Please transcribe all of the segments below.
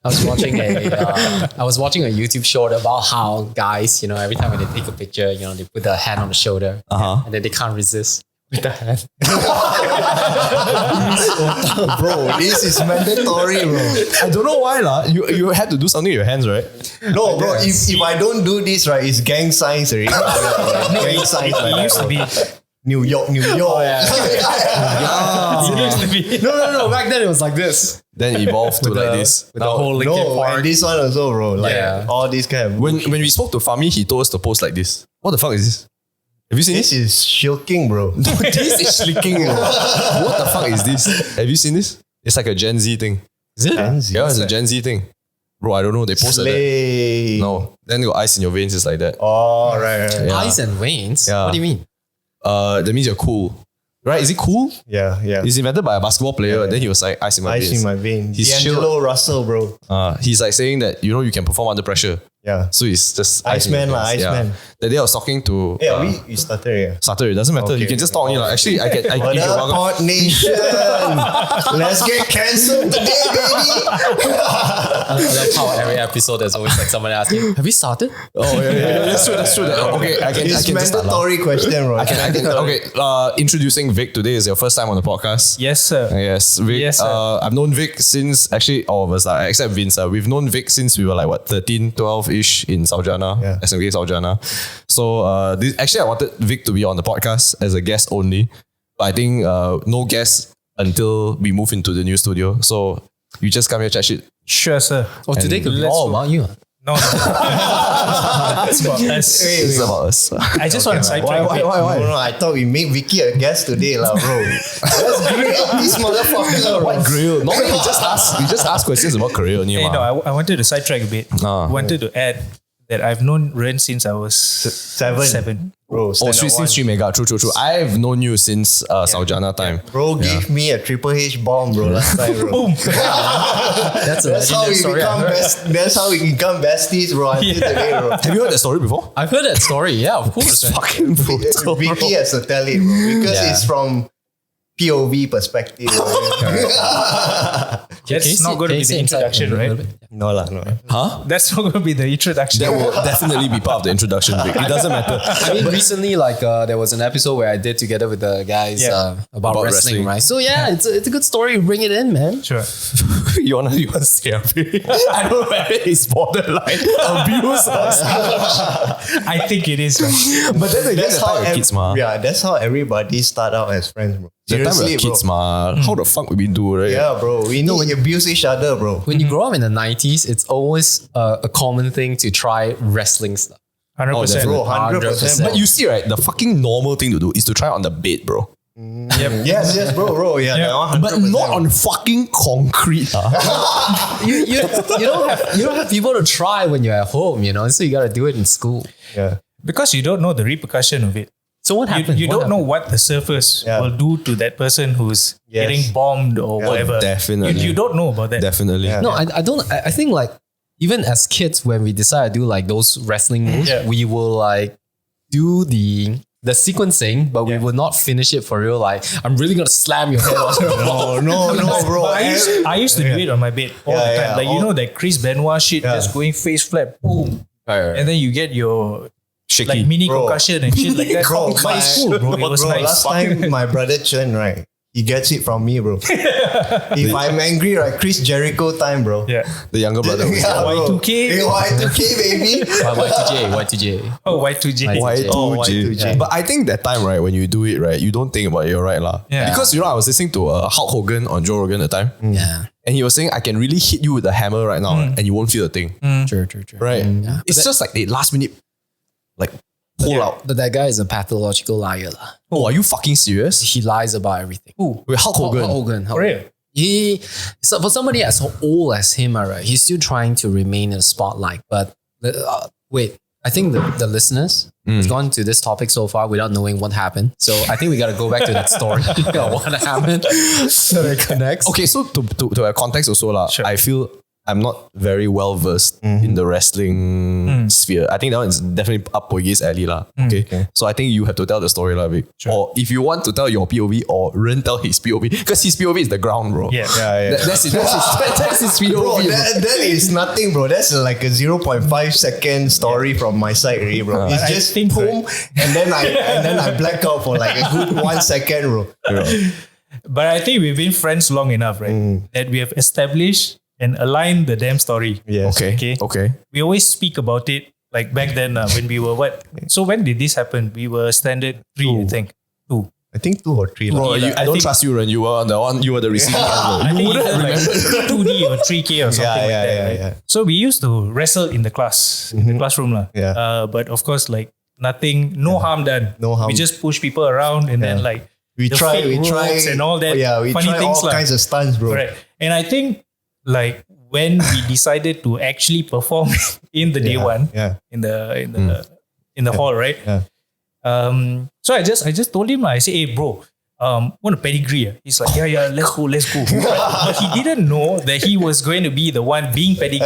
I was watching a YouTube show about how guys, every time when they take a picture, they put their hand on the shoulder and then they can't resist with the hand. Bro, this is mandatory, bro. I don't know why lah. You had to do something with your hands, right? No, bro. If I don't do this, right, it's gang signs already. Gang signs. It used to be. New York. It used to be. No. Back then it was like this. Then it evolved to like this. With the whole Linkin Park. And this one also, bro. Like all these kind of. When we spoke to Fahmi, he told us to post like this. What the fuck is this? Have you seen This is shocking, bro. This is slicking. What the fuck is this? Have you seen this? It's like a Gen Z thing. Is it? Yeah, it's a Gen Z thing. Bro, I don't know. They posted that. No. Then you got ice in your veins. It's like that. Oh, right. Yeah. Eyes and veins? Yeah. What do you mean? That means you're cool. Right? Is it cool? Yeah. It's invented by a basketball player. Then he was like, ice in my veins. Ice in my veins. He's D'Angelo Russell, bro. He's like saying that, you can perform under pressure. Yeah. So it's just Iceman lah, Iceman. That day I was talking to... we started, yeah. Started, it doesn't matter. You can just talk. Actually, What up, Pod Nation? Let's get cancelled today, baby. I love how every episode there's always like someone asking, have we started? Oh, yeah. That's true. Okay, I can It's just start. mandatory question, bro. Introducing Vic today is your first time on the podcast. Yes, sir. Yes, Vic. Yes, sir. I've known Vic since, actually all of us, except Vince. We've known Vic since we were like, 13, 12-ish in Saujana, SMK Saujana. So I wanted Vic to be on the podcast as a guest only. But I think no guest until we move into the new studio. So you just come here, chat shit. Sure, sir. Oh, today could be all about you. No. It's about us. It's about us. I just want to sidetrack. Why? No, I thought we make Vicky a guest today, bro. Let's grill this motherfucker. What grill? No, we just ask questions about career only. Hey, no, I wanted to sidetrack a bit. I wanted to add that I've known Ren since I was 7. Bro, since 3 Mega. True. I've known you since Saujana time. Bro gave me a Triple H bomb, bro, last time, bro. Boom. That's how we That's how we become besties, bro, until today, bro. Have you heard that story before? I've heard that story, yeah, of course. It's fucking brutal. Vicky has to tell it, bro, because it's from POV perspective. That's not going to be the introduction, right? No. Huh? That's not going to be the introduction. That will definitely be part of the introduction, Vic. It doesn't matter. I mean, recently, there was an episode where I did together with the guys about wrestling, right? So it's a good story. Bring it in, man. Sure. You want to say a bit? I don't know whether it's borderline abuse or I think it is. Right? But then again, that's how kids, ma. Yeah, that's how everybody start out as friends, bro. The time we're kids, ma. How the fuck we do, right? Yeah, bro. We know we abuse each other, bro. When you grow up in the 90s, it's always a common thing to try wrestling stuff. 100%. Bro, 100%. But you see, right, the fucking normal thing to do is to try on the bed, bro. Yep. Yes, bro. Yeah, Yeah. But not on fucking concrete. You don't have people to try when you're at home, so you got to do it in school. Yeah. Because you don't know the repercussion of it. So what happened? You don't know what the surface will do to that person who's getting bombed or whatever. Definitely. You don't know about that. Definitely. Yeah. No, I don't. I think even as kids, when we decide to do those wrestling moves, we will do the sequencing, but we will not finish it for real. I'm really gonna slam your head on. No, bro. I used to do it on my bed all the time. That Chris Benoit shit, just going face flat, boom, and then you get your Shaky. mini concussion and shit like that. Bro, But it's cool, bro. It was nice. Last time my brother Chen, right? He gets it from me, bro. If I'm angry, right? Chris Jericho time, bro. Yeah. The younger brother. Yeah, bro. Y2K. Y2K, baby. Y2J. Oh, Y2J. Y2J. But I think that time, right, when you do it, right, you don't think about it, right, lah. Yeah. Because I was listening to Hulk Hogan on Joe Rogan at the time. Yeah. And he was saying, I can really hit you with a hammer right now, and you won't feel a thing. True. Right? Yeah. It's just like a last minute, pull out. But that guy is a pathological liar. Oh, are you fucking serious? He lies about everything. Wait, Hulk Hogan. Real. For somebody as old as him, right, he's still trying to remain in the spotlight. But wait, I think the listeners have gone to this topic so far without knowing what happened. So I think we got to go back to that story. What happened so it connects. Okay, so to have context also, Sure. I feel I'm not very well versed in the wrestling sphere. I think that one is definitely up Poige's alley lah. Okay? So I think you have to tell the story lah, Vic. Sure. Or if you want to tell your POV, or Ren tell his POV, because his POV is the ground, bro. Yeah. That's his POV. Bro, that is nothing, bro. That's like a 0.5 second story from my side, really, bro. It's just boom, and then I black out for like a good 1 second, bro. But I think we've been friends long enough, right? That we have established and aligned the damn story. Yes. Okay. We always speak about it. Like back then, when we were what? So when did this happen? We were standard 3, I think. 2. I think 2 or 3. Bro, I don't trust you, Ren. You were the receiving end. I think it had like 2D or 3K or something like that. Right? Yeah. So we used to wrestle in the class, in the classroom lah. Yeah. But of course, like nothing, no harm done. No harm. We just push people around and then like We the try fake ropes and all that. Yeah, we funny try things all kinds of stunts, bro. Correct. And I think like when we decided to actually perform in the day one, in the hall, right? Yeah. So I just told him, I said, hey bro, want a pedigree? He's like, yeah, let's go. But he didn't know that he was going to be the one being pedigree.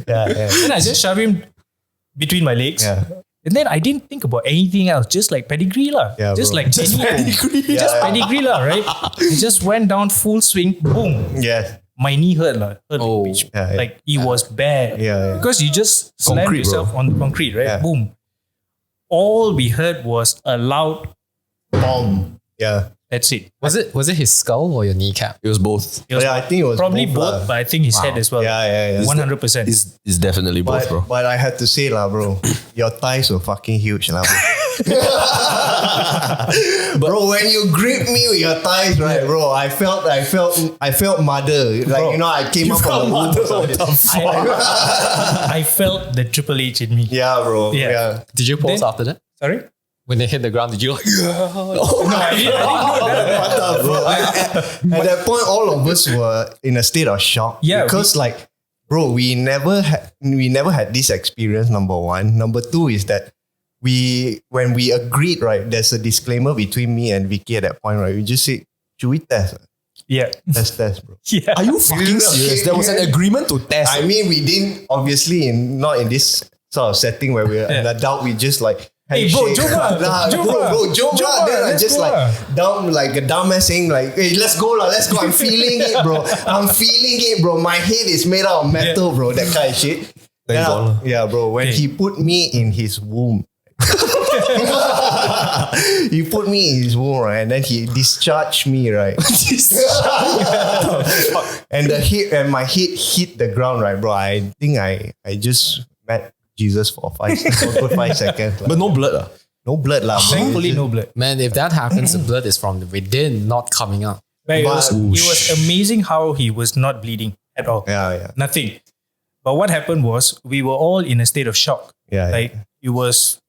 Then I just shoved him between my legs. Yeah. And then I didn't think about anything else, just like pedigree lah. Yeah, just bro. like pedigree. Just pedigree lah, right? I just went down full swing, boom. Yeah. My knee hurt lah. Oh. Yeah. Like it was bad. Yeah. Because you just slammed Concrete, yourself on the concrete, right? Yeah. Boom. All we heard was a loud Bomb. Yeah. that's it. Was it his skull or your kneecap? It was both. It was I think it was probably both, both, lah. but I think his head as well. Yeah. 100%. It's definitely both, bro. But I had to say lah, bro, your thighs were fucking huge lah, bro. Bro, when you grip me with your thighs, right, bro, I felt mother. Like, I came up from the womb or something. I felt the Triple H in me. Yeah, bro. Yeah. Yeah. Did you pose Then- after that? Sorry? When they hit the ground, did you like? No, I didn't do that. What the, bro? At that point, all of us were in a state of shock. Yeah, Because bro, we never had this experience, number one. Number two is that when we agreed, right, there's a disclaimer between me and Vicky at that point, right? We just said, should we test? Yeah. Test, bro. Yeah. Are you fucking serious? There was an agreement to test. I mean, we didn't, obviously, not in this sort of setting where we're an adult, we just like, Hey, bro, handshake. jom lah. Bro, jom lah. Then I let's just go like lah. down like a dumbass saying like, hey, let's go. I'm feeling it, bro. My head is made out of metal, bro. That kind of shit. Thank God. Yeah, bro. When he put me in his womb. He put me in his womb, right? And then he discharged me, right? And my head hit the ground, right, bro? I think I just met Jesus for 5 seconds. But no blood. No blood, lah. Thankfully, no blood. Man, if that happens, the blood is from within, not coming out. But it was amazing how he was not bleeding at all. Yeah. Nothing. But what happened was we were all in a state of shock. Yeah. Like it was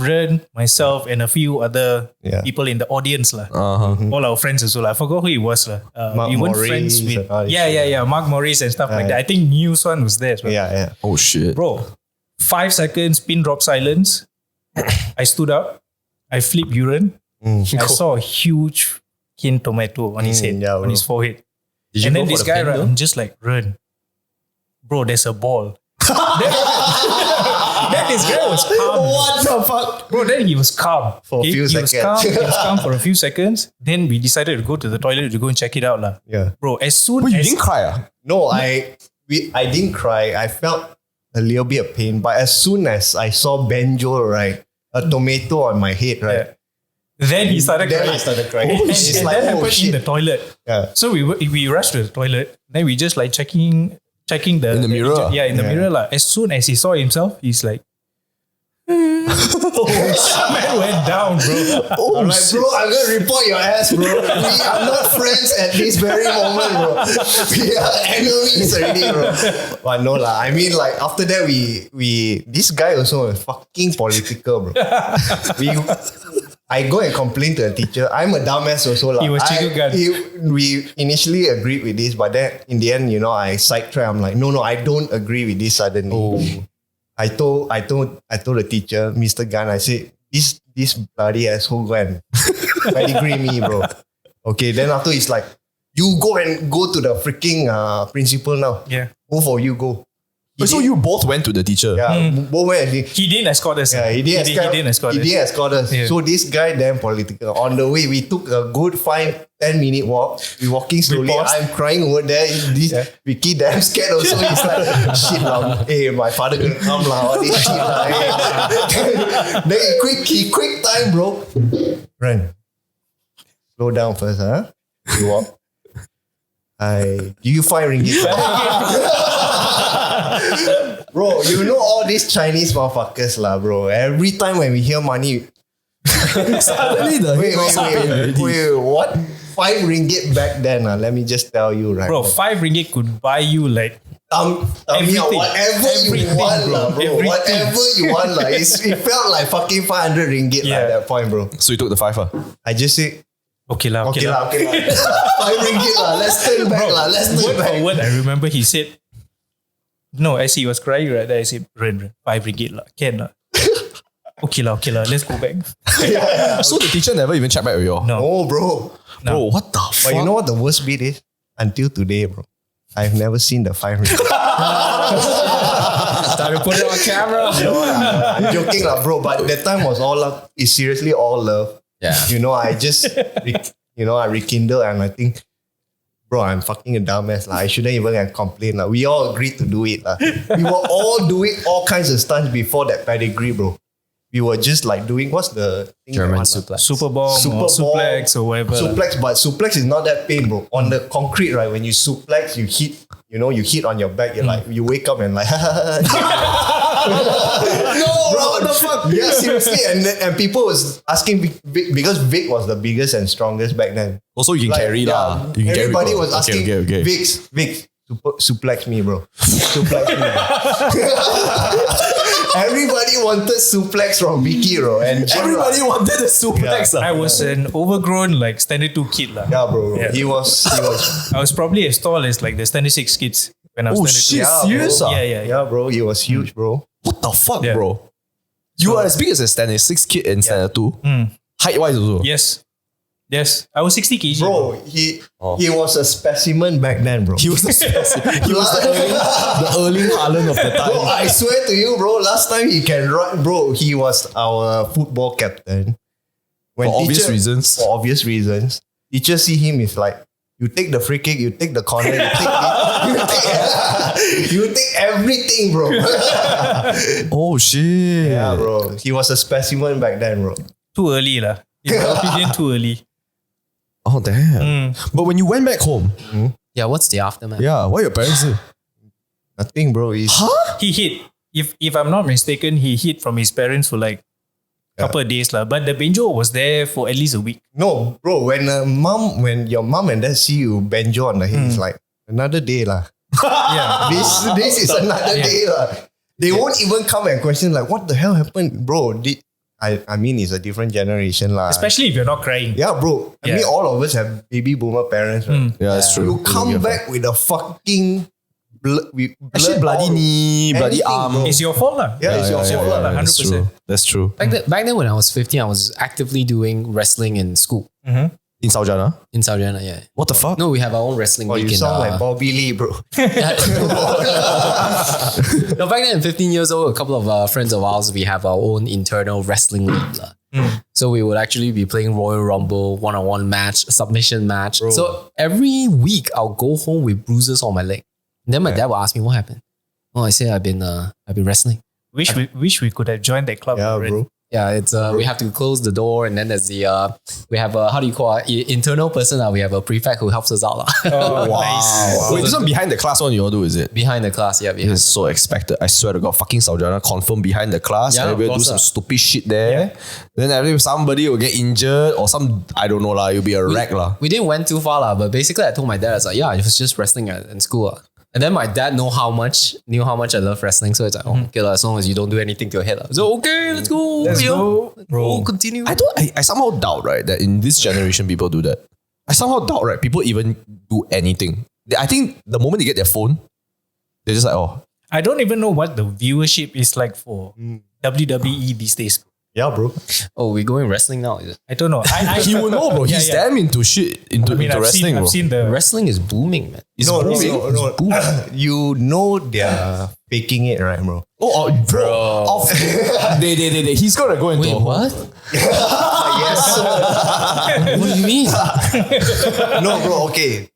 Ren, myself, and a few other people in the audience lah. All our friends as well. I forgot who it was lah. Mark We weren't Morris friends with and all this Mark Morris and stuff like that. I think News One was there as well. Yeah. Oh shit. Bro, 5 seconds, pin drop silence. I stood up. I flipped urine. I saw a huge kin tomato on his head, on his forehead. And then this guy, right, I'm just like, Ren, bro, there's a ball. Then this guy was calm. What the fuck? Bro, then he was calm. For a few He was seconds. calm. He was calm for a few seconds. Then we decided to go to the toilet to go and check it out lah. Yeah. Bro, as soon But you as didn't cry. No, I didn't cry. I felt a little bit of pain, but as soon as I saw Benjo, right, a tomato on my head, right, then he started then crying. I started crying. And It's that like, oh happened in shit. the toilet. Yeah. So we rushed to the toilet. Then we just like checking the In the mirror. Yeah, in the mirror lah. As soon as he saw himself, he's like, man went down, bro. I'm like, bro, I'm gonna report your ass, bro. We are not friends at this very moment, bro. We are enemies already, bro. But no lah. I mean, like after that, we this guy also was fucking political, bro. I go and complain to the teacher. I'm a dumbass also lah. He was chicken gun. We initially agreed with this, but then in the end, I sidetracked. I'm like, no, I don't agree with this suddenly. I told the teacher, Mr. Gunn, I said, this bloody asshole go and pedigree me, bro. Okay, then after he's like, You go to the freaking principal now. Yeah. Both of you go. So you both went to the teacher. Yeah, both went. He didn't escort us. Yeah, he didn't escort us. Yeah. So this guy damn political. On the way, we took a good 10-minute walk. We walking slowly. I'm crying over there. Vicky damn scared also. He's like, shit lah. Hey, my father gonna come lah. All this shit lah. Then he quick time, bro. Ren, slow down first, huh? You walk. Give you 5 ringgit. Bro, you know all these Chinese motherfuckers lah, bro. Every time when we hear money, Suddenly the wait, what? 5 ringgit back then, let me just tell you, right? Bro, 5 ringgit could buy you like everything. Whatever you want, bro. Everything. Whatever you want, it felt like fucking 500 ringgit at that point, bro. So you took the 5 I just said, okay lah. 5 ringgit lah. Let's turn back lah. Word for word, I remember he said, no, as he was crying, right? I said, Ren, 5 ringgit lah. Can lah. Okay lah. Let's go back. So the teacher never even checked back with you all? No. Oh, bro. Bro, what the fuck? But you know what the worst bit is? Until today, bro. I've never seen the 5 ringgit. Started putting it on camera. I'm joking lah, bro. But that time was all love. It's seriously all love. Yeah. You know, I just, I rekindle and I think, bro, I'm fucking a dumbass. I shouldn't even complain. We all agreed to do it. We were all doing all kinds of stunts before that pedigree, bro. We were just like doing, what's the thing? German suplex. Super bomb or suplex or whatever. Suplex, but suplex is not that pain, bro. On the concrete, right? When you suplex, you hit, you hit on your back. You're like, you wake up and like, No, bro, what the fuck? Yeah, seriously. And people was asking because Vic was the biggest and strongest back then. Also, you can carry lah. You can Everybody carry, was asking, okay. Vic, suplex me, bro. Suplex me, bro. Everybody wanted suplex from Vicky, bro. And Everybody wanted a suplex. I was an overgrown like standard 2 kid lah. Yeah, bro. Yeah. He was. I was probably as tall as like the standard 6 kids when I was Oh standard 2. shit, serious? Yeah. Yeah, bro. He was huge, bro. What the fuck, Yeah. bro? You are as big as a standard 6 kid in standard 2. Height wise also. Yes. I was 60 kg. Bro, he was a specimen back then, bro. He was the Erling Haaland of the time. Bro, I swear to you, bro, last time he can run, bro, he was our football captain. When For obvious reasons. For obvious reasons. Teacher see him is like, you take the free kick, you take the corner, you take everything, bro. Oh shit. Yeah, bro. He was a specimen back then, bro. Too early lah. In my opinion, too early. Oh damn. But when you went back home, Yeah, what's the aftermath? yeah, what your parents do? Nothing, bro. He hid. If I'm not mistaken, he hid from his parents for like couple of days lah. But the banjo was there for at least a week. No, bro. When your mom and dad see you banjo on the head, it's like another day lah. Yeah. This is another day lah. They won't even come and question like, what the hell happened, bro? I mean, it's a different generation lah. Especially if you're not crying. Yeah, bro. I mean, all of us have baby boomer parents, right? Yeah, that's true. You come back with a fucking Actually, bloody knee, bloody anything, arm. bro. It's your fault lah. Yeah, it's your fault lah. 100%. That's true. Back then when I was 15, I was actively doing wrestling in school. In Saujana? In Saujana, yeah. What the fuck? No, we have our own wrestling Oh, league. you sound like Bobby Lee, bro. No, back then, 15 years old, a couple of friends of ours, we have our own internal wrestling league. So we would actually be playing Royal Rumble, one-on-one match, submission match. Bro. So every week, I'll go home with bruises on my leg. And then my dad will ask me, what happened? Oh, I say I've been wrestling. Wish we could have joined that club. Yeah, already. bro. Yeah, it's we have to close the door, and then there's the we have a, how do you call it, internal person. We have a prefect who helps us out. Oh, nice. Wait, this one behind the class one you all do, is it? Behind the class, yeah. This is so expected. I swear to God, fucking Saujana confirm behind the class. Yeah, Everybody of do course some lah. stupid shit there. Then somebody will get injured or I don't know lah. You'll be a wreck lah. We didn't went too far lah, but basically I told my dad, I was like, yeah, I was just wrestling in school. And then my dad knew how much I love wrestling. So it's like, oh, okay, as long as you don't do anything to your head. So okay, let's go. Let's go, bro. Continue. I somehow doubt, right, that in this generation people do that. I somehow doubt, right, people even do anything. I think the moment they get their phone, they're just like, oh. I don't even know what the viewership is like for WWE these days. Yeah, bro. Oh, we're going wrestling now, is it? I don't know. He will know, bro. He's damn into shit, into wrestling, bro. I've seen the Wrestling is booming, man. It's No. booming. You know they're faking it, right, bro? Bro. He's gonna go into Wait, what? Yes. What do you mean? No, bro. Okay.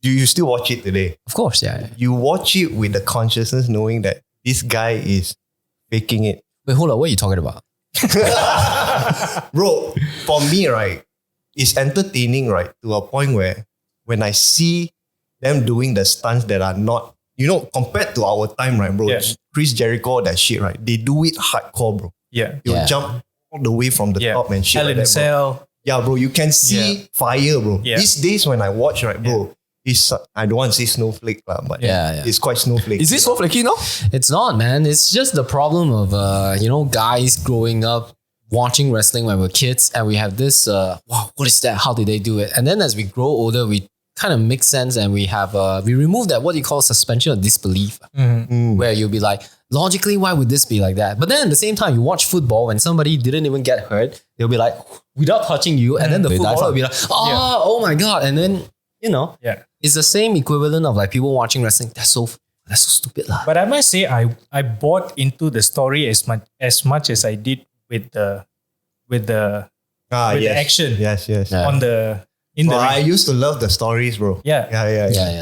Do you still watch it today? Of course, yeah. You watch it with the consciousness knowing that this guy is faking it. Wait, hold on. What are you talking about? Bro, for me, right, it's entertaining, right, to a point where when I see them doing the stunts that are not, compared to our time, right, bro, Chris Jericho, that shit, right, they do it hardcore, bro. yeah. You jump all the way from the top and shit Hell like in a that, bro. Cell. Yeah, bro, you can see fire, bro. Yeah. These days when I watch, right, bro, it's, I don't want to say snowflake, but it's quite snowflake. Is this so flaky now? It's not, man. It's just the problem of, guys growing up watching wrestling when we're kids and we have this, wow, what is that? How did they do it? And then as we grow older, we kind of make sense and we have, we remove that, what you call suspension of disbelief, where you'll be like, logically, why would this be like that? But then at the same time, you watch football when somebody didn't even get hurt, they'll be like, without touching you, and then the footballer will be like, oh my God. And then, it's the same equivalent of like people watching wrestling. That's so stupid lah. But I must say, I bought into the story as much as I did with the action. Yes. On the I used to love the stories, bro. Yeah.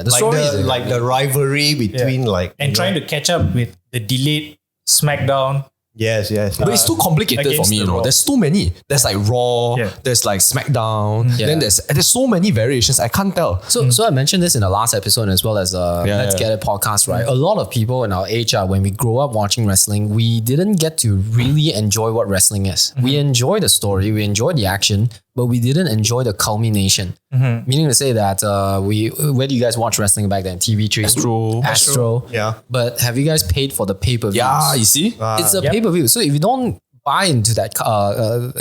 The stories like the rivalry between trying to catch up with the delayed SmackDown. Yes. But it's too complicated for me, There's too many. There's like Raw, there's like SmackDown, then there's so many variations. I can't tell. So I mentioned this in the last episode as well as Let's Get It podcast, right? A lot of people in our age, when we grow up watching wrestling, we didn't get to really enjoy what wrestling is. We enjoy the story, we enjoy the action, but we didn't enjoy the culmination. Meaning to say that where do you guys watch wrestling back then? TV3? Astro. Yeah. But have you guys paid for the pay-per-views? Yeah, you see? It's a pay-per-view. So if you don't buy into that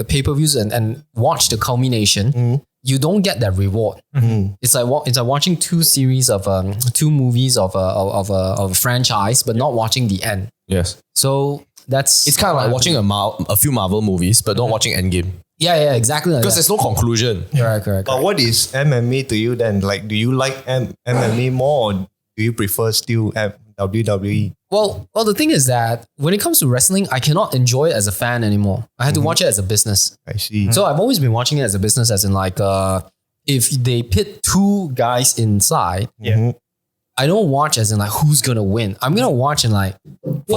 pay-per-views and watch the culmination, you don't get that reward. It's like watching two series of two movies of a franchise, but not watching the end. Yes. So it's kind of like watching a few Marvel movies, but not watching Endgame. Yeah, exactly. Because there's no conclusion. Correct. But what is MMA to you then? Like, do you like MMA more, or do you prefer still WWE? Well, the thing is that when it comes to wrestling, I cannot enjoy it as a fan anymore. I have to watch it as a business. I see. So I've always been watching it as a business, as in like, if they pit two guys inside, I don't watch as in like who's gonna win. I'm gonna watch in like who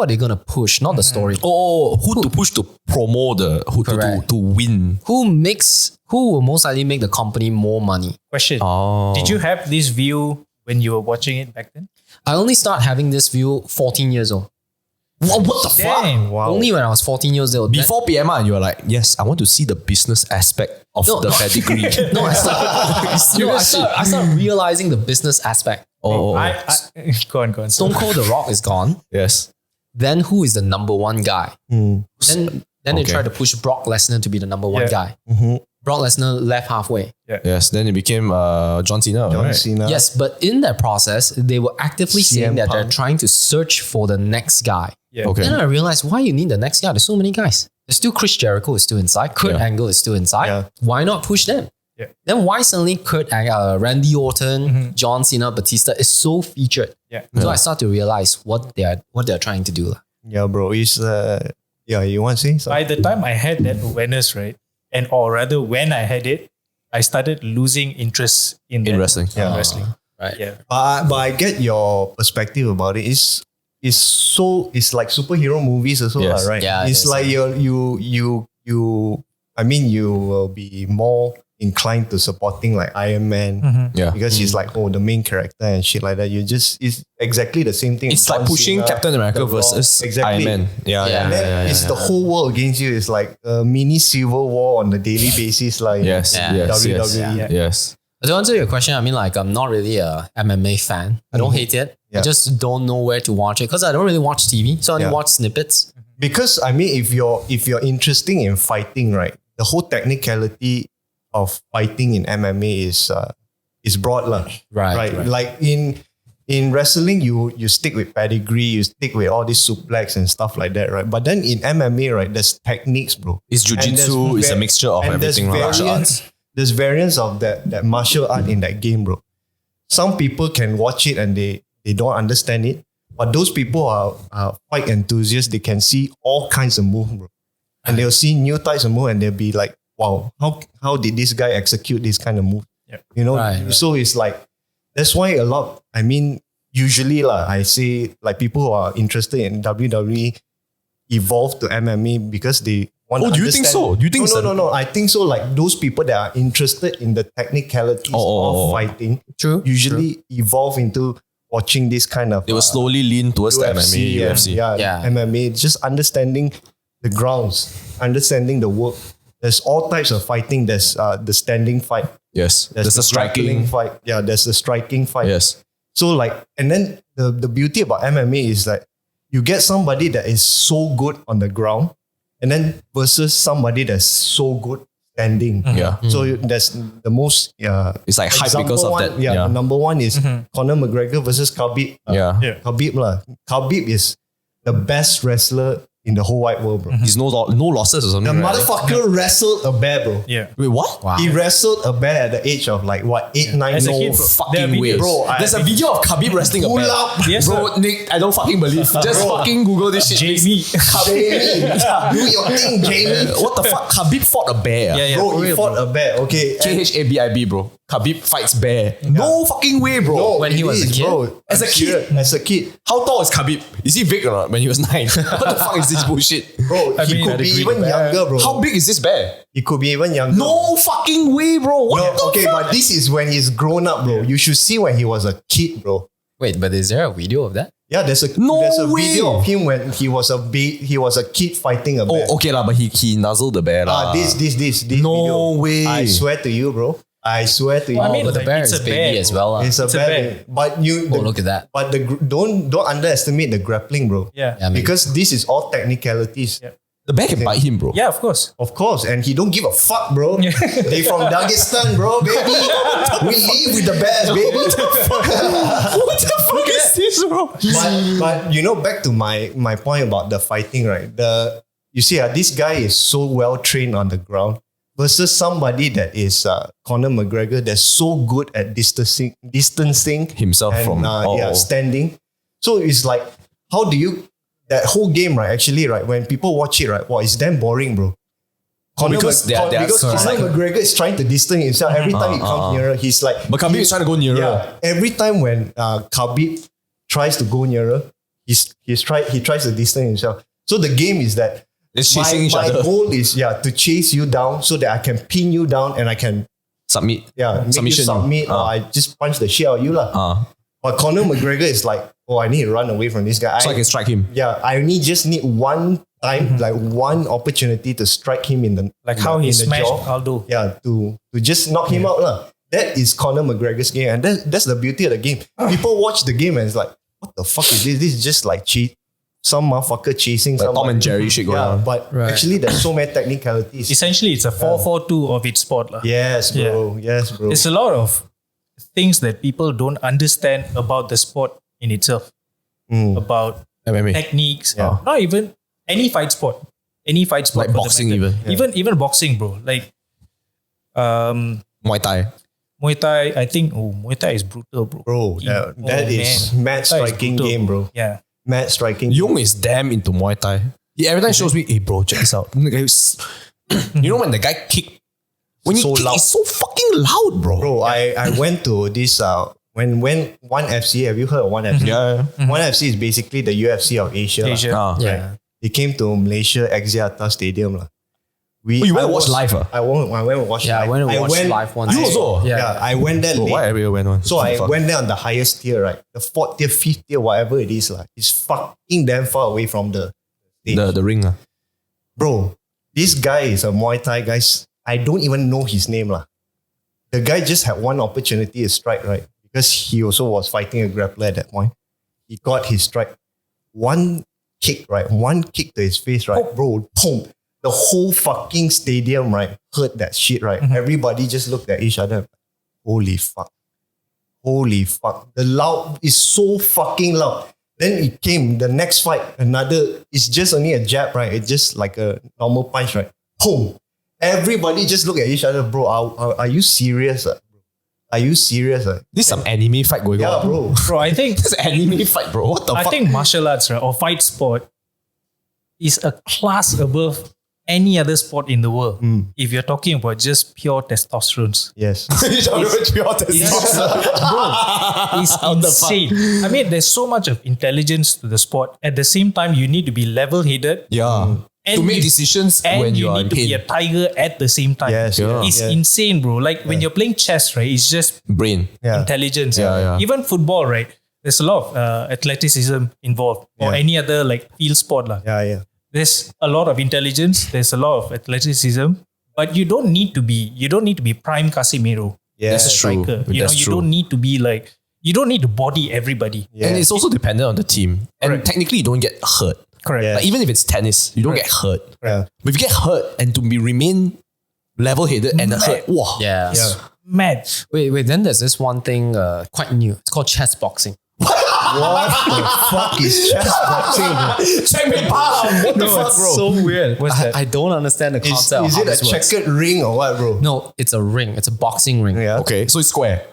are they gonna push, not the story. Who to push to promote to win. Who will most likely make the company more money. Question. Did you have this view when you were watching it back then? I only start having this view 14 years old. What the fuck? Wow. Only when I was 14 years old. Before PMR, and you were like, yes, I want to see the business aspect of the pedigree. I started realizing the business aspect. Go on. Stone Cold The Rock is gone. Yes. Then who is the number one guy? Then they tried to push Brock Lesnar to be the number one guy. Brock Lesnar left halfway. Yes, then it became John Cena. Yes, but in that process, they were actively saying that they're trying to search for the next guy. Okay. Then I realized why you need the next guy. There's so many guys. There's still Chris Jericho is still inside. Kurt Angle is still inside. Yeah. Why not push them? Then why suddenly Randy Orton, John Cena, Batista is so featured? So I start to realize what they're trying to do. Yeah, bro. It's you want to say something? By the time I had that awareness, right, or rather when I had it, I started losing interest in wrestling. Wrestling. Right. Yeah. But I get your perspective about it. It's like superhero movies as well, Yes. right? Yeah, it's like you will be more inclined to supporting like Iron Man because he's like the main character and shit like that. It's exactly the same thing. It's like pushing Captain America versus Iron Man. It's the whole world against you. It's like a mini civil war on a daily basis, like WWE. Yes. To answer your question, I mean, like, I'm not really a MMA fan. I don't hate it. I just don't know where to watch it because I don't really watch TV. So I only watch snippets. Because I mean, if you're interested in fighting, right, the whole technicality of fighting in MMA is broad, lah. Right. Like in in wrestling, you stick with pedigree, you stick with all these suplex and stuff like that, right? But then in MMA, right, there's techniques, bro. It's jiu-jitsu, it's a mixture of everything. There's variants of that martial art in that game, bro. Some people can watch it and they don't understand it. But those people are fight enthusiasts. They can see all kinds of moves, bro. And they'll see new types of move and they'll be like, wow, how did this guy execute this kind of move? Yep. You know? So it's like, that's why usually I say like people who are interested in WWE evolve to MMA because they want to understand. Do you think so? Do you think No. I think so. Like those people that are interested in the technicalities of fighting usually evolve into watching this kind of... They will slowly lean towards the MMA, UFC. MMA. Just understanding the grounds, understanding the work. There's all types of fighting. There's the standing fight. Yes. There's the striking fight. Yeah, there's the striking fight. Yes. So and then the beauty about MMA is that you get somebody that is so good on the ground and then versus somebody that's so good standing. Yeah. So that's the most... it's like hype because of that. Yeah. Number one is Conor McGregor versus Khabib. Khabib is the best wrestler in the whole wide world, bro. He's no losses or something. The motherfucker wrestled a bear, bro. Yeah. Wait, what? Wow. He wrestled a bear at the age of 8, 9 As a years kid, old. Fucking way. Bro, There's a video of Khabib wrestling a bear. Yes, bro, Nick, I don't fucking believe. Just fucking Google this shit. Jamie. Jamie, do your thing, Jamie. What the fuck? Khabib fought a bear. Yeah. Bro, he fought a bear. Okay. KHABIB, bro. Khabib fights bear. No fucking way, bro. No, When he was a kid? bro. As a kid? As a kid. How tall is Khabib? Is he big or not when he was 9? What the fuck is this bullshit? Bro, he could be even younger, bro. How big is this bear? He could be even younger. No fucking way, bro. What the Okay, fuck? but this is when he's grown up, bro. You should see when he was a kid, bro. Wait, but is there a video of that? Yeah, there's a way. video of him when he was a kid fighting a bear. Oh, okay lah, but he nuzzled the bear lah. This No video. way. I swear to you, bro. I swear to you. I mean, But the like, bear it's is a baby bear, as bro. well. it's a It's a bear. bear. But Look at that. But don't underestimate the grappling, bro. Yeah. I mean, Because this is all technicalities. Yeah. The bear can bite him, bro. Yeah, of course. Of course, and he don't give a fuck, bro. They from Dagestan, bro, baby. We live with the bears, baby. What the fuck is this, bro? But back to my point about the fighting, right? You see, this guy is so well trained on the ground versus somebody that is Conor McGregor that's so good at distancing Himself and, from standing. So it's like, how do you... That whole game, right? Actually, right, when people watch it, right, wow, it's damn boring, bro. Because Conor McGregor is trying to distance himself. Every time he comes nearer, he's like... But Khabib is trying to go nearer. Yeah, every time when Khabib tries to go nearer, he tries to distance himself. So the game is that It's chasing each other. My goal is to chase you down so that I can pin you down and I can Submit. make you submit or I just punch the shit out of you lah. But Conor McGregor is like, oh, I need to run away from this guy. So I can strike him. Yeah, I just need one time, like one opportunity to strike him in the Like how he smashed jaw. Aldo. Yeah, to just knock him out lah. That is Conor McGregor's game, and that's the beauty of the game. People watch the game and it's like, what the fuck is this? This is just like some motherfucker chasing Like someone. Tom and Jerry shit going on. But actually there's so many technicalities. Essentially, it's a 4-4-2 of its sport. lah. Yes, bro. Yes, bro. It's a lot of things that people don't understand about the sport in itself. About MMA. techniques. Not even any fight sport. Any fight sport. Like for that boxing matter. even. Even boxing, bro. Like Muay Thai. Muay Thai, I think, Muay Thai is brutal, bro. Bro, that is mad striking game, bro. Yeah. Mad striking. Yung is damn into Muay Thai. He every time shows me, hey bro, check this out. You know when the guy kick, when So you kick, loud. it's so fucking loud, bro. Bro, I went to this when One FC. Have you heard of One FC? Yeah. One FC is basically the UFC of Asia. Asia. lah. Yeah. They came to Malaysia Axiata Stadium lah. You went to watch live, I went to watch Yeah, I live. went to watch live once. You also? Yeah, I went there Bro, late. why everyone went on? So I went there on the highest tier, right? The 4th tier, 5th tier, whatever it is. It's fucking damn far away from the stage. the ring. Bro, this guy is a Muay Thai guy. I don't even know his name lah. The guy just had one opportunity to strike, right? Because he also was fighting a grappler at that point. He got his strike. One kick, right? One kick to his face, right? Bro, boom. The whole fucking stadium, right, heard that shit, right? Everybody just looked at each other. Holy fuck. holy fuck. The loud is so fucking loud. Then it came, the next fight, it's just only a jab, right? It's just like a normal punch, right? Boom. Everybody just look at each other, bro. Are you serious? Are you serious? This is some anime fight going on. Yeah, bro. Bro, I think This is anime fight, bro. What the I fuck? think martial arts, right, or fight sport is a class above any other sport in the world. If you're talking about just pure testosterone. Yes. It's insane. I mean, there's so much of intelligence to the sport. At the same time, you need to be level-headed. Yeah. And To make you- decisions And when you are need in to be pain. a tiger at the same time. Yes, yeah. It's Yeah. insane, bro. Like when you're playing chess, right? It's just Brain. Yeah. intelligence. Yeah. Even football, right? There's a lot of athleticism involved, or Yeah. any other like field sport, lah. Yeah. There's a lot of intelligence. There's a lot of athleticism, but you don't need to be prime Casemiro. Yeah. As a striker. You That's true. don't need to be like, you don't need to body everybody. Yeah. And it's also dependent on the team. And Correct. technically, you don't get hurt. Correct. Yeah. Like, even if it's tennis, you don't Correct. get hurt. Yeah. But if you get hurt and to remain level-headed and hurt, wow. Yeah. Mad. Wait. Then there's this one thing quite new. It's called chess boxing. What the fuck is chess boxing, bro? Check me, bam! What the fuck, it's bro? so weird. What's that? I don't understand the Is concept. of it how a this works. checkered ring or what, bro? No, it's a ring. It's a boxing ring. Yeah. Okay, so it's square.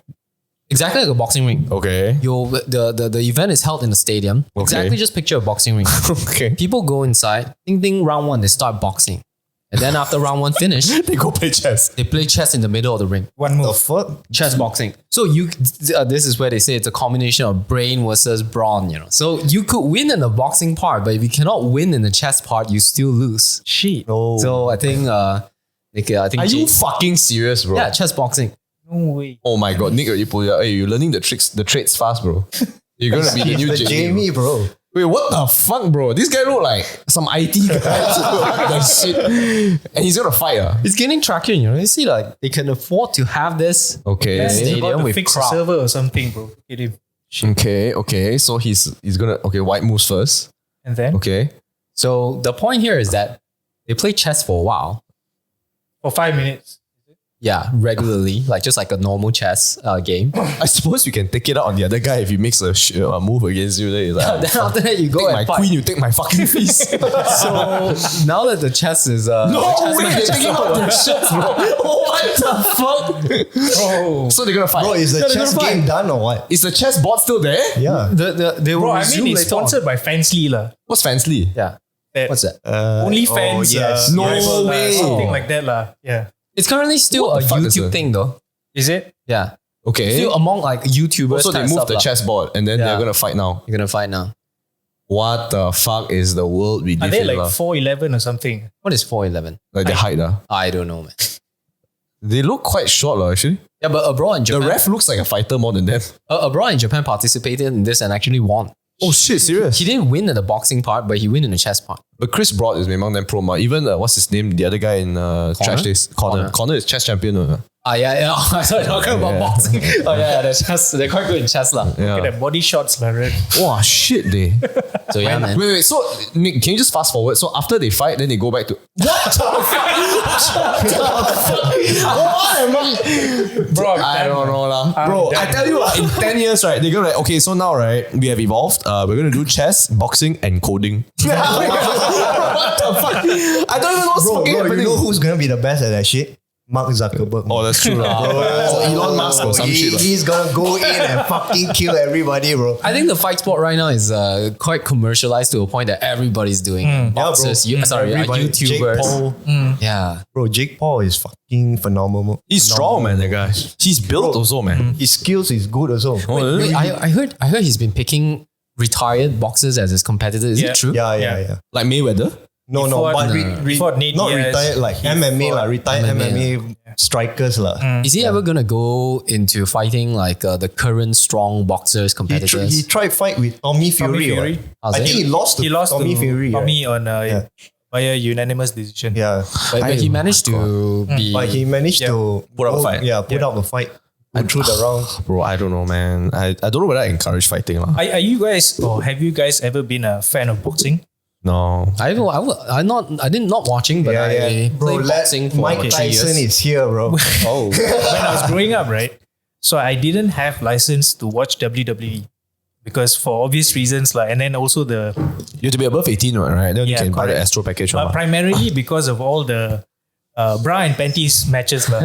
Exactly like a boxing ring. Okay. The event is held in a stadium. Okay. Exactly, just picture a boxing ring. Okay. People go inside, ding, round one, they start boxing. And then after round one finish, They go play chess. they play chess in the middle of the ring. One The move. fuck? Chess boxing. So this is where they say it's a combination of brain versus brawn, So you could win in the boxing part, but if you cannot win in the chess part, you still lose. Shit. No. So I think I think Are you fucking serious, bro? yeah, chess boxing. No way. Oh my god, Nick, you're learning the trades fast, bro. You're gonna be the new the Jamie, bro. Wait, what the fuck, bro? This guy look like some IT guy. What the shit? And he's gonna fight, It's gaining traction, You see, like they can afford to have this. Okay. He's Stadium about to with fix a crowd. server or something, bro. Get him. Okay. So he's gonna white moves first. And then Okay. So the point here is that they play chess for a while. for 5 minutes. Yeah, regularly, just like a normal chess game. I suppose you can take it out on the other guy if he makes a move against you. Then he's like, Then after that, you go take and my fight. queen, you take my fucking piece. So now that the chess is No way, they're taking out their shirts, bro. What the fuck? Bro. So they're gonna fight. Bro, is the they're chess gonna game done or what? Is the chess board still there? Yeah. they will Bro, I resume mean, it's later on. sponsored by Fansly, lah. What's Fansly? Yeah, what's that? Only fans. yes. No rival, way. something like that, lah. Yeah. It's currently still What a the fuck is YouTube it? thing, though. Is it? Yeah, Okay. still among YouTubers. So they kind of moved stuff the lah. chess board and then Yeah. they're gonna fight now. You're gonna fight now. What the fuck is the world we Are live they in? like lah? 4'11" or something? What is 4'11"? Like the height, I don't know, man. They look quite short, actually. Yeah, but abroad in The Japan, ref looks like a fighter more than them. abroad in Japan participated in this and actually won. Oh shit, serious? He didn't win in the boxing part, but he win in the chess part. But Chris Broad is memang them pro. Even what's his name? The other guy in Trash Days. Connor. Connor is chess champion. Yeah. I thought you were talking about Yeah. boxing. They're quite good in chess, lah. Look at Yeah. that body shots, lah, right? Wow, shit, they. So yeah, man. Wait. So Nick, can you just fast forward? So after they fight, then they go back to what the fuck? What am I? Bro, I don't know lah. Bro, I tell you in 10 years, right, they're gonna like, okay, so now, right, we have evolved. We're gonna do chess, boxing, and coding. What the fuck? I don't even know what's Bro, fucking you happening. know who's gonna be the best at that shit? Mark Zuckerberg. Oh, that's true. Or Elon Musk or some shit. Like. He's gonna go in and fucking kill everybody, bro. I think the fight sport right now is quite commercialized to a point that everybody's doing. Boxers, Everybody. Jake YouTubers. Paul. Yeah. Bro, Jake Paul is fucking phenomenal. He's strong, man, that guy. He's built also, man. His skills is good also. Wait, I heard he's been picking retired boxers as his competitors. Is Yeah. it true? Yeah. Like Mayweather. No, Before- but before Nate not Diaz, retired like he MMA fought lah, retired MMA strikers lah. Is he ever gonna go into fighting like the current strong boxers He competitors? tried fight with Tommy Fury. Fury. right? How's I it? think he lost to He lost Tommy to Fury. Tommy right? on via unanimous decision. Yeah, but he managed to be. but he managed to Put up a fight. Yeah, put up the fight. Go through the rounds. Bro, I don't know, man. I don't know whether I encourage fighting. Lah. Are you guys, or have you guys ever been a fan of boxing? No. I did not watching, but I Bro, played boxing for Mike 3 Tyson years. is here, bro. Oh. When I was growing up, right? So I didn't have license to watch WWE because for obvious reasons, like, and then also the You have to be above 18, right? Then you Yeah, can buy the correct. Astro package. but primarily because of all the bra and panties matches. lah.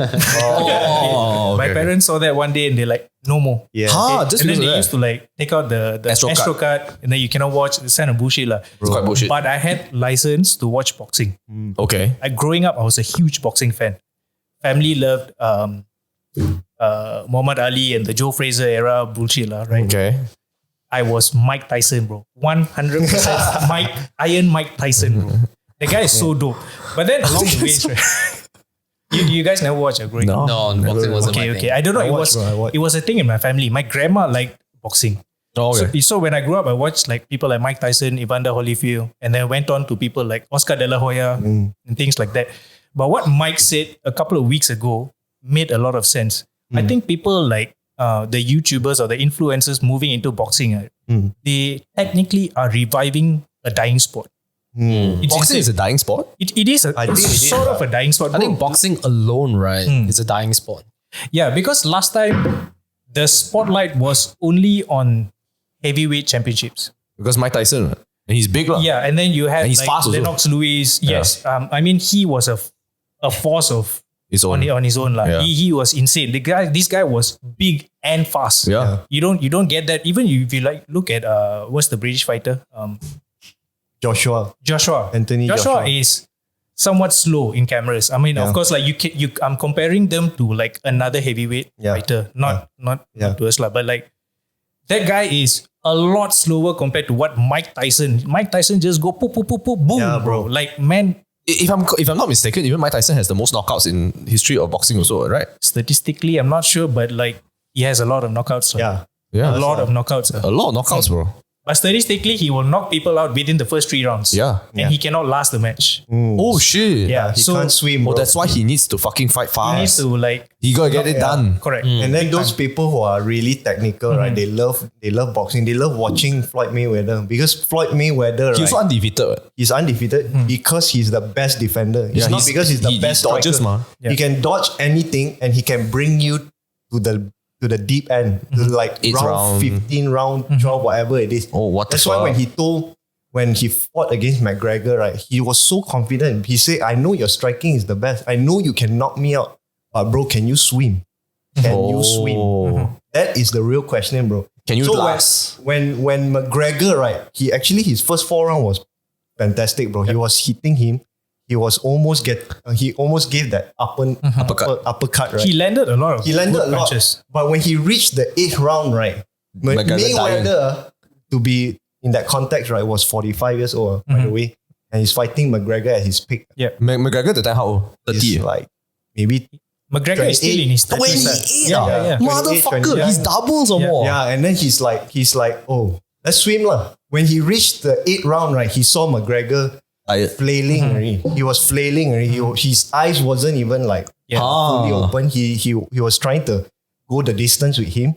My parents saw that one day and they're like, no more. Yeah. Huh, just And then because they of used that. to like take out the Astro Astro card and then you cannot watch. It's kind of bullshit. lah. It's quite bullshit. But I had license to watch boxing. Okay. Like growing up, I was a huge boxing fan. Family loved Muhammad Ali and the Joe Frazier era bullshit, lah, right? Okay. I was Mike Tyson, bro. 100% Iron Mike Tyson, bro. The guy is so dope. But then along the way, right, you guys never watch growing up? No, boxing wasn't my Okay. thing. I don't know. I watched, bro. It was a thing in my family. My grandma liked boxing. Oh, okay. So when I grew up, I watched like people like Mike Tyson, Evander Holyfield, and then went on to people like Oscar De La Hoya and things like that. But what Mike said a couple of weeks ago made a lot of sense. I think people like the YouTubers or the influencers moving into boxing, they technically are reviving a dying sport. It's Boxing is a dying sport? it is I think it is, sort of a dying sport. I think boxing alone, right, is a dying sport. Yeah, because last time the spotlight was only on heavyweight championships. Because Mike Tyson, right? And he's big. Yeah, and then you had And he's like fast also. Lennox Lewis. Yes, I mean he was a force of His own. on his own. Like. Yeah. He was insane. This guy was big and fast. Yeah. You don't get that. Even if you like look at what's the British fighter? Joshua. Anthony Joshua Joshua. is somewhat slow in cameras. I mean, of course, like I'm comparing them to like another heavyweight fighter, not to us, but like that guy is a lot slower compared to what Mike Tyson. Mike Tyson just go poop, poop, poop, poop, boom, Yeah, bro. bro. Like, man, If I'm not mistaken, even Mike Tyson has the most knockouts in history of boxing also, right? statistically, I'm not sure, but like he has a lot of knockouts. Like, Yeah. Yeah. a lot of knockouts. A lot of knockouts, bro. But statistically, he will knock people out within the first 3 rounds. Yeah. And he cannot last the match. Oh shit. Yeah. He so can't swim, Oh, bro. that's why he needs to fucking fight he needs fast. to like, He gotta get it done. correct. And then those people who are really technical, right? They love boxing. They love watching Floyd Mayweather because Floyd Mayweather, He's also right, undefeated. Right? he's undefeated because he's the best defender. It's Yeah, not because he's the he best dodges, striker. ma. He can dodge anything and he can bring you to the deep end, to like 8th round round. 15, round 12, whatever it is. Oh, what the That's why fuck? when he fought against McGregor, right, he was so confident. He said, I know your striking is the best. I know you can knock me out. But bro, can you swim? Can you swim? That is the real question, bro. Can you so last? when McGregor, right, his first 4 rounds was fantastic, bro. He was hitting him. He almost gave that uppercut, right? He landed a lot of He landed good a lot. punches. But when he reached the 8th round, right, Mayweather, to be in that context, right, was 45 years old, by the way. And he's fighting McGregor at his peak. Yeah. McGregor the time how old? 30. He's like maybe McGregor is still in his 28. Yeah. 28, Motherfucker, 29. he's doubles or more. Yeah, and then he's like, oh, let's swim lah. When he reached the 8th round, right, he saw McGregor flailing already. He was flailing already. His eyes wasn't even like fully open. He was trying to go the distance with him.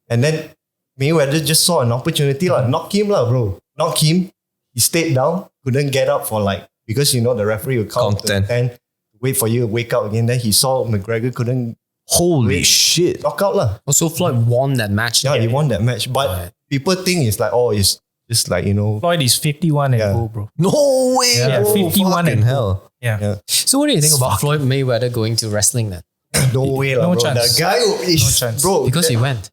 And then Mayweather just saw an opportunity, knock him, bro. Knock him. He stayed down, couldn't get up for because the referee will count to 10, wait for you to wake up again. Then he saw McGregor couldn't Holy shit. knock out lah. Also, Floyd won that match. Yeah, he won that match. But people think it's like, it's just like, Floyd is 51 and go, bro. No way, Yeah, bro. 51 Fucking and hell. Yeah. So what do you think about Floyd Mayweather going to wrestling then? no way lah, No bro. chance. The guy is, No chance. bro. Because he went.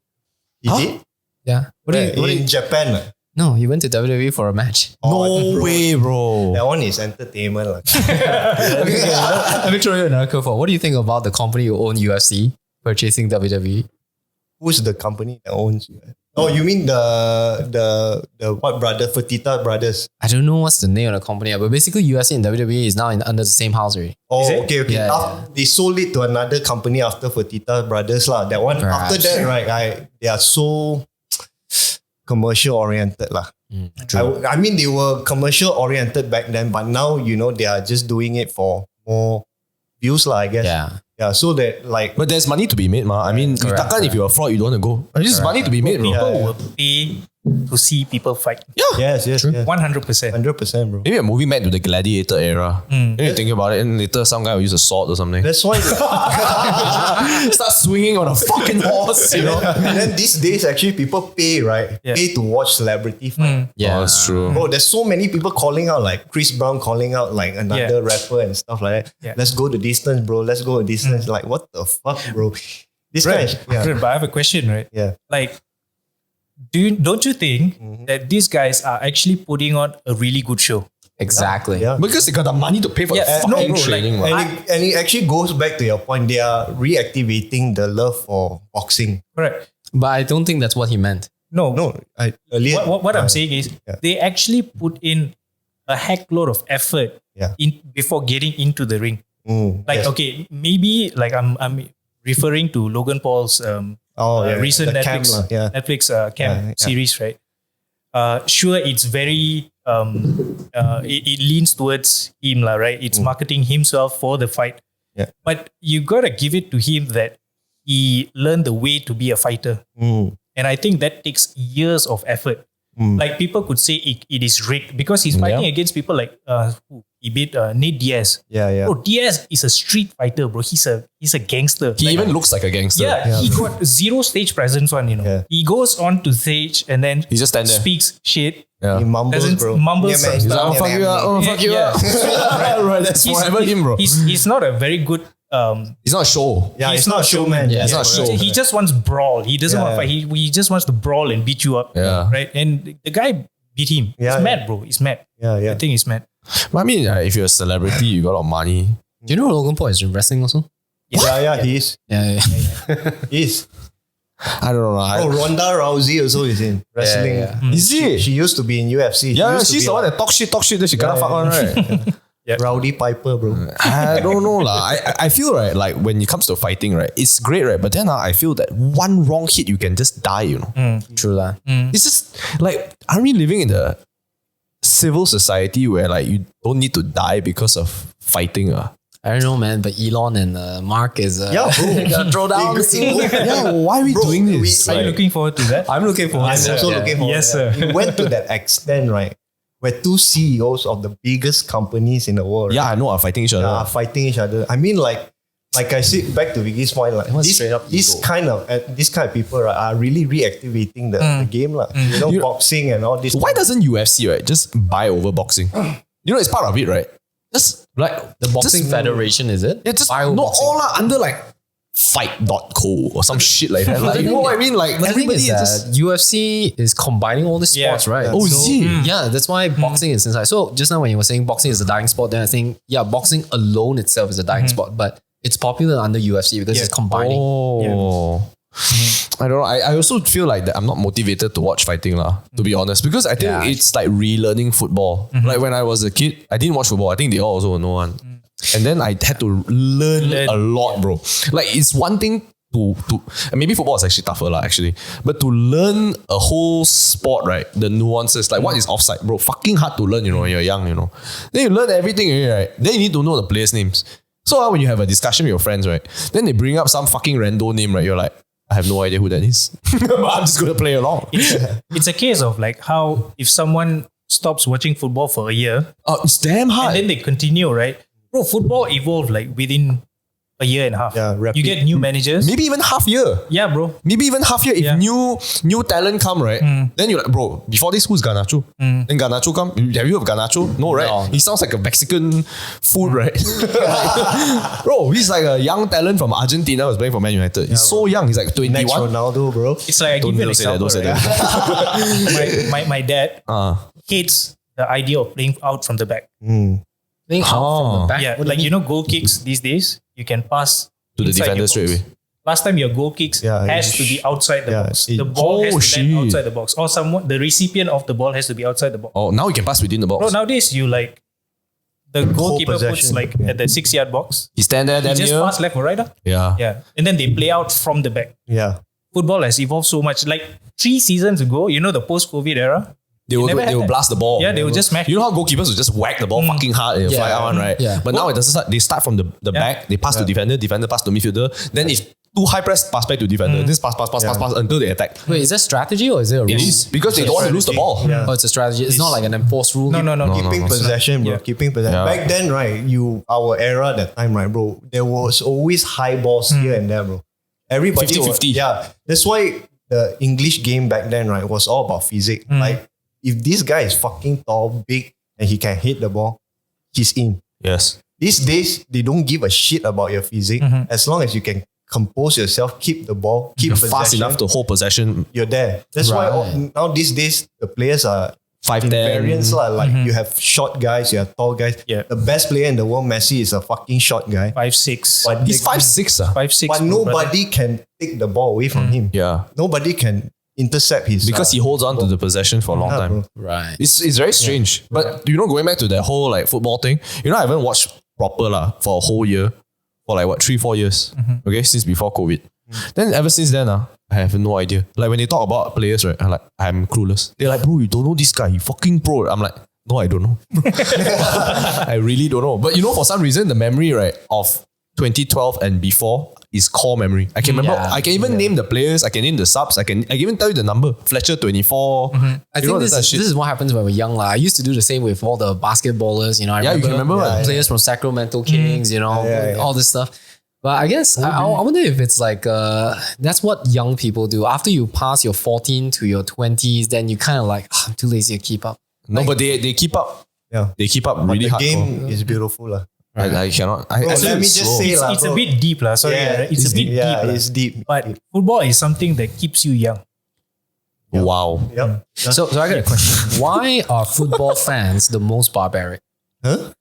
He did? Yeah. In Japan. No, he went to WWE for a match. No way, bro. That one is entertainment. lah. Let me throw you another curveball. What do you think about the company who own UFC purchasing WWE? Who's the company that owns you? Oh, you mean the what brother? Fertitta Brothers. I don't know what's the name of the company, but basically UFC and WWE is now under the same house already. Oh, it? okay. Yeah, They sold it to another company after Fertitta Brothers lah. That one Perhaps. after that, right? They are so commercial oriented lah. I mean, they were commercial oriented back then, but now they are just doing it for more views lah, I guess. Yeah. So that like, But there's money to be made, ma. I mean, Correct, takkan if you're a fraud, you don't want to go. There's money to be made, bro. People will pay to see people fight. Yes. 100%. 100%, bro. Maybe a movie back to the gladiator era. Then you think about it, and later some guy will use a sword or something. That's why, Start swinging on a fucking horse, you know? and then these days, actually, people pay, right? Yeah. Pay to watch celebrity fight. Yeah, that's true. Bro, there's so many people calling out, like Chris Brown calling out like another rapper and stuff like that. Yeah. Let's go the distance, bro. Let's go the distance. Like, what the fuck, bro? This guy, But I have a question, right? Yeah. Like, don't you think that these guys are actually putting on a really good show? Exactly. Yeah. Because they got the money to pay for the no, fucking bro, training. like, man. And it actually goes back to your point. They are reactivating the love for boxing. Correct. But I don't think that's what he meant. No, earlier. What I'm saying is they actually put in a heck load of effort in before getting into the ring. Like, okay, maybe like I'm referring to Logan Paul's recent the Netflix camp, Netflix camp series, right? Sure, it's very it leans towards him, right? It's marketing himself for the fight. Yeah. But you gotta give it to him that he learned the way to be a fighter. And I think that takes years of effort. Like people could say it is rigged because he's fighting against people like he beat Nate Diaz. Yeah. Bro, Diaz is a street fighter, bro. He's a gangster. He even looks like a gangster. Yeah, he got zero stage presence you know. Yeah. He goes on to stage and then He just stand there. speaks shit. Yeah. He mumbles, Doesn't bro. mumble Yeah, man. some He's like, stuff. oh, fuck you up. Oh, fuck you Yeah. up. Right, that's forever him, bro. He's not a very good He's not a show. Yeah, he's it's not not a showman. Yeah, it's not a show. He just wants brawl. He doesn't want to fight. He just wants to brawl and beat you up. Yeah. Right? And the guy beat him. He's mad, bro. He's mad. Yeah. I think he's mad. But I mean, if you're a celebrity, you got a lot of money. Do you know Logan Paul is in wrestling also? Yeah, he is. Yeah. He is. I don't know. Oh, Ronda Rousey also is in wrestling. Is he? She used to be in UFC. Yeah, she's the one that talk shit, then she can't fuck on, right? Rowdy Piper, bro. I don't know lah. I feel right, like when it comes to fighting, right, it's great, right? But then I feel that one wrong hit, you can just die, you know. True lah. It's just like, are we living in a civil society where like you don't need to die because of fighting? I don't know, man, but Elon and Mark is Yeah, bro. gonna throw down. Yeah, why are we doing this? Are you looking forward to that? I'm looking forward. I'm to also that. looking for Yes, sir. It went to that extent, right? Where two CEOs of the biggest companies in the world Yeah, I know, are fighting each other. are fighting each other. I mean, like I said, back to Vicky's point, like was straight up this ego. kind of people right, are really reactivating the game, like you know, boxing and all this. Why doesn't UFC, right, just buy over boxing? You know, it's part of it, right? Just like The Boxing just, Federation, is it? Yeah, just Bioboxing. not all are under like fight.co or some shit like that. Like, you know what I mean? Like But the thing everybody is is that just UFC is combining all the sports, right? Oh, is it? Yeah, that's why boxing is inside. So just now when you were saying boxing is a dying sport, then I think, yeah, boxing alone itself is a dying sport, but it's popular under UFC because it's combining. Oh. I don't know. I also feel like that I'm not motivated to watch fighting lah, to be honest, because I think it's like relearning football. Like when I was a kid, I didn't watch football. I think they all also know one. And then I had to learn a lot, bro. Like it's one thing to maybe football is actually tougher lah, actually. But to learn a whole sport, right? The nuances, like what is offside, bro, fucking hard to learn, you know, when you're young, you know. Then you learn everything, right? Then you need to know the players' names. So when you have a discussion with your friends, right? Then they bring up some fucking rando name, right? You're like, I have no idea who that is. But I'm just going to play along. It's a case of like how if someone stops watching football for a year Oh, it's damn hard. and then they continue, right? Bro, football evolved like within a year and a half. Yeah, you rapid. get new managers. Maybe even half year. Yeah, bro. Maybe even half year. If Yeah. new talent come, right? Then you're like, bro, before this, who's Garnacho? Then Garnacho come. Have you heard of Garnacho? No, right? No. He sounds like a Mexican food, right? Bro, he's like a young talent from Argentina who's playing for Man United. He's so young. He's like 21. Next Ronaldo, bro. It's like I give you an Don't say that, example. don't say right? that. my dad hates the idea of playing out from the back. Playing out from the back. Yeah, What do like mean? you know, goal kicks these days, you can pass To the inside defender your straight box. away. Last time your goal kicks has to be outside the box. The ball has to land outside the box. Or someone, the recipient of the ball has to be outside the box. Oh, now you can pass within the box. Bro, nowadays you like the goalkeeper puts possession. like at the 6-yard box. He stand there, He damn just near. pass left or right. Yeah. Yeah. And then they play out from the back. Yeah. Football has evolved so much. Like 3 seasons ago, you know, the post-COVID era, They will never had will that. blast the ball. Yeah, they will just smash. You know how goalkeepers will just whack the ball fucking hard and fly out, right? Yeah. But now it doesn't start. They start from the back, they pass to defender pass to midfielder. Then if too high press, pass back to defender. This pass until they attack. Wait, is that strategy or is it a rule? It is because they don't want to lose the ball. Yeah. Oh, it's a strategy. It's not like an enforced rule. No. Keeping possession, bro. Yeah. Keeping possession. Yeah. Back then, right, our era that time, right, bro, there was always high balls here and there, bro. Everybody 50-50. Yeah. That's why the English game back then, right, was all about physics. Like, if this guy is fucking tall, big, and he can hit the ball, he's in. Yes. These days, they don't give a shit about your physique. As long as you can compose yourself, keep the ball, keep You're possession, fast enough to hold possession. you're there. That's why now these days, the players are 5'10". variants lah. Like you have short guys, you have tall guys. Yeah. The best player in the world, Messi, is a fucking short guy. 5'6". But He's 5'6". 5'6". But nobody can take the ball away from him. Yeah. Nobody can intercept his Because he holds on to the possession for a long time. bro. Right. It's very strange. But going back to that whole like football thing, I haven't watched proper for a whole year. For like 3-4 years. Okay, since before COVID. Then ever since then, I have no idea. Like when they talk about players, right? I'm clueless. They're like, bro, you don't know this guy, he fucking pro. I'm like, no, I don't know. I really don't know. But for some reason, the memory, right, of 2012 and before is core memory. I can remember. Yeah. I can even name the players. I can name the subs. I can even tell you the number. Fletcher 24. I think this is what happens when we're young. I used to do the same with all the basketballers. I Yeah, you can remember players from Sacramento Kings, all this stuff. But I guess I wonder if it's like that's what young people do. After you pass your 14 to your 20s, then you kind of like, I'm too lazy to keep up. No, but they keep up. Yeah. They keep up But really the hardcore. game is beautiful lah. I cannot. I Bro, feel let me it's just slow. say lah, It's a bro. bit deep lah. Sorry, Yeah, it's a bit deep. Yeah, lah. it's deep. But football is something that keeps you young. Wow. Yep. So I got a question. Why are football fans the most barbaric? Huh?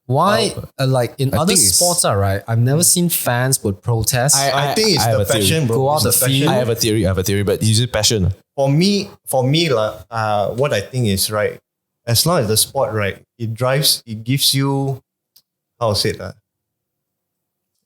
Why, like in I other think it's- sports, right? I've never seen fans would protest. I think it's I have the a theory. passion, bro. Go out It's the passion. field. I have a theory, but it's just passion. For me, what I think is right. As long as the sport, right, it gives you, how to say that?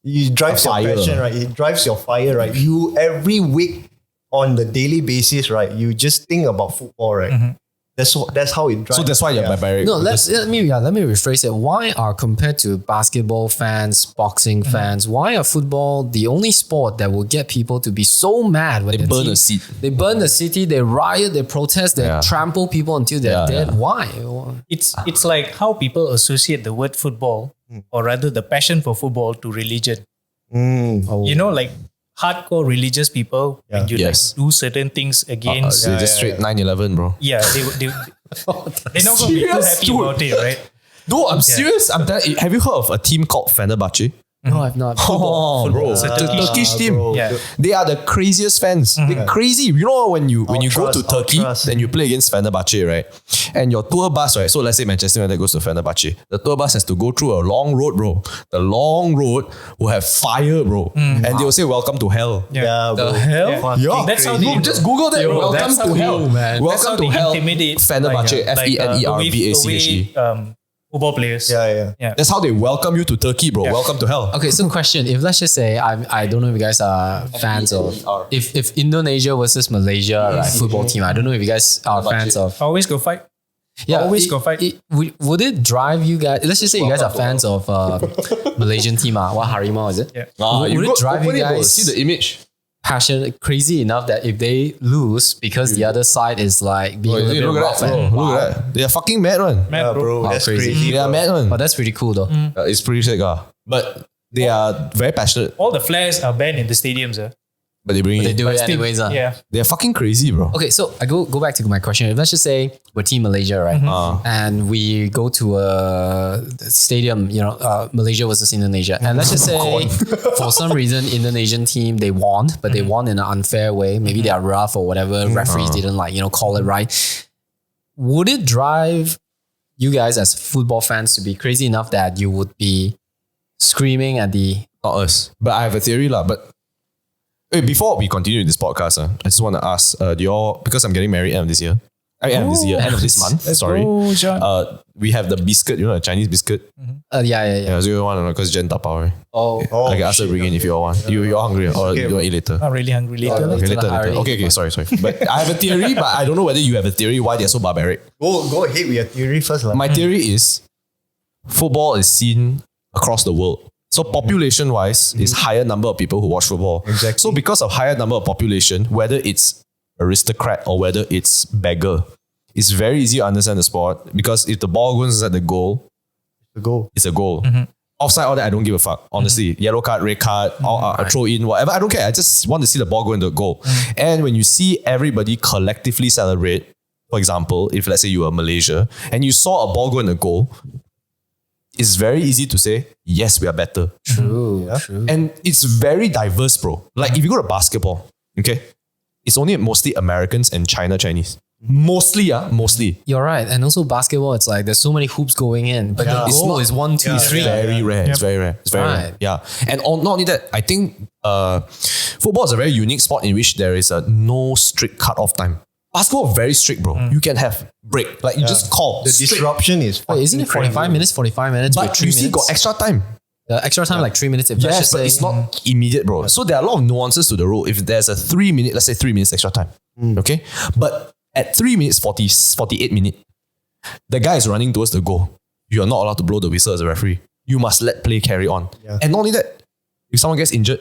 It drives A your fire. passion, right? It drives your fire, right? You every week on the daily basis, right? You just think about football, right? That's how it drives. So that's why you're barbaric. No, let Because- me rephrase it. Why are, compared to basketball fans, boxing fans, why are football the only sport that will get people to be so mad when They their burn team- a seat. They burn the city, they riot, they protest, they Yeah. trample people until they're Yeah, dead. yeah. Why? It's like how people associate the word football, or rather the passion for football, to religion. Oh. Like hardcore religious people, when you Yes. like do certain things against. They just straight 9/11, bro. They're not going to be too Serious, happy dude. about it, right? No, I'm serious. Have you heard of a team called Fenerbahce? No, I've not. Oh, bro, It's a the Turkish team. bro. Yeah. They are the craziest fans. They're crazy. When you go to Turkey, Ultras. then you play against Fenerbahce, right? And your tour bus, right? So let's say Manchester United goes to Fenerbahce. The tour bus has to go through a long road, bro. The long road will have fire, bro. And they will say, "Welcome to hell." Yeah, bro. The hell? Fucking Yeah, That's how crazy, they- bro. just Google that. Yo, Welcome that's to cool, hell, man. That's how Welcome to they hell. intimidate Fenerbahce, Fenerbache. Football players. Yeah. That's how they welcome you to Turkey, bro. Welcome to hell. Okay, so question: if let's just say I don't know if you guys are fans of if Indonesia versus Malaysia football team, I don't know if you guys are fans of. Always go fight. Always go fight. Would it drive you guys? Let's just say you guys are fans of Malaysian team. What Harimau is it? Yeah. Would it drive you guys See the image. passionate, crazy enough that if they lose because the other side is like being a Look little bit at rough that, bro. and Look at that. They are fucking mad, man. Mad, Yeah, bro. bro. Wow, That's crazy. crazy. They are bro. mad, man. Oh, that's pretty cool though. It's pretty sick, but they are very passionate. All the flares are banned in the stadiums. But they bring They it. do it Still- anyways. Yeah. They are fucking crazy, bro. Okay, so I go back to my question. Let's just say we're Team Malaysia, right? And we go to a stadium, Malaysia versus Indonesia. And let's just say for some reason, Indonesian team, they won, but they won in an unfair way. Maybe they are rough or whatever. Referees didn't call it right. Would it drive you guys as football fans to be crazy enough that you would be screaming at the... Not us. But I have a theory, but before we continue this podcast, I just want to ask, do y'all, because I'm getting married end of this year, end of this month, sorry. go, John. We have the biscuit, the Chinese biscuit. Yeah. Yeah, so you want to know because Jen tapao, right? Oh, I can ask her to bring in if you all want. You're hungry or you want to eat later? Not really hungry later. Okay, later. Hari. Okay, sorry. But I have a theory, but I don't know whether you have a theory why they're so barbaric. Go ahead with your theory first. My theory is football is seen across the world. So population wise, is higher number of people who watch football. Exactly. So because of higher number of population, whether it's aristocrat or whether it's beggar, it's very easy to understand the sport because if the ball goes inside the goal, The goal. it's a goal. Offside, all that, I don't give a fuck. Honestly, yellow card, red card, throw in, whatever. I don't care. I just want to see the ball go into the goal. And when you see everybody collectively celebrate, for example, if let's say you were Malaysia and you saw a ball go in the goal, it's very easy to say, yes, we are better. True. And it's very diverse, bro. Like if you go to basketball, okay, it's only mostly Americans and Chinese. Mostly. You're right. And also basketball, it's like there's so many hoops going in, but the goal is 1, 2, 3. Very rare. It's very rare. It's very rare. Right. Yeah. And not only that, I think football is a very unique sport in which there is a no strict cut-off time. Basketball very strict, bro. You can have break. Like you just call. The disruption is Wait, isn't it 45 minutes? 45 minutes with But 3 you minutes? see got extra time. The extra time, like 3 minutes. If let's Yes, just but say, it's not immediate, bro. So there are a lot of nuances to the rule. If there's a 3 minute, let's say 3 minutes extra time. Okay? But at 3 minutes 48 minutes, the guy is running towards the goal. You are not allowed to blow the whistle as a referee. You must let play carry on. Yeah. And not only that, if someone gets injured,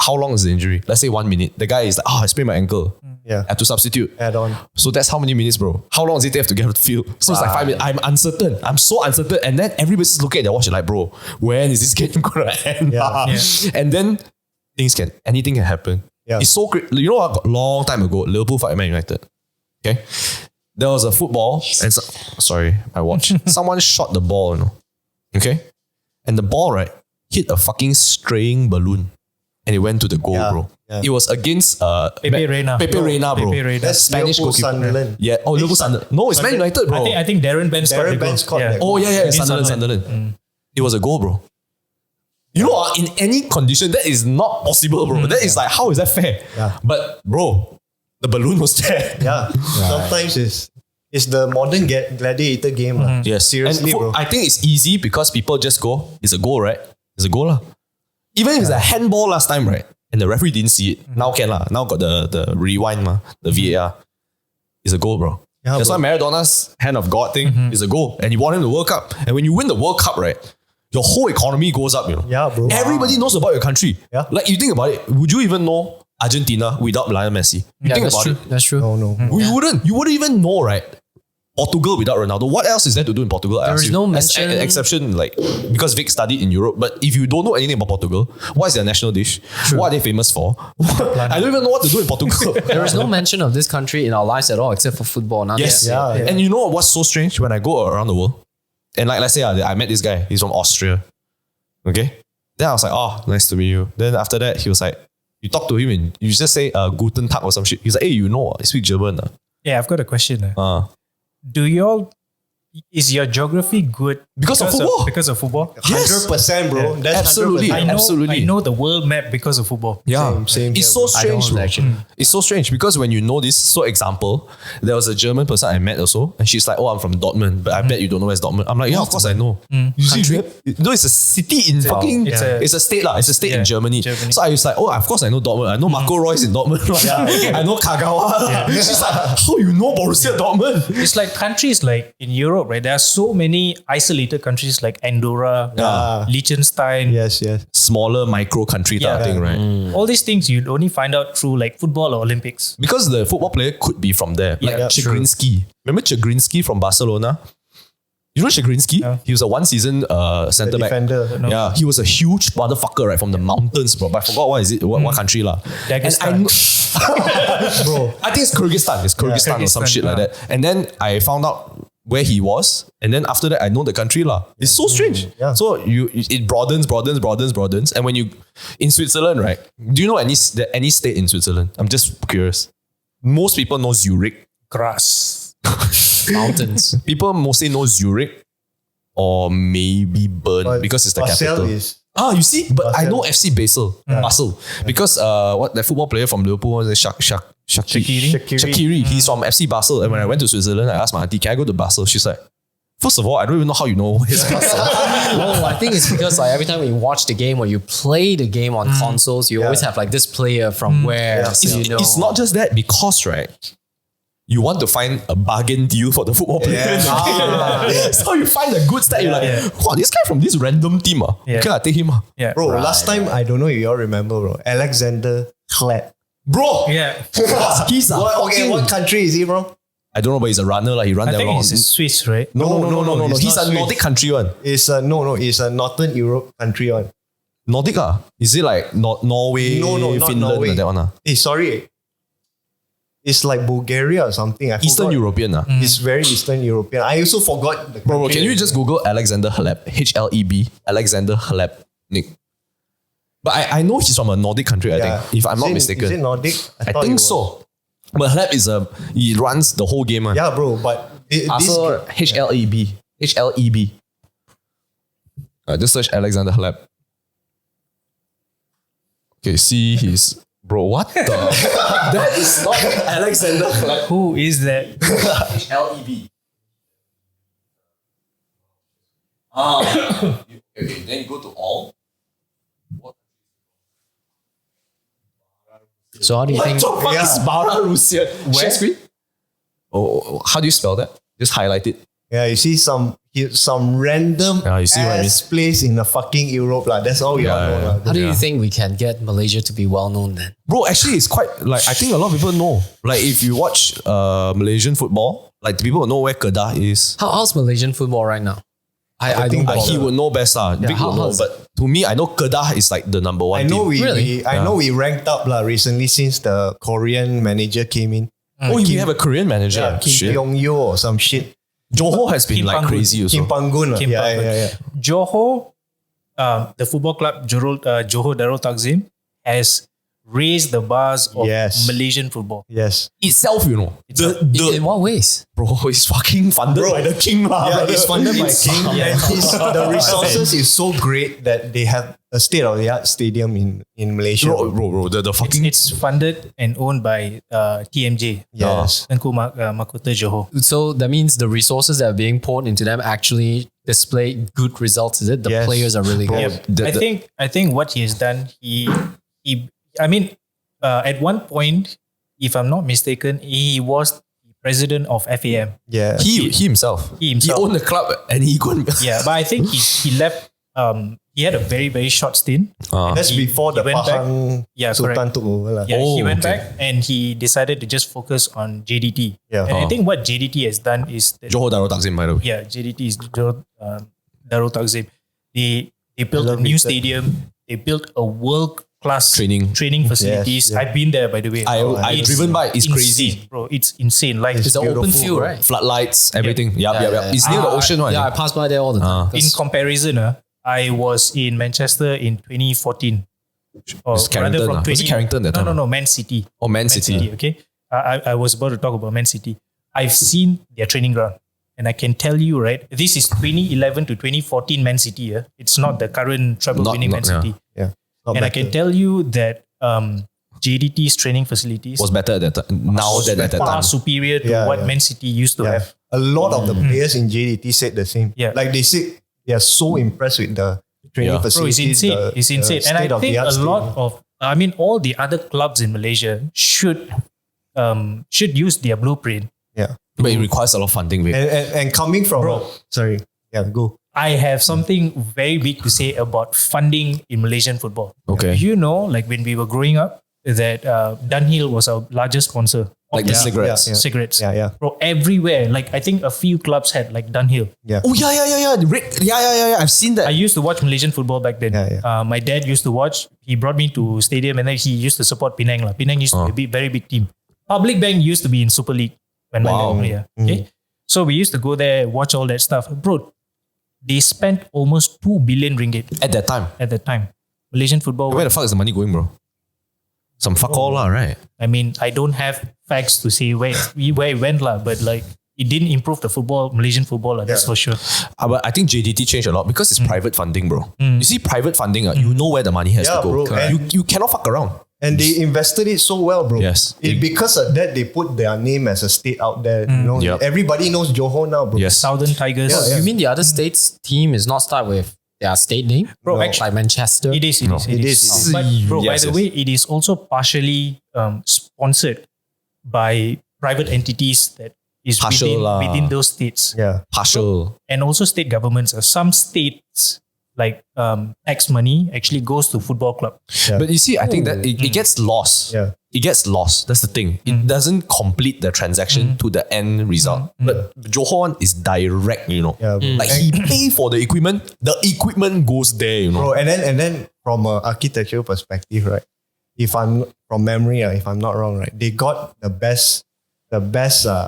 how long is the injury? Let's say 1 minute. The guy is like, I sprained my ankle. Yeah. I have to substitute. Add on. So that's how many minutes, bro? How long does it take to get to the field? So it's like 5 minutes. I'm uncertain. I'm so uncertain. And then everybody's looking at their watch like, bro, when is this game going to end? Yeah. And then anything can happen. Yeah. It's so great. You know what? A long time ago, Liverpool fight Man United. Okay. There was a football and sorry, my watch. Someone shot the ball, Okay. And the ball, right, hit a fucking straying balloon. And it went to the goal, Yeah, bro. yeah. It was against Pepe Reina. Pepe Reina, bro. Pepe Reina. That's Spanish Liverpool, goalkeeper. Sunderland. Yeah. Oh, Liverpool Sunderland. No, it's Man United, bro. I think Darren Ben scored Darren the Ben goal. scored that Oh, yeah. Against Sunderland. It was a goal, bro. You know, in any condition, that is not possible, bro. That is like, how is that fair? Yeah. But, bro, the balloon was there. Yeah. Sometimes it's the modern gladiator game. lah. Yes. Seriously, And bro. I think it's easy because people just go, it's a goal, right? It's a goal, lah. Even if it's a handball last time, right? And the referee didn't see it. Now can, lah. Now got the rewind, the VAR. It's a goal, bro. Yeah, That's bro. why Maradona's hand of God thing is a goal. And he won him the World Cup. And when you win the World Cup, right? Your whole economy goes up, Yeah, bro. Everybody knows about your country. Yeah. Like you think about it, would you even know Argentina without Lionel Messi? You think that's about true. it. That's true. No. You wouldn't. You wouldn't even know, right? Portugal without Ronaldo. What else is there to do in Portugal? I There ask is you. no As mention- an exception, like because Vic studied in Europe. But if you don't know anything about Portugal, what is their national dish? What are they famous for? I don't even know what to do in Portugal. There is no mention of this country in our lives at all, except for football. Nothing. Yes. Yeah. And you know what's so strange when I go around the world? And like, let's say I met this guy. He's from Austria. Okay. Then I was like, oh, nice to meet you. Then after that, he was like, you talk to him and you just say Guten Tag or some shit. He's like, hey, you know, I speak German. Yeah, I've got a question. Is your geography good Because of football. Because of football? 100%, bro. That's Absolutely. 100%. Absolutely. I know the world map because of football. Yeah, Same it's here, so bro. strange, I don't bro. actually. It's so strange because when you know this, so example, there was a German person I met also, and she's like, "Oh, I'm from Dortmund, but I bet you don't know where's Dortmund." I'm like, "Yeah, of course I know." You see, no, it's a city in fucking. It's a state lah. It's a state in Germany. So I was like, "Oh, of course I know Dortmund. I know Marco Reus in Dortmund. I know Kagawa." She's like, "How you know Borussia Dortmund?" It's like countries like in Europe, right? There are so many isolated countries like Andorra, Liechtenstein. Yes. Smaller micro country type thing, right? All these things you'd only find out through like football or Olympics. Because the football player could be from there. Like Chigrinsky. Remember Chigrinsky from Barcelona? You know Chigrinsky? Yeah. He was a one-season centre back. Defender. No. Yeah, he was a huge motherfucker, right, from the mountains, bro. But I forgot what country lah. Dagestan. Bro. I think it's Kyrgyzstan. It's Kyrgyzstan or some Kyrgyzstan, shit like that. And then I found out where he was, and then after that I know the country lah. It's so strange. Yeah. So it broadens, and when you in Switzerland, right? Do you know any state in Switzerland? I'm just curious. Most people know Zurich. Grass. Mountains. People mostly know Zurich or maybe Bern But because it's the Basel capital. You see, but I Basel. know FC Basel, because what that football player from Liverpool was Shaqiri. He's from FC Basel, and when I went to Switzerland, I asked my auntie, "Can I go to Basel?" She's like, "First of all, I don't even know how you know it's Basel." No, I think it's because like every time you watch the game or you play the game on consoles, you always have like this player from where, so you know. It's not just that because right. you want to find a bargain deal for the football player. So you find a good stat, you're like, wow, this guy from this random team. Okay, I take him. Bro, last time, I don't know if you all remember, bro. Alexander Klett. Bro! Yeah. He's a what country is he from? I don't know, but he's a runner. Like, he runs I that think long. he's Swiss, right? No. He's not a Nordic country one. It's a it's a Northern Europe country one. Nordic Is it like Norway, No, not Finland, Norway. that one Sorry. It's like Bulgaria or something. I Eastern forgot. European It's very Eastern European. I also forgot the Bro, country. can you just Google Alexander Hleb? HLEB. Alexander Hleb. Nick. But I know he's from a Nordic country, I think. If I'm not mistaken. Is it Nordic? I thought it think was. so. But Hleb he runs the whole game. Yeah, bro. But this Also, HLEB. HLEB. Just search Alexander Hleb. Okay, see his... Bro, what the? That is not Alexander Hleb. Who is that? HLEB. Okay, then you go to all. So how do you think? What the fuck is Belarusian? Share screen? Oh, how do you spell that? Just highlight it. Yeah, you see some random you see what I mean? ass place in the fucking Europe. That's all we all know. lah. How do you think we can get Malaysia to be well known then? Bro, actually, it's quite like I think a lot of people know. Like if you watch Malaysian football, like people know where Kedah is. How's Malaysian football right now? I think don't He follow. would know best. Vic how- would know. how's- But to me, I know Kedah is like the number one I know team. I know we ranked up recently since the Korean manager came in. Oh, we have a Korean manager. Yeah, Kim Shit. Yong-yo or some shit. Johor has been Kim like Pang-gun. crazy also. Kim Pang-gun. Kim Pang-gun. Yeah. Johor, the football club Johor Darul Takzim has raised the bars of Yes. Malaysian football. Yes. Itself, you know. In what ways? Bro, it's fucking funded by the king. Yeah, it's funded by King. Yeah. And the resources is so great that they have a state-of-the-art stadium in Malaysia. Bro, the fucking... It's funded and owned by TMJ. Yes. Tengku Mahkota Johor. So that means the resources that are being poured into them actually display good results. Is it? The Yes. players are really good. Yeah. I think what he has done, at one point, if I'm not mistaken, he was the president of FAM. Yeah. He himself. He himself. He owned the club and he couldn't... Yeah, but I think he left. He had a very, very short stint. That's He- before the he went back. Pahang Yeah, Sultan correct. took over. lah. Yeah, he went okay. back and he decided to just focus on JDT. Yeah. And I think what JDT has done is that, Johor Darul Takzim, by the way. yeah, JDT is Darul Takzim. They built a love new it. stadium. They built a world-class Training. facilities. yeah. I've been there, by the way. I've driven by. It's crazy. insane, bro. It's insane. Like It's an open beautiful, field, bro. right? Floodlights, everything. Yep. Yeah. It's near the ocean, right? Yeah, I pass by there all the time. in comparison, I was in Manchester in 2014. Or It's Carrington, rather from Was it Carrington that time? No, Man City. Oh, Man City. Okay. I was about to talk about Man City. I've seen their training ground. And I can tell you, right, this is 2011 to 2014 Man City. Yeah? It's not the current treble-winning Man not- City. Yeah. Not And I better. can tell you that JDT's training facilities Was better at that time. Now than at that far time. superior to Yeah, what yeah. Man City used to Yeah. have. A lot of the players in JDT said the same. Yeah. Like they said they are so impressed with the training Yeah. Bro, it's facilities. insane. It's insane. And I think a lot of all the other clubs in Malaysia should use their blueprint. yeah. But it requires a lot of funding. Babe. And coming from sorry. Yeah, go. I have something very big to say about funding in Malaysian football. Okay. You know, like when we were growing up, that Dunhill was our largest sponsor. Like the cigarettes. Yeah. Cigarettes. Yeah. Bro, everywhere. Like I think a few clubs had like Dunhill. Yeah. Oh, yeah. Yeah. I've seen that. I used to watch Malaysian football back then. Yeah. My dad used to watch. He brought me to stadium and then he used to support Penang. Penang used to be a very big team. Public Bank used to be in Super League when my dad was here. Okay. So we used to go there, watch all that stuff. Bro, they spent almost 2 billion ringgit At that time. at that time. Malaysian football. Where the fuck is the money going, bro? Some fuck all lah, right? I mean, I don't have facts to say where it went lah, but like it didn't improve the Malaysian football, that's for sure. But I think JDT changed a lot because it's private funding, bro. You see private funding, you know where the money has Yeah, to go. bro. You cannot fuck around. And they invested it so well, bro. Yes. Because of that, they put their name as a state out there. You know, Yep. everybody knows Johor now, bro. Yes. Southern Tigers. You mean the other states team is not start with their state name? Bro, Like actually- Manchester? It is. It is. But bro, Yes, by the way, it is also partially sponsored by private entities that is Partial within those states. Yeah. Partial. And also state governments. Some states, like tax money, actually goes to football club. Yeah. But you see, I think that it gets lost. Yeah. It gets lost. That's the thing. It doesn't complete the transaction to the end result. But Johor one is direct, you know. Yeah, bro. Like he pay for the equipment goes there, you know. Bro, and then from an architectural perspective, right? If I'm from memory, if I'm not wrong, right? They got the best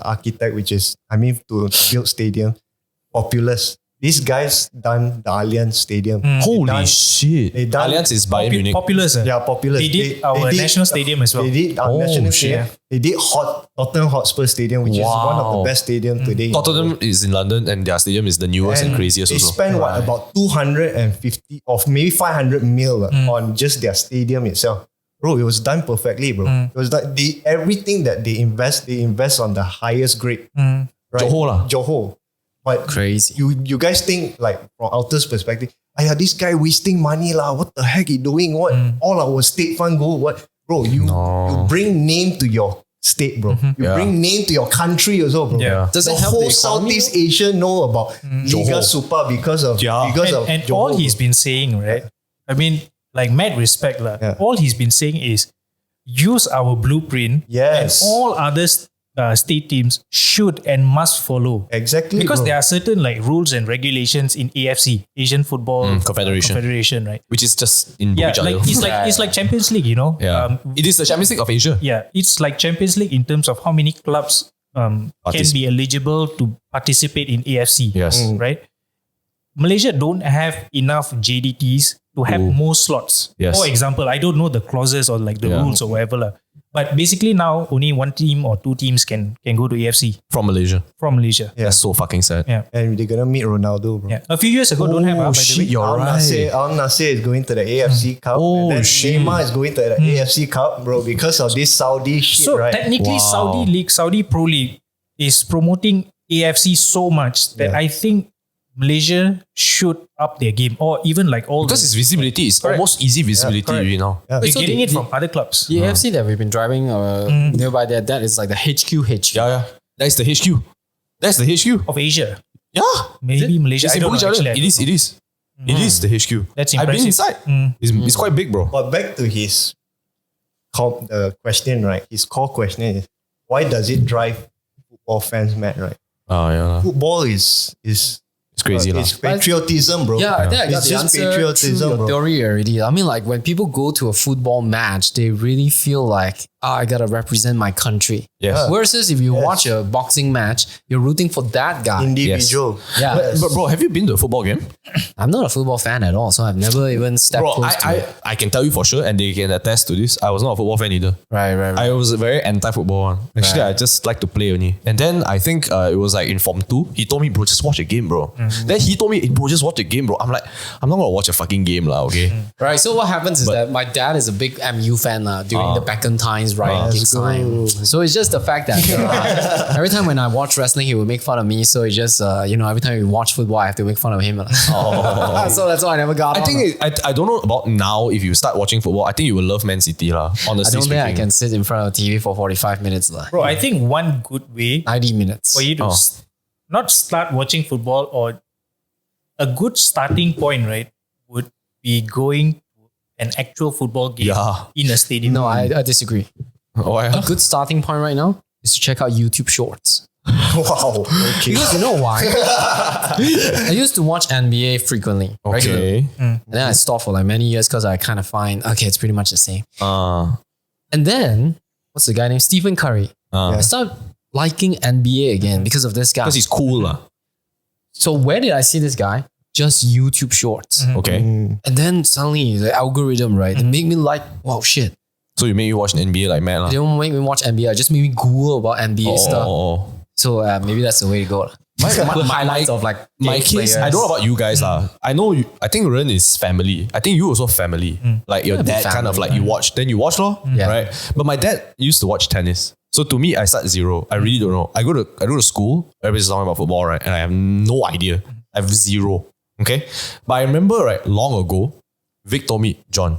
architect, which is to build stadium, Populous. These guys done the Allianz Stadium. Holy shit. They done Allianz is Bayern Munich. Populous. Yeah, Populous. They did our national stadium as well. They did our national shit. stadium. They did Tottenham Hotspur Stadium, which is one of the best stadiums today. Tottenham is in London and their stadium is the newest and craziest they also. spent about 250 or maybe 500 mil on just their stadium itself. Bro, it was done perfectly, bro. It was done, everything that they invest on the highest grade. Right? Johor. But Crazy. You guys think like from outer's perspective, this guy wasting money lah. What the heck he doing? What all our state fund go? What, bro? You bring name to your state, bro. You bring name to your country also, bro. Yeah. Does the it help whole the economy? Southeast Asia know about Liga Super because of And Johor, all he's been saying, right? I mean, like mad respect lah. Yeah. All he's been saying is use our blueprint. Yes. And all other state teams should and must follow. Exactly. Because bro. there are certain like rules and regulations in AFC, Asian Football Confederation, right? Which is just in Yeah, Bukit Jalil. it's like Champions League, you know. Yeah. It is the Champions League of Asia. Yeah, it's like Champions League in terms of how many clubs can be eligible to participate in AFC. Yes. Right? Malaysia don't have enough JDTs to have more slots. Yes. For example, I don't know the clauses or like the rules or whatever lah. But basically now only one team or two teams can go to AFC From Malaysia. from Malaysia. That's so fucking sad. Yeah. And they're gonna meet Ronaldo, bro. Yeah. A few years ago don't have by the way. You're Al Nassr is going to the AFC Cup. Oh, and then shit. Neymar is going to the AFC Cup, bro, because of this Saudi shit, So right? technically Saudi Pro League is promoting AFC so much that I think Malaysia should up their game, or even like all Because its visibility is almost easy visibility you know. Yeah. they're So getting the- it from other clubs. The AFC that we've been driving nearby there, that is like the HQ. Yeah. That's the HQ. That's the HQ. Of Asia. Yeah. Maybe Malaysia. It's I in don't Bukit know, Jalil. actually, I It is. don't It is. It is the HQ. That's I've been impressive. inside. It's quite big, bro. But back to his question, right? His core question is, why does it drive football fans mad, right? Oh yeah. Football is It's crazy lah. it's patriotism, bro. Yeah, I think I got It's the just answer patriotism, through your bro. theory already. I mean, like when people go to a football match, they really feel like, I gotta represent my country. Yes. Versus if you watch a boxing match, you're rooting for that guy. Individual. Yeah. But bro, have you been to a football game? I'm not a football fan at all, so I've never even stepped Bro, close to it. I can tell you for sure, and they can attest to this. I was not a football fan either. Right. I was a very anti-football one. Actually, I just like to play only. And then I think it was like in Form 2. He told me, bro, just watch a game, bro. Then he told me, bro, just watch a game, bro. I'm like, I'm not going to watch a fucking game, lah, okay? Right. So what happens is that my dad is a big MU fan during the Beckentines rioting time. So it's just the fact that every time when I watch wrestling, he would make fun of me. So it's just, every time we watch football, I have to make fun of him. So that's why I never got I on. think I don't know about now. If you start watching football, I think you will love Man City, lah. Honestly I don't think I speaking. can sit in front of TV for 45 minutes. Bro, I think one good way 90 minutes. for you to not start watching football, or a good starting point, right, would be going to an actual football game in a stadium. No, I disagree. Oh, yeah. A good starting point right now is to check out YouTube Shorts. Wow. Okay. Because you know why? I used to watch NBA frequently, regularly. Okay. And then I stopped for like many years because I kind of find, okay, it's pretty much the same. And then, what's the guy named? Stephen Curry. I started liking NBA again because of this guy. Because he's cool, lah. So where did I see this guy? Just YouTube Shorts. Okay. And then suddenly the algorithm, right? It made me like, wow, shit. So you make you watch NBA like mad, lah. They don't make me watch NBA. I just made me Google about NBA stuff. So maybe that's the way to go. My highlights of like My game kids, players. I don't know about you guys, lah. I know you, I think Ren is family. I think you also family. Like your dad kind of like you watch, then you watch, lor, right? But my dad used to watch tennis. So to me, I start zero. I really don't know. I go to school, everybody's talking about football, right? And I have no idea. I have zero. Okay. But I remember, right, long ago, Vic told me, John,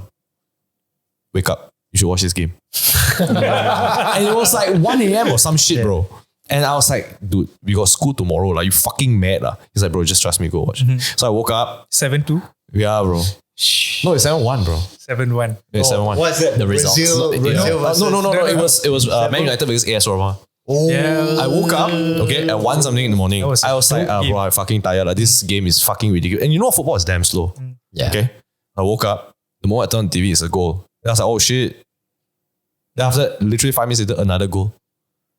wake up. you should watch this game. And it was like 1 a.m. or some shit, bro. And I was like, dude, we got school tomorrow. Like, you fucking mad. He's like, bro, just trust me, go watch. So I woke up. 7-2? Yeah, bro. No, it's 7-1, bro. 7-1. Yeah, 7-1. What's that? The results. Brazil versus... No. It was Man United versus AS Roma. Oh. Yeah. I woke up, at 1 something in the morning. I was like, bro, I'm fucking tired. Like, this game is fucking ridiculous. And you know, football is damn slow. Yeah. Okay. I woke up. The moment I turned on TV, it's a goal. Then I was like, oh shit. Then after that, literally 5 minutes later, another goal.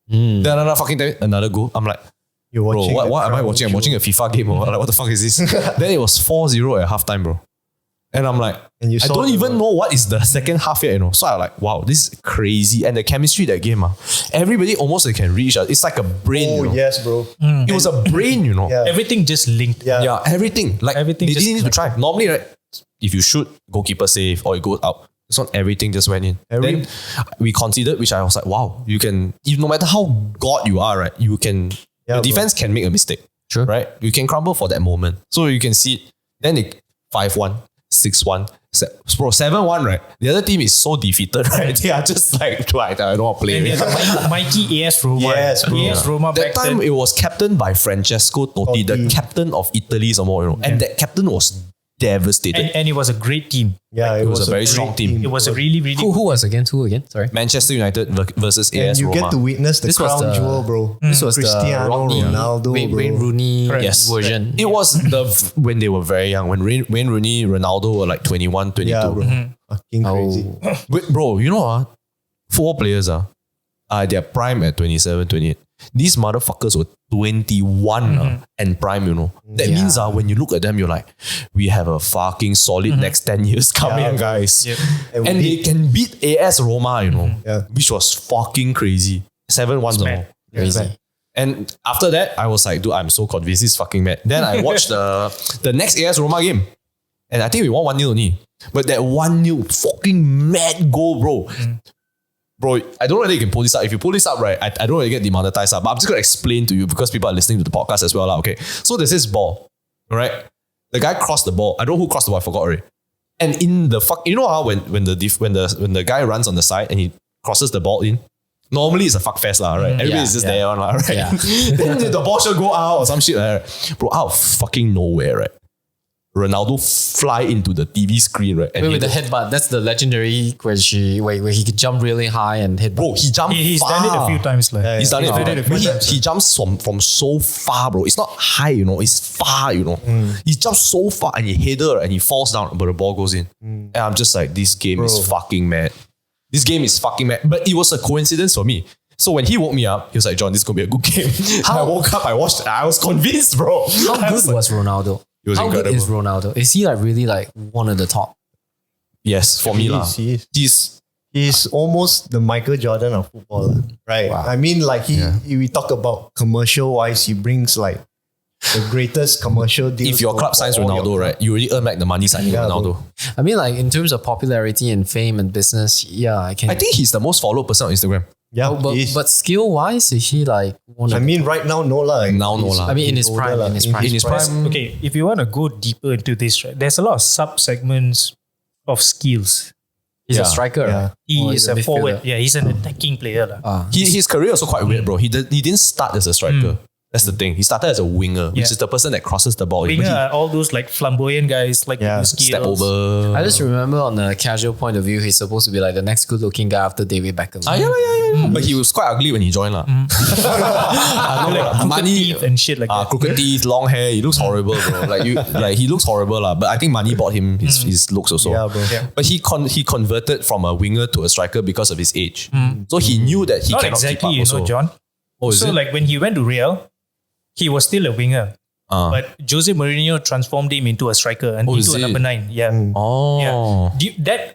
Then another fucking 10 minutes, another goal. I'm like, You're watching bro, what am I watching? I'm watching a FIFA game. Like, what the fuck is this? Then it was 4-0 at halftime, bro. And I'm like, And you I saw don't the- even know what is the second half yet, you know. So I'm like, wow, this is crazy. And the chemistry that game, everybody almost can reach. It's like a brain, you know. yes, bro. It was a brain, you know. Yeah. Everything just linked. Yeah. Everything. Like, Everything they just didn't need to try. Normally, right, if you shoot, goalkeeper save, or it goes out. It's not everything just went in. Then we considered, which I was like, wow, you can, no matter how god you are, right, you can, Yeah, the defense can make a mistake. Sure. Right? You can crumble for that moment. So you can see it. Then they 5-1, 6-1, bro, 7-1, right? The other team is so defeated, right? They are just like, right, I don't want to play. And there's Mikey AS Roma. Yes, bro. AS Roma That back time then. it was captained by Francesco Totti, the captain of Italy some more, you know. And that captain was devastated. And it was a great team. Yeah, it was a very strong great team. It was a really, really Who was again? Sorry. Manchester United versus And AS you Roma. get to witness the This was crown the- jewel, bro. This was Cristiano the Rodney, Ronaldo, Wayne bro. Rooney Correct. version. It was when they were very young, when Wayne Rooney, Ronaldo were like 21, 22. Yeah, bro. Fucking crazy. Wait, bro, you know, football players are their prime at 27, 28. These motherfuckers were 21 and prime, you know. That Yeah. means when you look at them, you're like, we have a fucking solid next 10 years coming, Yeah, guys. Yep. And they can beat AS Roma, you know, Yeah. which was fucking crazy. 7-1 some mad. more. Crazy. And after that, I was like, dude, I'm so convinced this is fucking mad. Then I watched the next AS Roma game. And I think we won 1-0 only. But that 1-0 fucking mad goal, bro. Bro, I don't know whether you can pull this up. If you pull this up, right, I don't know whether you get demonetized up. But I'm just going to explain to you because people are listening to the podcast as well. Okay. So there's this ball, right? The guy crossed the ball. I don't know who crossed the ball. I forgot already. And in the you know how when the guy runs on the side and he crosses the ball in, normally it's a fuck fest, right? Everybody's just there, right? Yeah. Then the ball should go out or some shit like that. Bro, out of fucking nowhere, right? Ronaldo fly into the TV screen, right? And With the headbutt, that's the legendary where he could jump really high and hit. bro, he jumped He's far. done it a few times. Like. He's done it. He's done it a few times. He jumps from so far, bro. It's not high, you know. It's far, you know. He jumps so far and he header and he falls down, but the ball goes in. And I'm just like, this game is fucking mad. This game is fucking mad. But it was a coincidence for me. So when he woke me up, he was like, John, this is gonna be a good game. I woke up, I watched it. I was convinced, bro. How good was Ronaldo? He was How incredible. good is Ronaldo? Is he like really like one of the top? Yes, for me, lah. He is. He's He's almost the Michael Jordan of football, right? Wow. I mean, like we talk about commercial wise, he brings like the greatest commercial deals. if your club signs Ronaldo, right, you already earn back the money signing Yeah, Ronaldo. I mean, like in terms of popularity and fame and business, yeah, I can. I think he's the most followed person on Instagram. Yeah, but, he is. but skill wise, is he like one I of? mean, right now, no lah. Now, no lah. I mean, in He's his prime, older lah. in his prime. In his prime, Okay, if you want to go deeper into this, right, there's a lot of sub-segments of skills. He's Yeah. a striker. Yeah. Right? He Or is he's a midfielder. forward. Yeah, he's an attacking player. lah. his career also quite weird, bro. He didn't start as a striker. That's the thing. He started as a winger, which Yeah. is the person that crosses the ball. Winger are all those like flamboyant guys, like Yeah, with skills. Step over. I just remember on a casual point of view, he's supposed to be like the next good looking guy after David Beckham. Yeah. But he was quite ugly when he joined. Like crooked Money, teeth and shit like that. crooked teeth, long hair. He looks horrible, bro. Like he looks horrible, lah. But I think money bought him his looks also. Yeah, bro. Yeah. But he converted from a winger to a striker because of his age. So he knew that he Not cannot exactly, keep up also. John. Oh, is So it? like when he went to Real, he was still a winger. But Jose Mourinho transformed him into a striker and is into a it? number 9. Yeah. Oh. Yeah.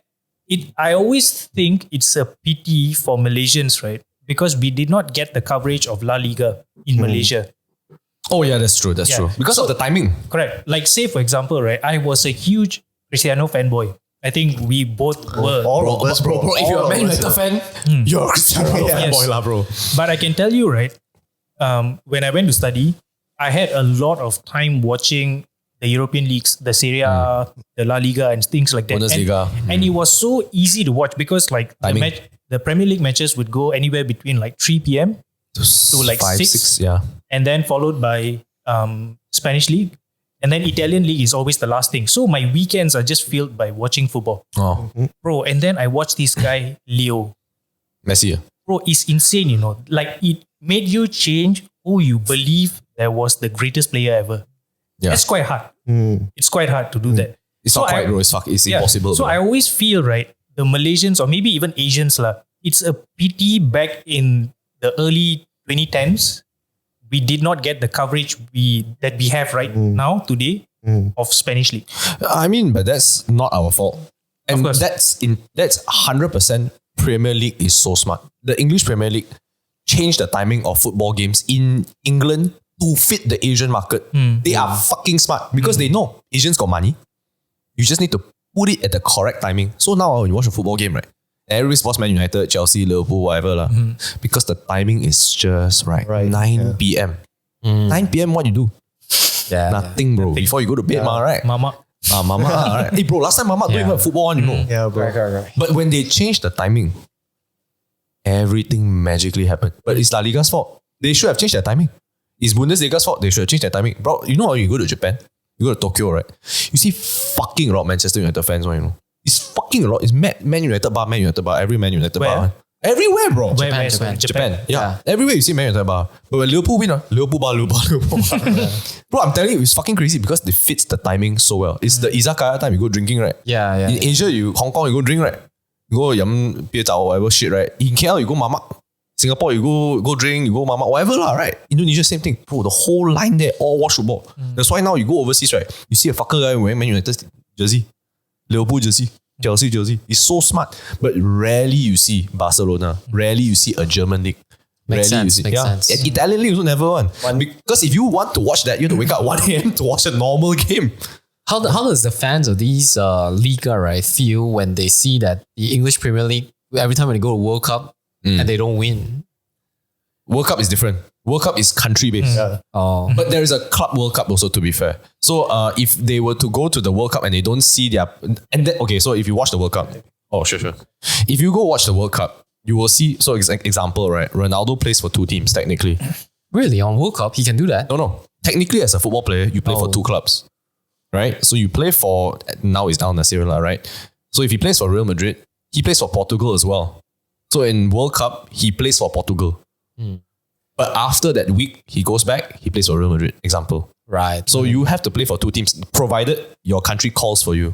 I always think it's a pity for Malaysians, right? Because we did not get the coverage of La Liga in Malaysia. Oh yeah, that's true. That's Yeah. true. Because of the timing. Correct. Like say for example, right? I was a huge Cristiano fanboy. I think we both were. All of us, bro. If you're a All Man of us, United fan, you're a Cristiano Ronaldo Yes. fanboy, lah, bro. But I can tell you, right? When I went to study, I had a lot of time watching the the European leagues, the Serie A, the La Liga and things like that. Bundesliga. And it was so easy to watch because like the Premier League matches would go anywhere between like 3 p.m. to like 6, yeah. and then followed by Spanish League. And then Italian League is always the last thing. So my weekends are just filled by watching football. Oh. Bro, and then I watched this guy, Leo. Messi. Bro, it's insane, you know. Like it made you change who you believe there was the greatest player ever. Yeah. It's quite hard. It's quite hard to do that. It's not quite, bro. It's impossible. So bro. I always feel, right, the Malaysians or maybe even Asians, it's a pity back in the early 2010s, we did not get the coverage that we have right now, today, of Spanish League. I mean, but that's not our fault. And course. that's 100% Premier League is so smart. The English Premier League changed the timing of football games in England to fit the Asian market. They are fucking smart because they know Asians got money. You just need to put it at the correct timing. So now when you watch a football game, right? Everybody supports Man United, Chelsea, Liverpool, whatever. Because the timing is just right. 9 p.m. 9 p.m. what you do? Yeah. Nothing, bro. Before you go to bed, right? Mama. Mama, right? Hey, bro, last time Mama don't even have football on, you know. Yeah, bro. Right. But when they changed the timing, everything magically happened. But it's La Liga's fault. They should have changed their timing. It's Bundesliga's fault. They should have changed their timing. Bro, you know how you go to Japan? You go to Tokyo, right? You see fucking a lot of Manchester United fans, you know. It's fucking a lot. It's Man United bar, every Man United bar. Everywhere, bro. Japan. Yeah. Everywhere you see Man United bar. But when Liverpool win, Liverpool bar. Bro, I'm telling you, it's fucking crazy because they fits the timing so well. It's the izakaya time you go drinking, right? Yeah. In Asia, Hong Kong, you go drink, right? You go yum beer or whatever shit, right? In KL, you go mamak. Singapore, you go drink, you go mamak, whatever lah, right? Indonesia, same thing. Bro, the whole line there all watch football. That's why now you go overseas, right? You see a fucker guy wearing Man United jersey, Liverpool jersey, Chelsea jersey. It's so smart. But rarely you see Barcelona. Rarely you see a German league. Makes sense. And Italian league also never won. Because if you want to watch that, you have to wake up 1 a.m. to watch a normal game. How does the fans of these Liga, right, feel when they see that the English Premier League, every time when they go to World Cup and they don't win? World Cup is different. World Cup is country based. Oh. But there is a club World Cup also, to be fair. So if they were to go to the World Cup and they don't see their... so if you watch the World Cup... Oh, sure. If you go watch the World Cup, you will see... So example, right? Ronaldo plays for 2 teams, technically. Really? On World Cup, he can do that? No. Technically, as a football player, you play for 2 clubs. Right? So you play for... Now it's down the Serie A, right? So if he plays for Real Madrid, he plays for Portugal as well. So in World Cup, he plays for Portugal. But after that week, he goes back, he plays for Real Madrid, example. Right. So you have to play for 2 teams, provided your country calls for you.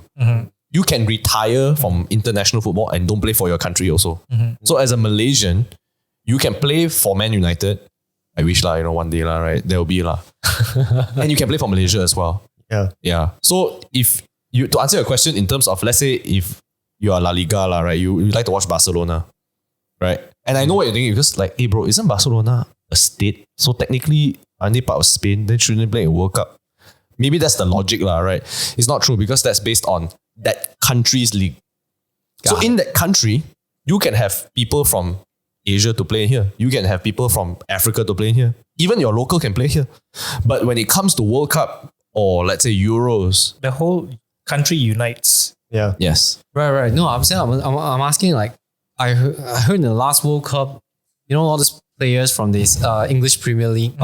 You can retire from international football and don't play for your country also. So as a Malaysian, you can play for Man United. I wish one day right? There will be and you can play for Malaysia as well. Yeah. So to answer your question in terms of, let's say if you are La Liga right? You like to watch Barcelona, right? And I know what you're thinking because hey bro, isn't Barcelona a state? So technically, aren't they part of Spain? Then shouldn't they play a World Cup? Maybe that's the logic right? It's not true because that's based on that country's league. So in that country, you can have people from Asia to play here. You can have people from Africa to play here. Even your local can play here. But when it comes to World Cup or let's say Euros, the whole country unites. Yeah. Yes. Right. No, I'm saying I'm asking I heard in the last World Cup, all these players from this English Premier League,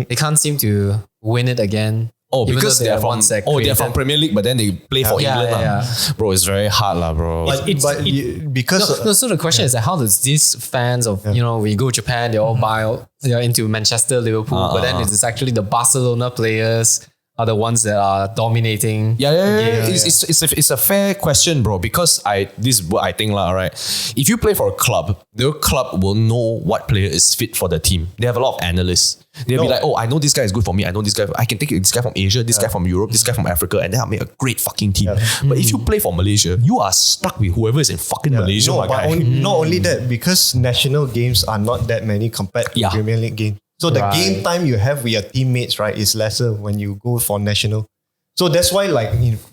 they can't seem to win it again. Oh, because they're from Premier League, but then they play for England. Yeah. Bro, it's very hard, bro. So the question is how does these fans of, we go to Japan, they all they're into Manchester, Liverpool, but then it's actually the Barcelona players are the ones that are dominating. It's a fair question, bro, because this is what I think, right? If you play for a club, the club will know what player is fit for the team. They have a lot of analysts. They'll be like, I know this guy is good for me. I know this guy. I can take this guy from Asia, this guy from Europe, this guy from Africa, and then I'll make a great fucking team. But if you play for Malaysia, you are stuck with whoever is in fucking Malaysia. Not only that, because national games are not that many compared to Premier League games. So the game time you have with your teammates, right, is lesser when you go for national. So that's why,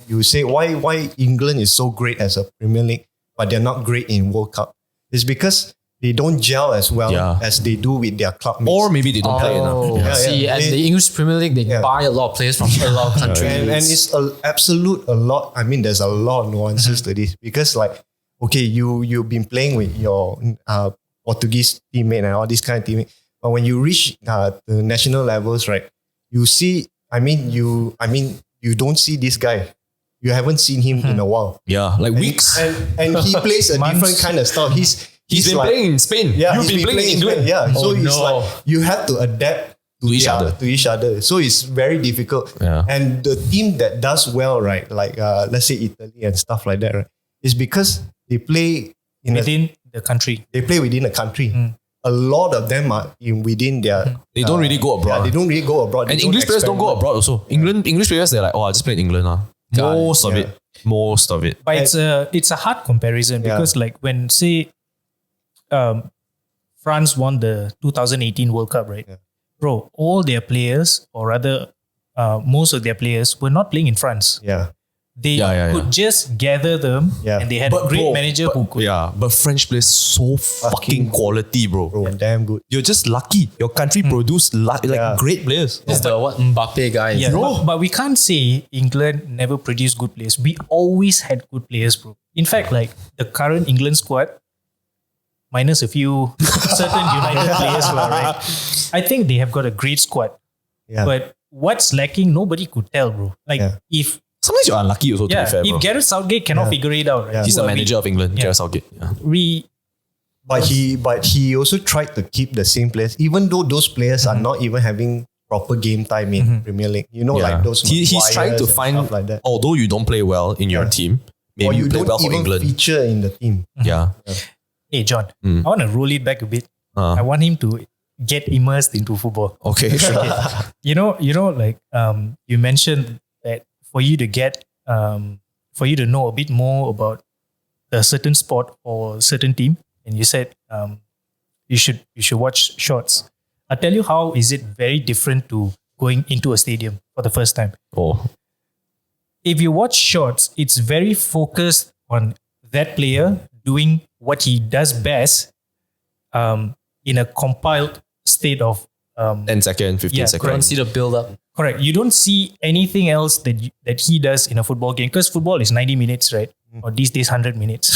you say, why England is so great as a Premier League, but they're not great in World Cup. It's because they don't gel as well Yeah. as they do with their club mates. Or maybe they don't play enough. Oh, Yeah. see, and the English Premier League, they buy a lot of players from a lot of countries. and it's a lot. I mean, there's a lot of nuances to this because, like, okay, you've been playing with your Portuguese teammate and all these kind of teammates, but when you reach the national levels, right, you see. You don't see this guy. You haven't seen him in a while. Yeah, like weeks. And he plays a different kind of style. He's been playing in Spain. Yeah, You've been playing in England. Yeah, so it's no. like you have to adapt to each other. So it's very difficult. Yeah. And the team that does well, right, like let's say Italy and stuff like that, right, is because they play within the country. They play within a country. A lot of them are within their. They don't really go abroad. Yeah, they don't really go abroad. And English players don't go abroad also. English players, they're like, I just played in England. Most of it. But it's a hard comparison because like when say France won the 2018 World Cup, right? Yeah. Bro, all their players, or rather most of their players, were not playing in France. Yeah. They could just gather them and they had a great manager who could. Yeah, but French players so fucking quality, bro. Damn good. You're just lucky. Your country produced great players. It's the Mbappe guy. Yeah, but we can't say England never produced good players. We always had good players, bro. In fact, like the current England squad, minus a few certain United players, right? I think they have got a great squad. Yeah. But what's lacking, nobody could tell, bro. Like if sometimes you're unlucky also, to be fair, bro. If Gareth Southgate cannot figure it out, right? Yeah. He's the manager of England, Gareth Southgate. Yeah. But he also tried to keep the same players, even though those players are not even having proper game time in Premier League. You know, like those. He's trying to find, like that. Although you don't play well in your team, maybe you play well for England. Feature in the team. Yeah. Hey John, I want to roll it back a bit. I want him to get immersed into football. Okay, sure. You know, like you mentioned that for you to get, for you to know a bit more about a certain sport or a certain team, and you said you should watch shorts. I'll tell you how is it very different to going into a stadium for the first time. Oh. If you watch shorts, it's very focused on that player doing what he does best in a compiled state of 10 seconds, 15 seconds. You don't see the build up. Correct. You don't see anything else that he does in a football game because football is 90 minutes, right? Or these days 100 minutes.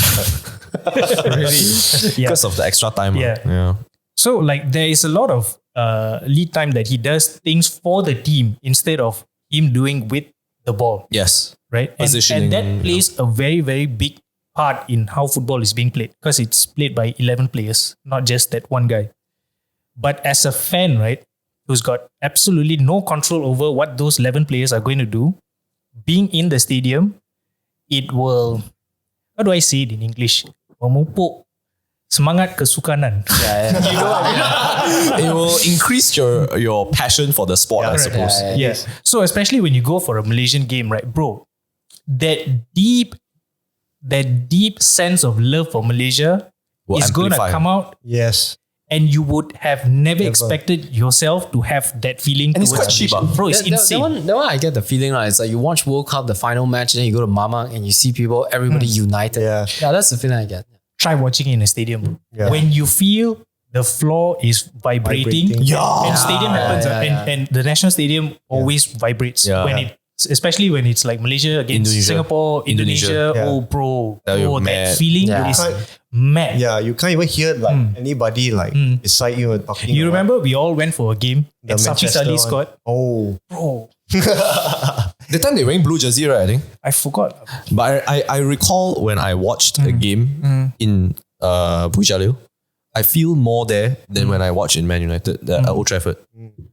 Really? Because of the extra time. Yeah. So like there is a lot of lead time that he does things for the team instead of him doing with the ball. Yes. Right? Positioning. And that plays a very, very big part in how football is being played because it's played by 11 players, not just that one guy. But as a fan, right, who's got absolutely no control over what those 11 players are going to do, being in the stadium, it will, how do I say it in English? Memupuk semangat kesukanan. You know what I mean? It will increase your passion for the sport, I suppose. Yes. So especially when you go for a Malaysian game, right, bro, that deep sense of love for Malaysia is going to come out. Yes. And you would have never expected yourself to have that feeling. And it's quite cheap. Bro, it's insane. That one I get the feeling, right? It's like you watch World Cup, the final match, and then you go to Mama and you see people, everybody united. Yeah, that's the feeling I get. Try watching in a stadium. Yeah. When you feel the floor is vibrating. And stadium happens. And the national stadium always vibrates. When especially when it's like Malaysia against Singapore, Indonesia. Oh, bro. That feeling is mad. Yeah, you can't even hear like anybody like beside you talking. You remember we all went for a game and Safi Salih scored? Oh. Bro. The time they wearing blue jersey, right? I think. I forgot. But I recall when I watched a game in Bukit Jalil, I feel more there than when I watch in Man United at Old Trafford.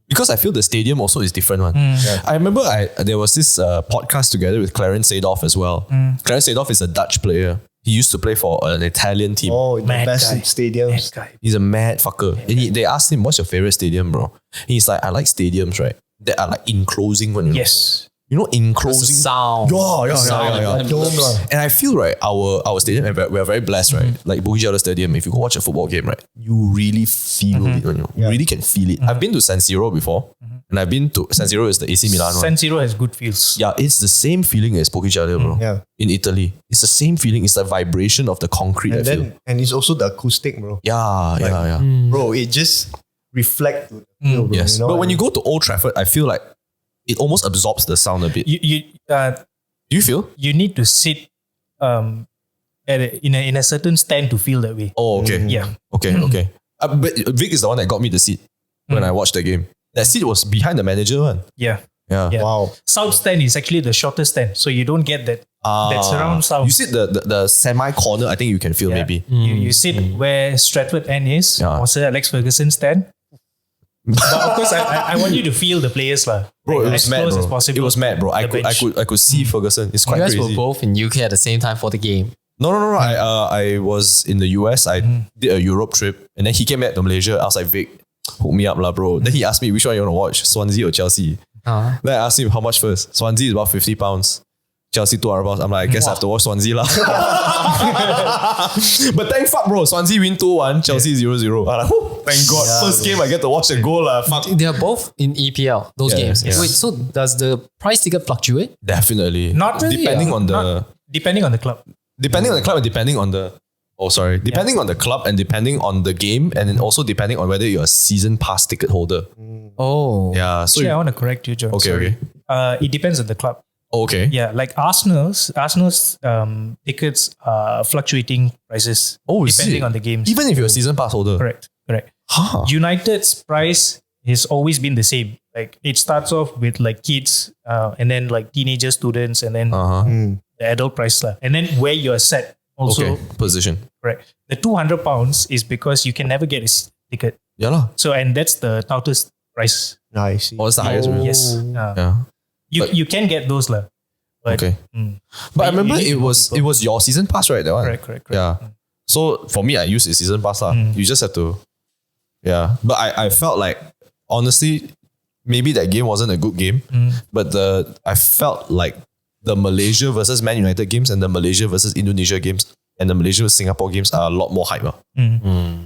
Because I feel the stadium also is different one. I remember there was this podcast together with Clarence Seedorf as well. Clarence Seedorf is a Dutch player. He used to play for an Italian team. Oh, the best stadiums. He's a mad fucker. And they asked him, what's your favorite stadium, bro? He's like, I like stadiums, right? That are like enclosing one. Yes. enclosing sound. Yeah. Dome lah. And I feel right, our stadium, and we are very blessed, right? Like Bukit Jalil Stadium, if you go watch a football game, right, you really feel it. You really can feel it. I've been to San Siro before, and I've been to San Siro is the AC Milan one. San Siro has good feels. Yeah, it's the same feeling as Bukit Jalil, bro. Yeah. In Italy, it's the same feeling. It's the vibration of the concrete. I feel. And it's also the acoustic, bro. Yeah. Bro, it just reflects to the field, bro. Yes, You know but what when I you go to Old Trafford, I feel like it almost absorbs the sound a bit. Do you feel? You need to sit in a certain stand to feel that way. Oh, okay. Yeah. Okay. But Vic is the one that got me the seat when I watched the game. That seat was behind the manager one. Yeah. Yeah. Wow. South stand is actually the shortest stand, so you don't get that surround sound. You sit the semi corner. I think you can feel maybe. You sit where Stratford End is, or Sir Alex Ferguson stand. But of course, I want you to feel the players lah. Bro, like, it was as mad, close bro. as possible. It was mad, bro. I could see Ferguson. It's quite You guys crazy. were both in UK at the same time for the game. No. I was in the US. I did a Europe trip, and then he came back to Malaysia. I was like, Vic, hook me up lah, bro. Then he asked me which one you want to watch, Swansea or Chelsea. Then I asked him how much first. Swansea is about £50. Chelsea £200. I'm like, I guess I have to watch Swansea lah. But thank fuck, bro. Swansea win 2-1, Chelsea 0-0. I'm like, thank God. First game I get to watch a goal lah. Fuck. They are both in EPL, those games. yeah. Wait, so does the price ticket fluctuate? Definitely. Not really, Depending on the depending on the club. Depending on the club and depending on the depending on the club and depending on the game, and then also depending on whether you're a season pass ticket holder. Oh. Yeah. So Actually, I want to correct you, John. Sorry. It depends on the club. okay. Yeah, like Arsenal's tickets are fluctuating prices depending on the games. Even if you're a season pass holder. Correct. Huh. United's price has always been the same. Like it starts off with like kids, and then like teenager students, and then the adult price lah. And then where you're set also. Okay. Position. Correct. The £200 is because you can never get a ticket. Yeah lah. So and that's the toughest price. I see. Or it's the highest one. Yes. Yeah. You can get those lah. But, Okay. But I remember it was your season pass, right? That one. Correct. Yeah. So for me, I use the season pass lah. You just have to. Yeah. But I felt like honestly, maybe that game wasn't a good game. But I felt like the Malaysia versus Man United games and the Malaysia versus Indonesia games and the Malaysia versus Singapore games are a lot more hype.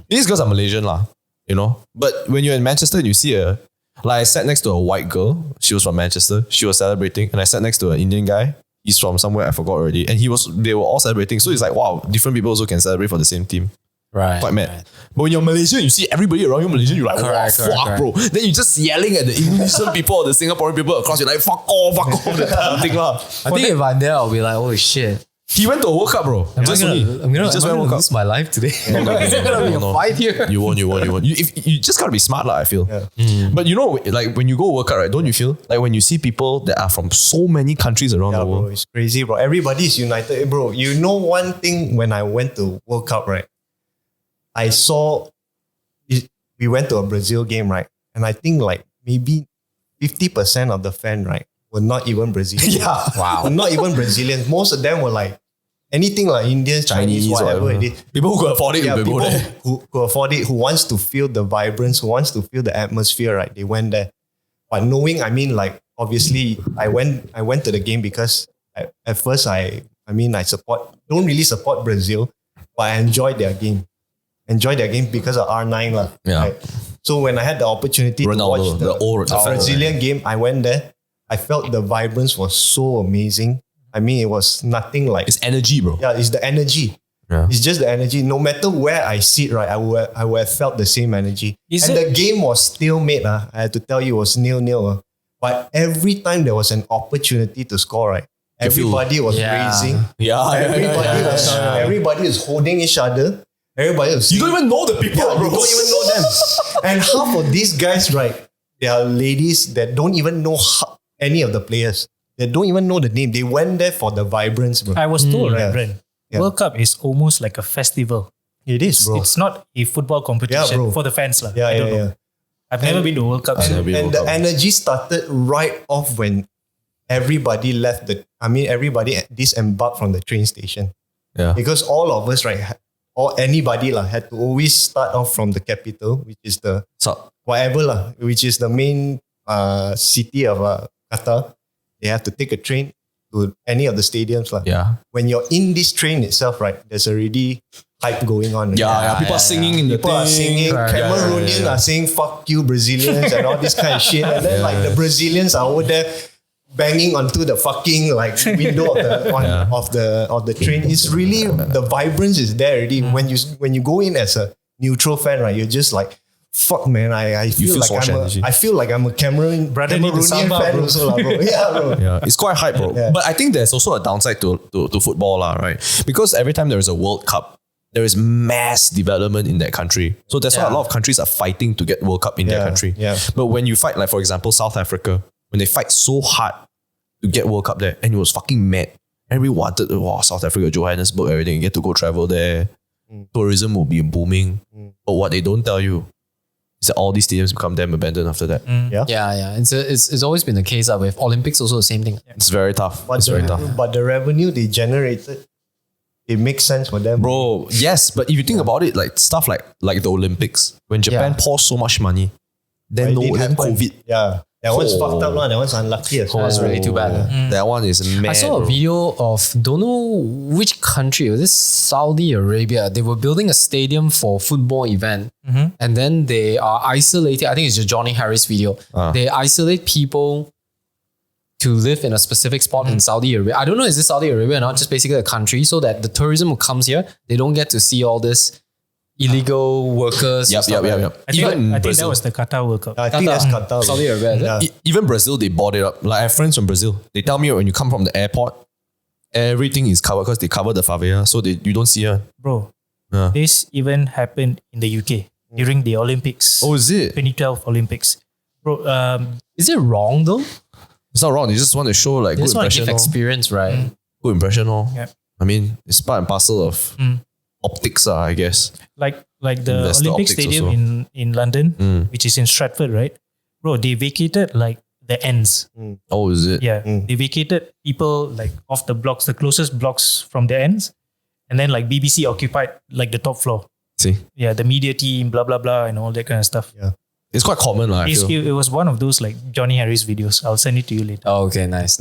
These girls are Malaysian lah, you know. But when you're in Manchester and you see I sat next to a white girl. She was from Manchester. She was celebrating, and I sat next to an Indian guy. He's from somewhere I forgot already, and they were all celebrating. So it's like, wow, different people also can celebrate for the same team. Right. Quite mad. But when you're Malaysian, you see everybody around you Malaysian, you're like, wow, fuck, bro. Then you're just yelling at the Indonesian people or the Singaporean people across. You're like, fuck off, the kind of thing lah. I think if I'm there, I'll be like, holy shit. He went to a World Cup, bro. I'm gonna lose my life today. Is there gonna be a fight here? You won't. You just gotta be smart, I feel. Yeah. But you know, like when you go World Cup, right? Don't you feel like when you see people that are from so many countries around the world? Bro, it's crazy, bro. Everybody's united, bro. You know one thing when I went to World Cup, right? I saw we went to a Brazil game, right? And I think like maybe 50% of the fan, right, were not even Brazilians. Yeah. Wow. Were not even Brazilians. Most of them were like anything like Indians, Chinese, whatever it is. People who could afford it, Yeah, they go people there. who could afford it, who wants to feel the vibrance, who wants to feel the atmosphere, right? They went there. But knowing, I mean, like obviously, I went to the game because at first I don't really support Brazil, but I enjoyed their game. Enjoyed their game because of R9 lah. Yeah. Right? So when I had the opportunity to watch the Brazilian game, I went there. I felt the vibrance was so amazing. I mean, it was nothing like... It's energy, bro. Yeah, it's the energy. Yeah. It's just the energy. No matter where I sit, right, I would have felt the same energy. The game was still made. I had to tell you, it was 0-0. But every time there was an opportunity to score, right, everybody was raising. Yeah. Everybody was holding each other. Everybody was... You don't even know the people, bro. You don't even know them. And half of these guys, right, they are ladies that don't even know any of the players. They don't even know the name. They went there for the vibrance, bro. I was told, right, Bren, Yeah. World Cup is almost like a festival. It is, bro. It's not a football competition bro. for the fans. I Yeah. don't know. I've never been to a World Cup. And the energy started right off when everybody left everybody disembarked from the train station. Yeah. Because all of us, right, or anybody had to always start off from the capital, which is which is the main city of Qatar. they have to take a train to any of the stadiums. Yeah. When you're in this train itself, right, there's already hype going on. Yeah, people are singing in the People are singing. Cameroonians are saying "fuck you, Brazilians" and all this kind of shit. And then like the Brazilians are over there banging onto the fucking like window of the train. It's really the vibrance is there already. When you go in as a neutral fan, right, you're just like, fuck man, I feel like I'm a Cameroonian fan also, bro. Yeah, bro. Yeah, it's quite hype, bro. Yeah. But I think there's also a downside to football, right? Because every time there is a World Cup, there is mass development in that country. So that's why a lot of countries are fighting to get World Cup in their country. Yeah. But when you fight, like for example, South Africa, when they fight so hard to get World Cup there, and it was fucking mad. Everyone wanted, South Africa, Johannesburg, everything, you get to go travel there. Tourism will be booming. But what they don't tell you is that all these stadiums become damn abandoned after that. Yeah. It's always been the case with Olympics also the same thing. It's very tough. But the revenue they generated, it makes sense for them. Bro, yes, but if you think about it, like stuff like the Olympics, when Japan pours so much money, then COVID. Yeah. That one's fucked up, that one's unlucky as well. That's really too bad. That one is mad. I saw a video of, don't know which country, was this Saudi Arabia? They were building a stadium for football event. And then they are isolating, I think it's just Johnny Harris video. They isolate people to live in a specific spot in Saudi Arabia. I don't know, is this Saudi Arabia or not? Just basically a country, so that the tourism who comes here, they don't get to see all this illegal workers. Yep. I think that was the Qatar World Cup. I think that's Qatar. Saudi Arabia. Even Brazil, they bought it up. Like I have friends from Brazil. They tell me when you come from the airport, everything is covered because they cover the favela, so you don't see her. Bro, this even happened in the UK during the Olympics. Oh, is it? 2012 Olympics. Bro, is it wrong though? It's not wrong. You just want to show like good impression. Experience, right? Good impression, Yeah. I mean, it's part and parcel of optics, I guess. Like the Investor Olympic optics Stadium also. in London, which is in Stratford, right? Bro, they vacated like the ends. Oh, is it? Yeah. They vacated people like off the blocks, the closest blocks from the ends. And then like BBC occupied like the top floor. See? Yeah, the media team, blah, blah, blah, and all that kind of stuff. Yeah. It's quite common, I feel. It was one of those like Johnny Harris videos. I'll send it to you later. Oh, okay, nice.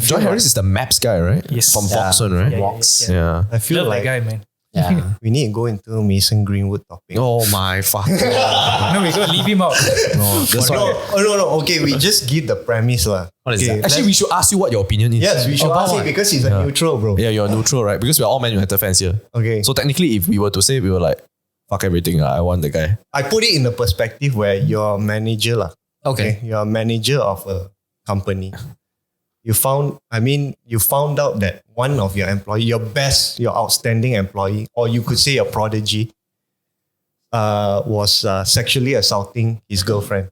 John Harris is the maps guy, right? Yes. From Vox one, right? Vox. Yeah. I feel Love like that guy, man. Yeah. we need to go into Mason Greenwood topic. Oh my fuck. No, we gotta leave him out. No, that's why. No. Okay, we just give the premise lah. What is that? Actually, we should ask you what your opinion is. Yes, we should ask it because he's a neutral, bro. Yeah, you're neutral, right? Because we're all Man United fans here. Okay. So technically, if we were to say, we were like, fuck everything, I want the guy. I put it in the perspective where you're a manager lah. Okay. You're a manager of a company. You found out that one of your employee, your outstanding employee, or you could say your prodigy, was sexually assaulting his girlfriend.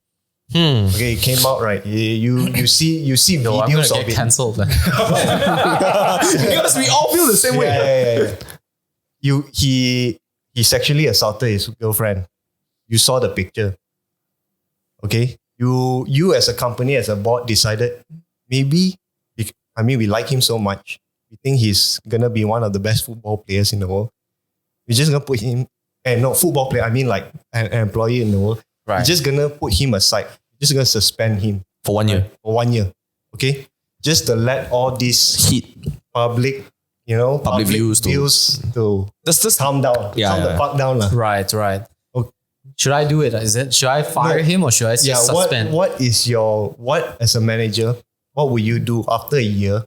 Okay, it came out, right? You see No, I'm videos gonna of get it. cancelled then. Because we all feel the same way. Yeah. He sexually assaulted his girlfriend. You saw the picture. Okay? You as a company, as a board decided, maybe, we like him so much. We think he's gonna be one of the best football players in the world. We're just gonna put him, and not football player, I mean like an employee in the world. Right. We're just gonna put him aside. We're just gonna suspend him. For 1 year. For 1 year. Okay? Just to let all this Heat. public views to Just calm down. Calm the fuck down. Lah. Right. Okay. Should I do it? Should I fire him or should I just suspend? What as a manager, what will you do after a year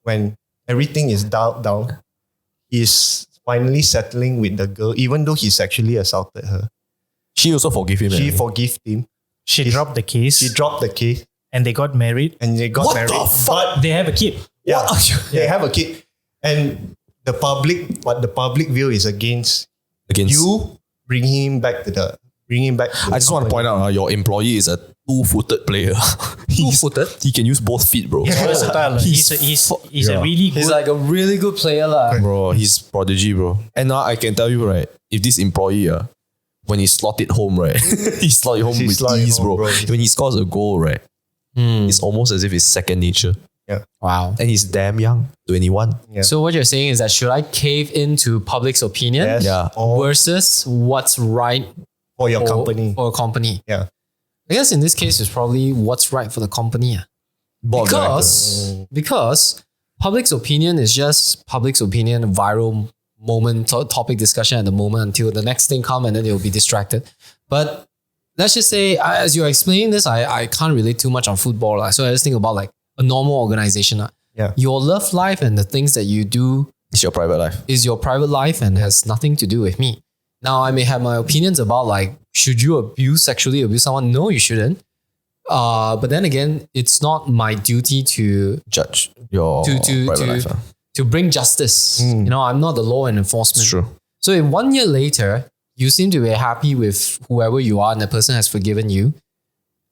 when everything is down? He's finally settling with the girl, even though he sexually assaulted her. She also forgive him. She forgave him. She dropped the case. She dropped the case. And they got married. And they got married. The fuck? But they have a kid. Yeah, they have a kid. And the public view is against you bringing him back to the I just want to point out, your employee is a two-footed player. Two-footed? He can use both feet, bro. He's versatile. He's a really good. He's like a really good player lah. Bro, he's prodigy, bro. And now I can tell you, right, if this employee, when he slot it home, right, he slot it home with ease, bro. When he scores a goal, right, it's almost as if it's second nature. Yeah. Wow. And he's damn young, 21. Yeah. So what you're saying is that should I cave into public's opinion Yes. versus what's right For your company. For a company? Yeah. I guess in this case, it's probably what's right for the company. Because public's opinion is just public's opinion, viral moment, topic discussion at the moment until the next thing come and then they'll be distracted. But let's just say, as you're explaining this, I can't relate too much on football. So I just think about like a normal organization. Your love life and the things that you do is your private life and has nothing to do with me. Now, I may have my opinions about like, should you sexually abuse someone? No, you shouldn't. But then again, it's not my duty to judge your private life. To bring justice. I'm not the law and enforcement. It's true. So if 1 year later, you seem to be happy with whoever you are and the person has forgiven you,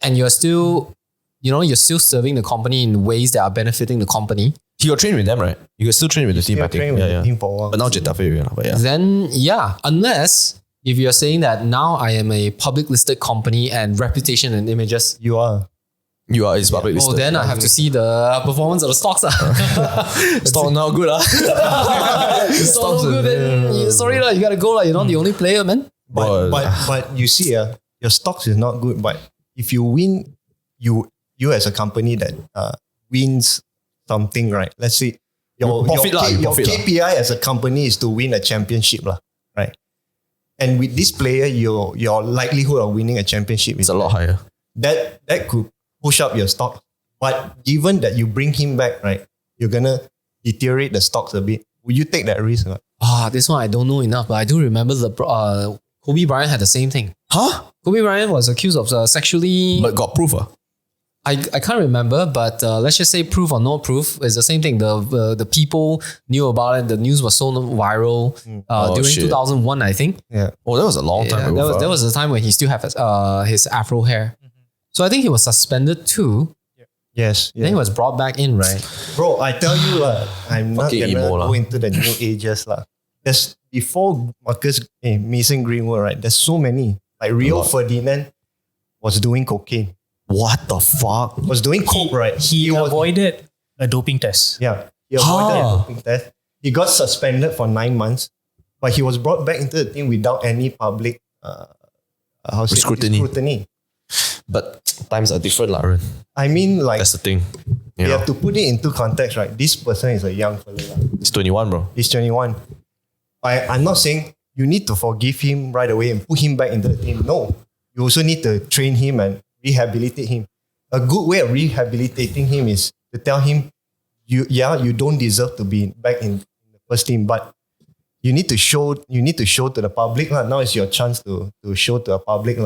and you're still serving the company in ways that are benefiting the company. You got trained with them, right? You can still train with the team, I think. Team for a while. But now Jetafe, Then, unless if you're saying that now I am a public listed company and reputation and images. You are is public listed. Then I have to see the performance of the stocks. Stock now good. Stock no good. Sorry, you gotta go. You're not the only player, man. But you see, your stocks is not good. But if you win, you as a company that wins something, right? Let's say your KPI as a company is to win a championship, right? And with this player, your likelihood of winning a championship is a lot higher. That could push up your stock. But given that you bring him back, right, you're gonna deteriorate the stocks a bit. Will you take that risk? Right? This one I don't know enough, but I do remember Kobe Bryant had the same thing. Huh? Kobe Bryant was accused of sexually... But got proof? I can't remember, but let's just say proof or no proof is the same thing. The people knew about it. The news was so viral during 2001, I think. Yeah. Oh, that was a long time ago. There was a time when he still had his afro hair. So I think he was suspended too. Yes. Then he was brought back in, right? Bro, I tell you, I'm not going to go into the new ages. There's before Mason Greenwood, right? There's so many. Like Rio Ferdinand was doing cocaine. What the fuck? Was doing coke, right? He avoided a doping test. Yeah. He avoided a doping test. He got suspended for 9 months, but he was brought back into the team without any public scrutiny. But times are different, Lauren. I mean, like... That's the thing. You have to put it into context, right? This person is a young fella. He's 21, bro. He's 21. I'm not saying you need to forgive him right away and put him back into the team. No. You also need to train him and rehabilitate him. A good way of rehabilitating him is to tell him, you don't deserve to be back in the first team, but you need to show to the public. Now is your chance to show to the public.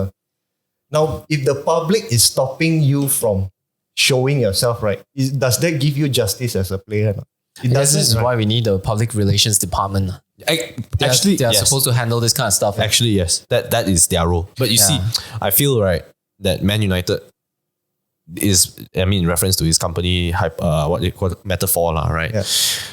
Now, if the public is stopping you from showing yourself, right, does that give you justice as a player? It doesn't. This is why we need the public relations department. They are supposed to handle this kind of stuff. Actually, yes. That is their role. But you see, I feel, right, that Man United is, in reference to his company what they call metaphor, right? Yeah.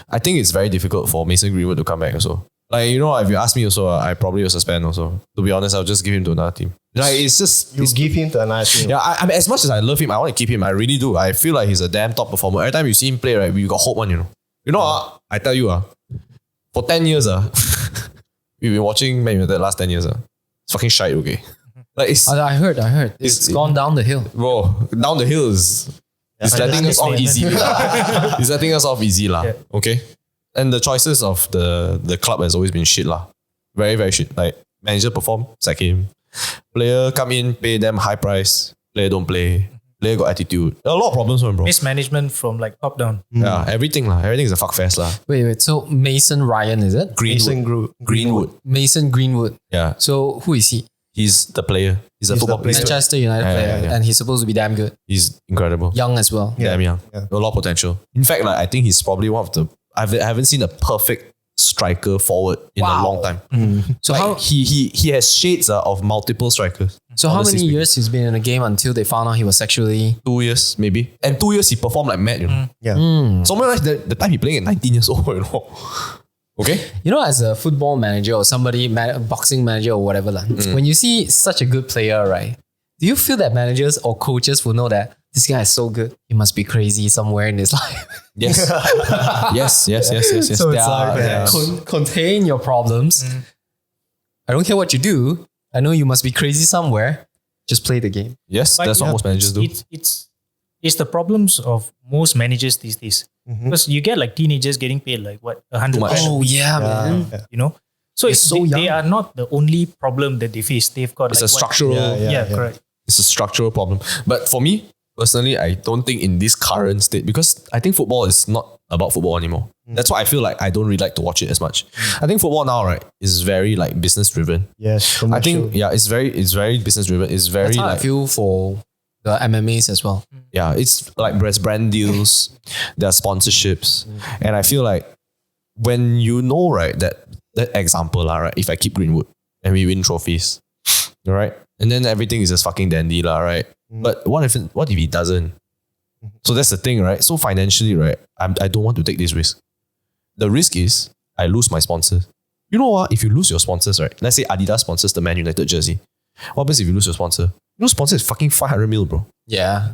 I think it's very difficult for Mason Greenwood to come back also. Like, if you ask me also, I probably will suspend also. To be honest, I'll just give him to another team. Like, it's just... You give him to another team. Yeah, I mean, as much as I love him, I want to keep him. I really do. I feel like he's a damn top performer. Every time you see him play, right, we got hope on, I tell you, for 10 years, we've been watching Man United the last 10 years. It's fucking shite, okay? Like I heard. It's gone down the hill. Bro, down the hill is... It's letting us off easy. It's letting us off easy, okay? And the choices of the club has always been shit, Very, very shit. Like, manager perform, sack him. Player come in, pay them high price. Player don't play. Player got attitude. There are a lot of problems, bro. Mismanagement from like top down. Yeah, everything, Everything is a fuck fest, Wait. So Mason Ryan, is it? Greenwood. Mason Greenwood. Yeah. So who is he? He's the player. He's a football player. Manchester United player. And he's supposed to be damn good. He's incredible. Young as well. Damn young. Yeah. A lot of potential. In fact, I think he's probably one of the... I haven't seen a perfect striker forward in a long time. Mm-hmm. So how he has shades of multiple strikers. So how many years he's been in the game until they found out he was sexually... 2 years, maybe. And 2 years he performed like mad, Yeah. Somewhere like the time he playing at 19 years old, Okay? As a football manager or somebody, boxing manager or whatever, when you see such a good player, right? Do you feel that managers or coaches will know that this guy is so good, he must be crazy somewhere in his life? Yes. yes. So it's like, contain your problems. I don't care what you do. I know you must be crazy somewhere. Just play the game. Yes, but that's what most managers do. It's it's the problems of most managers these days. Because you get like teenagers getting paid like what, 100 much. Oh yeah, man. you know? So it's so they young. are not the only problem that they face. They've got It's like a structural. correct. It's a structural problem. But for me personally, I don't think in this current state, because I think football is not about football anymore. That's why I feel like I don't really like to watch it as much. I think football now, right, is very like business driven. Yes, I think it's very business driven. It's very That's how I like feel for the MMAs as well. yeah, it's like there's brand deals, there are sponsorships, and I feel like when you know, right, that example, right, if I keep Greenwood and we win trophies, right, and then everything is just fucking dandy, right. But what if he doesn't? So that's the thing, right? So financially, right, I don't want to take this risk. The risk is I lose my sponsors. You know what? If you lose your sponsors, right? Let's say Adidas sponsors the Man United jersey. What happens if you lose your sponsor? You know, sponsor is fucking 500 mil, bro. Yeah.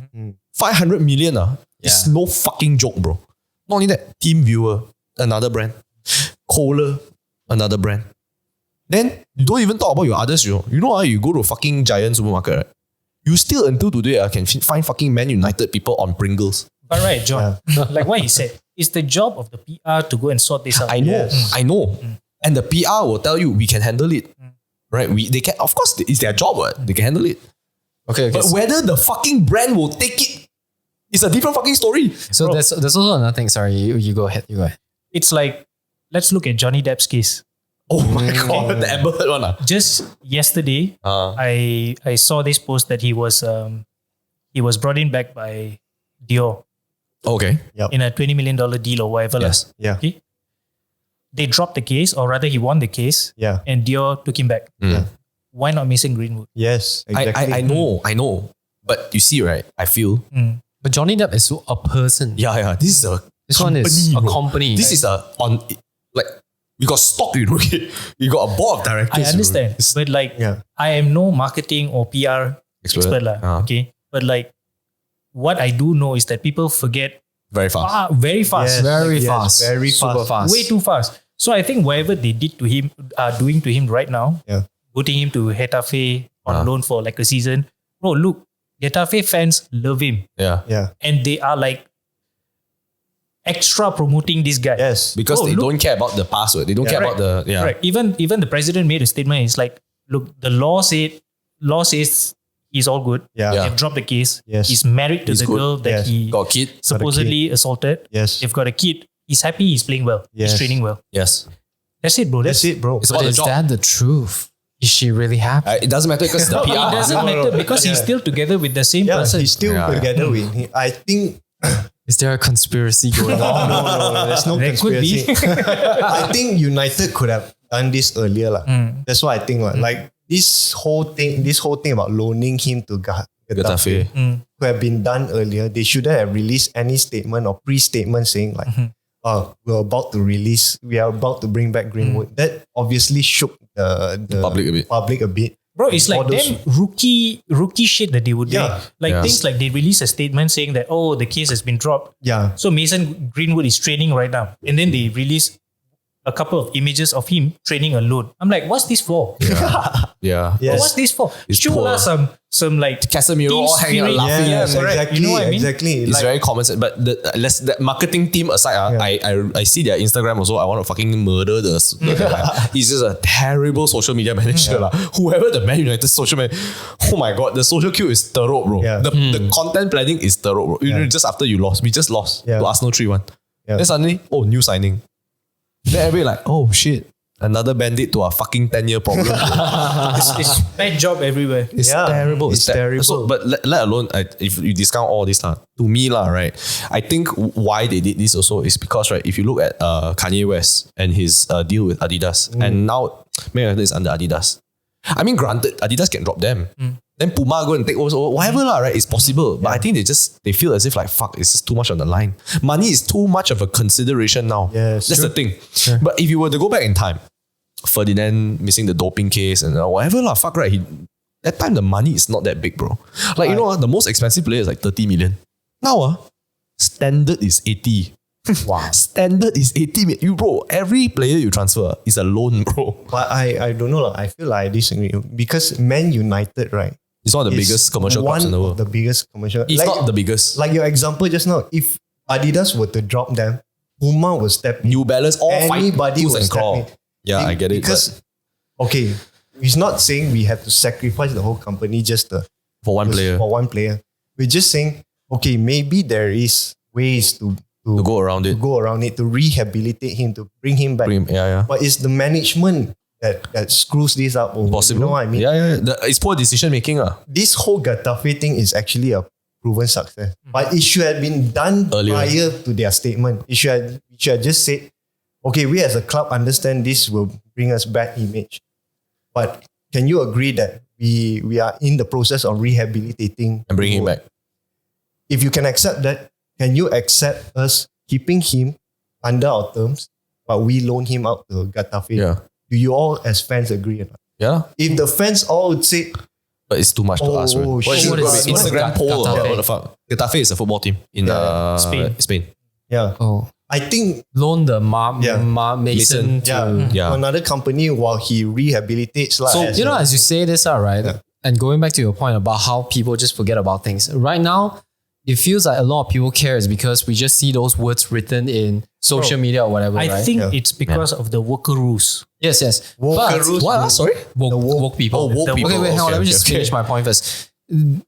500 million, it's no fucking joke, bro. Not only that, Team Viewer, another brand. Kohler, another brand. Then you don't even talk about your others, you know, you go to fucking Giant supermarket, right? You still until today can find fucking Man United people on Pringles. But right, John, like what he said, it's the job of the PR to go and sort this out. I know, I know. And the PR will tell you we can handle it. Right? They can, of course, it's their job, right? They can handle it. Okay. But whether the fucking brand will take it, it's a different fucking story. So there's also another thing. Sorry, you go ahead. You go ahead. It's like, let's look at Johnny Depp's case. Oh my god, the Amber Heard one. Just yesterday, I saw this post that he was brought in back by Dior Okay. in a $20 million deal or whatever. Yes. Yeah. Okay. They dropped the case, or rather he won the case, and Dior took him back. Why not Mason Greenwood? Yes, exactly. I know. But you see, right? I feel. But Johnny Depp is a person. Yeah. This is This one is a company. This is we got stock, okay? We got a board of directors. I understand. But like, I am no marketing or PR expert. Okay. But like, what I do know is that people forget very fast. Very fast. Yes, very fast. very Super fast. Way too fast. So I think whatever they did to him, are doing to him right now, putting him to Getafe on loan for like a season. Bro, look, Getafe fans love him. Yeah. And they are like extra promoting this guy. Yes. Because they don't care about the password. They don't care about the Correct. Even the president made a statement. It's like, look, the law says he's all good. They've dropped the case. Yes. He's married to the girl that he got a kid. supposedly assaulted. Yes. They've got a kid. He's happy. He's playing well. Yes. He's training well. Yes. That's it, bro. That's it, bro. It's about But the is job. that the truth? Is she really happy? It doesn't matter because the It PR. doesn't matter because he's still together with the same person. He's still together with him. I think Is there a conspiracy going on? no, there's no There could be. conspiracy. I think United could have done this earlier. That's what I think. Like this whole thing about loaning him to Getafe could have been done earlier. They shouldn't have released any statement or pre-statement saying like, we are about to bring back Greenwood. That obviously shook the public a bit. Bro, it's like them rookie shit that they would do. Like Yeah. things like they release a statement saying that, oh, the case has been dropped. Yeah. So Mason Greenwood is training right now. And then they release a couple of images of him training alone. I'm like, what's this for? Yeah. Yes. What's this for? It's Show poor. us some like Casemiro team all hanging out spirit. laughing. Yes, correct. exactly. You know what I mean? Exactly. It's Like, very common sense. But the marketing team aside, I see their Instagram also. I want to fucking murder the he's just a terrible social media manager. Whoever the Man United social media, oh my god, the social queue is teruk, bro. Yeah. The content planning is teruk, bro. You know, just after you lost, we just lost to Arsenal 3-1. Then suddenly, new signing. Then everybody like, oh shit. Another band-aid to our fucking 10-year problem. It's bad job everywhere. It's terrible. It's terrible. So, but let alone, if you discount all this, to me, right, I think why they did this also is because, right, if you look at Kanye West and his deal with Adidas, and now Man United is under Adidas. I mean, granted, Adidas can drop them. Then Puma go and take over, whatever, right, it's possible. But I think they feel as if like, fuck, it's just too much on the line. Money is too much of a consideration now. Yes. That's the thing. But if you were to go back in time, Ferdinand missing the doping case and whatever fuck right. That time the money is not that big, bro. Like you know, the most expensive player is like 30 million. Now, standard is 80. Wow. Standard is 80 million. You bro, every player you transfer is a loan, bro. but I don't know. I feel like I disagree because Man United, right? It's one of the biggest commercial clubs in the world. One of the biggest commercial. It's not the biggest. Like your example just now, if Adidas were to drop them, Puma will step in. New Balance, all Anybody will and step crawl. in. Yeah, I get it. Because, okay, he's not saying we have to sacrifice the whole company for one player. For one player. We're just saying, okay, maybe there is ways to go around it. To go around it, to rehabilitate him, to bring him back. Yeah. But it's the management that screws this up. Possible. You know what I mean? Yeah. It's poor decision making. This whole Getafe thing is actually a proven success. But it should have been done earlier, prior to their statement. It should have just said, okay, we as a club understand this will bring us bad image. But can you agree that we are in the process of rehabilitating and bringing him back? If you can accept that, can you accept us keeping him under our terms, but we loan him out to Getafe? Yeah. Do you all as fans agree or not? Yeah. If the fans all would say, but it's too much to ask, right? What is Instagram poll? Getafe? What the fuck? Getafe is a football team in Spain. yeah. Oh, I think loan the Mason to... Yeah. another company while he rehabilitates. So, as you say this out, right? And going back to your point about how people just forget about things. Right now, it feels like a lot of people care is because we just see those words written in social media or whatever, I right? think it's because of the worker rules. Yes. Woke rules. What? Sorry? Woke people. woke people. Okay, wait, hang on. Okay, Let me just okay. finish my point first.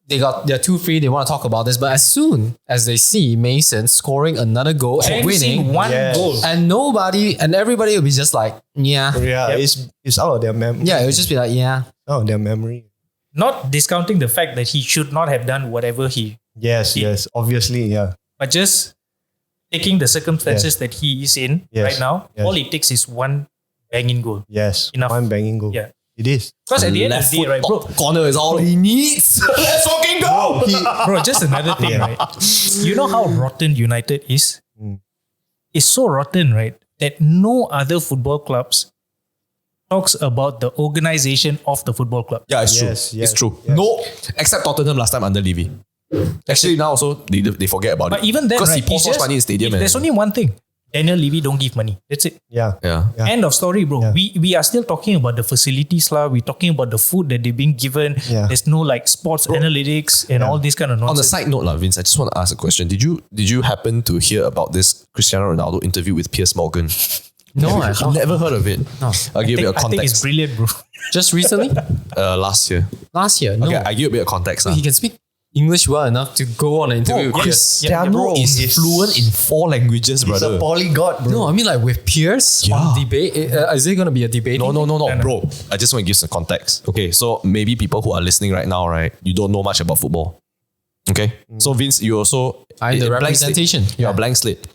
They're too free. They want to talk about this, but as soon as they see Mason scoring another goal and winning, one goal. and everybody will be just like, yeah. It's out of their memory. Yeah, it would just be like, yeah. Out of their memory. Not discounting the fact that he should not have done whatever he... Yes, obviously, yeah. But just taking the circumstances that he is in right now, all it takes is one banging goal. Yes, Enough. one banging goal. Yeah. It is. Because at the end of the day, right, bro, Corner is all he needs. Let's fucking go. bro, just another thing, right? You know how rotten United is? It's so rotten, right, that no other football clubs talks about the organization of the football club. Yeah, it's true. It's true. No, except Tottenham last time under Levy. Actually, now also they forget about it. But even then, because right, he pours so much money in stadium. There's only one thing. Daniel Levy don't give money. That's it. Yeah. End of story, bro. We are still talking about the facilities lah. We're talking about the food that they're being given. Yeah. There's no like sports analytics and all this kind of nonsense. On the side note, Vince, I just want to ask a question. Did you happen to hear about this Cristiano Ronaldo interview with Piers Morgan? No, I've never heard of it. No. I'll give you a I think it's context. brilliant, bro. Just recently? Last year. Last year? No. Okay, I give you a bit of context. He can speak English well enough to go on an interview with Piers. Cristiano is fluent in 4 languages, He's brother. a polyglot, bro. No, I mean like with Piers on debate. Is it going to be a debate? No, bro. I just want to give some context. Okay, so maybe people who are listening right now, right, you don't know much about football. Okay, so Vince, you also... I'm the blank representation. Slate. You're a blank slate.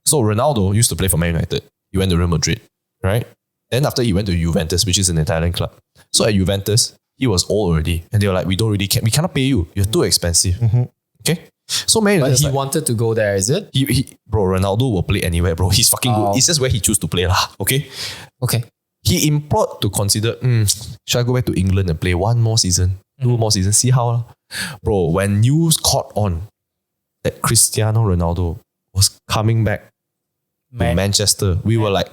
So Ronaldo used to play for Man United. He went to Real Madrid, right? Then after he went to Juventus, which is an Italian club. So at Juventus, he was old already. And they were like, we cannot pay you. You're too expensive. Okay? So Man United... But he wanted to go there, is it? Bro, Ronaldo will play anywhere, bro. He's fucking good. It's just where he choose to play lah. Okay? Okay. He implored to consider, should I go back to England and play 1 more season, 2 more seasons, see how lah. Bro, when news caught on that Cristiano Ronaldo was coming back to Manchester, we were like,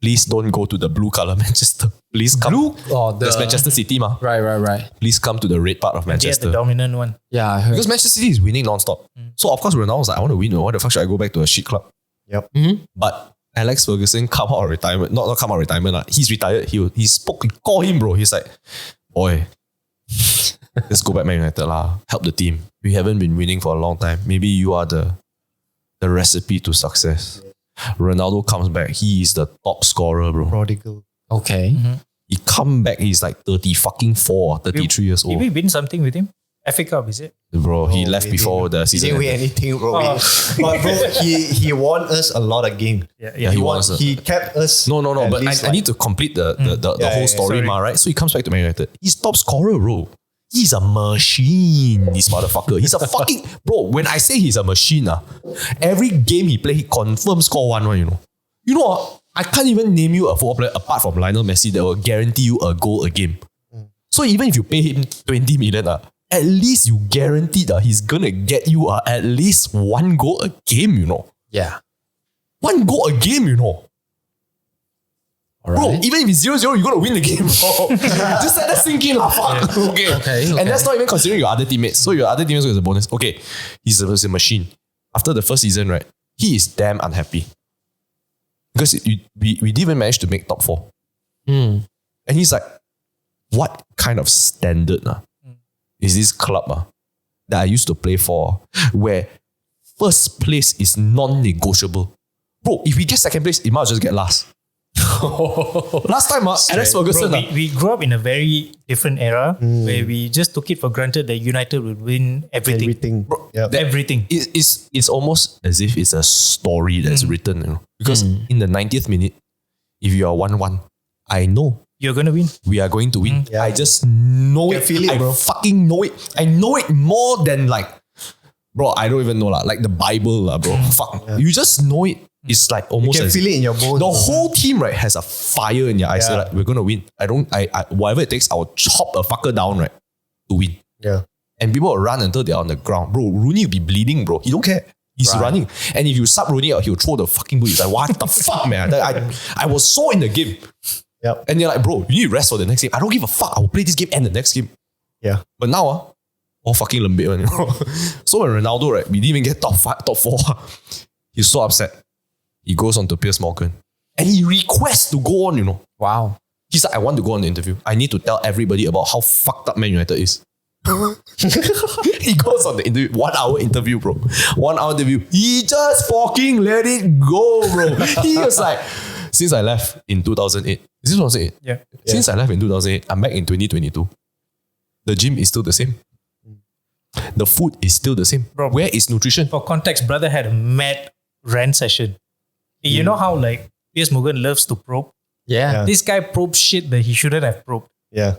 please don't go to the blue color Manchester. Please come. Blue? Oh, That's Manchester City, ma. Right. Please come to the red part of They had Manchester. the dominant one. Yeah, I heard. Because Manchester City is winning non-stop. So of course Ronaldo was like, I want to win. Why the fuck should I go back to a shit club? Yep. But Alex Ferguson come out of retirement. Not come out of retirement. He's retired. He spoke, he called him, bro. He's like, boy, let's go back Man United lah. Help the team. We haven't been winning for a long time. Maybe you are the recipe to success. Ronaldo comes back. He is the top scorer, bro. Prodigal. Okay. He come back. He's like 33 years Did old. we win something with him? FA Cup, is it? Bro, he left before the He season didn't win ended. anything, bro. But bro, he won us a lot of games. Yeah, he won us. He kept us. No. at But least I need to complete the whole story, sorry. ma, right? So he comes back to Man United. He's top scorer, bro. He's a machine, this motherfucker. He's a fucking... Bro, when I say he's a machine, every game he play, he confirm score 1-1, you know. You know what? I can't even name you a football player apart from Lionel Messi that will guarantee you a goal a game. So even if you pay him 20 million, at least you guarantee that he's gonna get you at least 1 goal a game, you know. Yeah. 1 goal a game, you know. Bro, even if it's 0-0, you're going to win the game, bro. Just let that sink in. Fuck. Okay. And that's not even considering your other teammates. So your other teammates is a bonus. Okay, he's a machine. After the first season, right, he is damn unhappy. Because we didn't even manage to make top 4. And he's like, what kind of standard is this club that I used to play for where first place is non-negotiable? Bro, if we get second place, it might just get last. Last time, Alex Ferguson. Bro, we grew up in a very different era where we just took it for granted that United would win everything. Bro, everything. It's almost as if it's a story that's written, you know. Because in the 90th minute, if you are 1-1, I know you're going to win. We are going to win. I just know it. Feel it, bro. I fucking know it. I know it more than like, bro, I don't even know like the Bible, bro. Fuck. You just know it. It's like almost you can feel it in your bones. The whole team, right, has a fire in your eyes. Like, we're gonna win. I whatever it takes, I'll chop a fucker down, right, to win. Yeah. And people will run until they're on the ground. Bro, Rooney will be bleeding, bro. He don't care. He's running. And if you sub Rooney out, he'll throw the fucking boot. He's like, what the fuck, man? I was so in the game. Yep. And you're like, bro, you need rest for the next game. I don't give a fuck. I will play this game and the next game. Yeah. But now, all fucking lembit one, you know. So when Ronaldo, right, we didn't even get top 4. He's so upset. He goes on to Piers Morgan. And he requests to go on, you know. Wow. He's like, I want to go on the interview. I need to tell everybody about how fucked up Man United is. He goes on the interview, 1 hour interview, bro. 1 hour interview. He just fucking let it go, bro. He was like, since I left in 2008. Is this 2008? Yeah. Since I left in 2008, I'm back in 2022. The gym is still the same. The food is still the same. Bro, where is nutrition? For context, brother had a mad rant session. You know how like Piers Morgan loves to probe? Yeah. This guy probes shit that he shouldn't have probed. Yeah.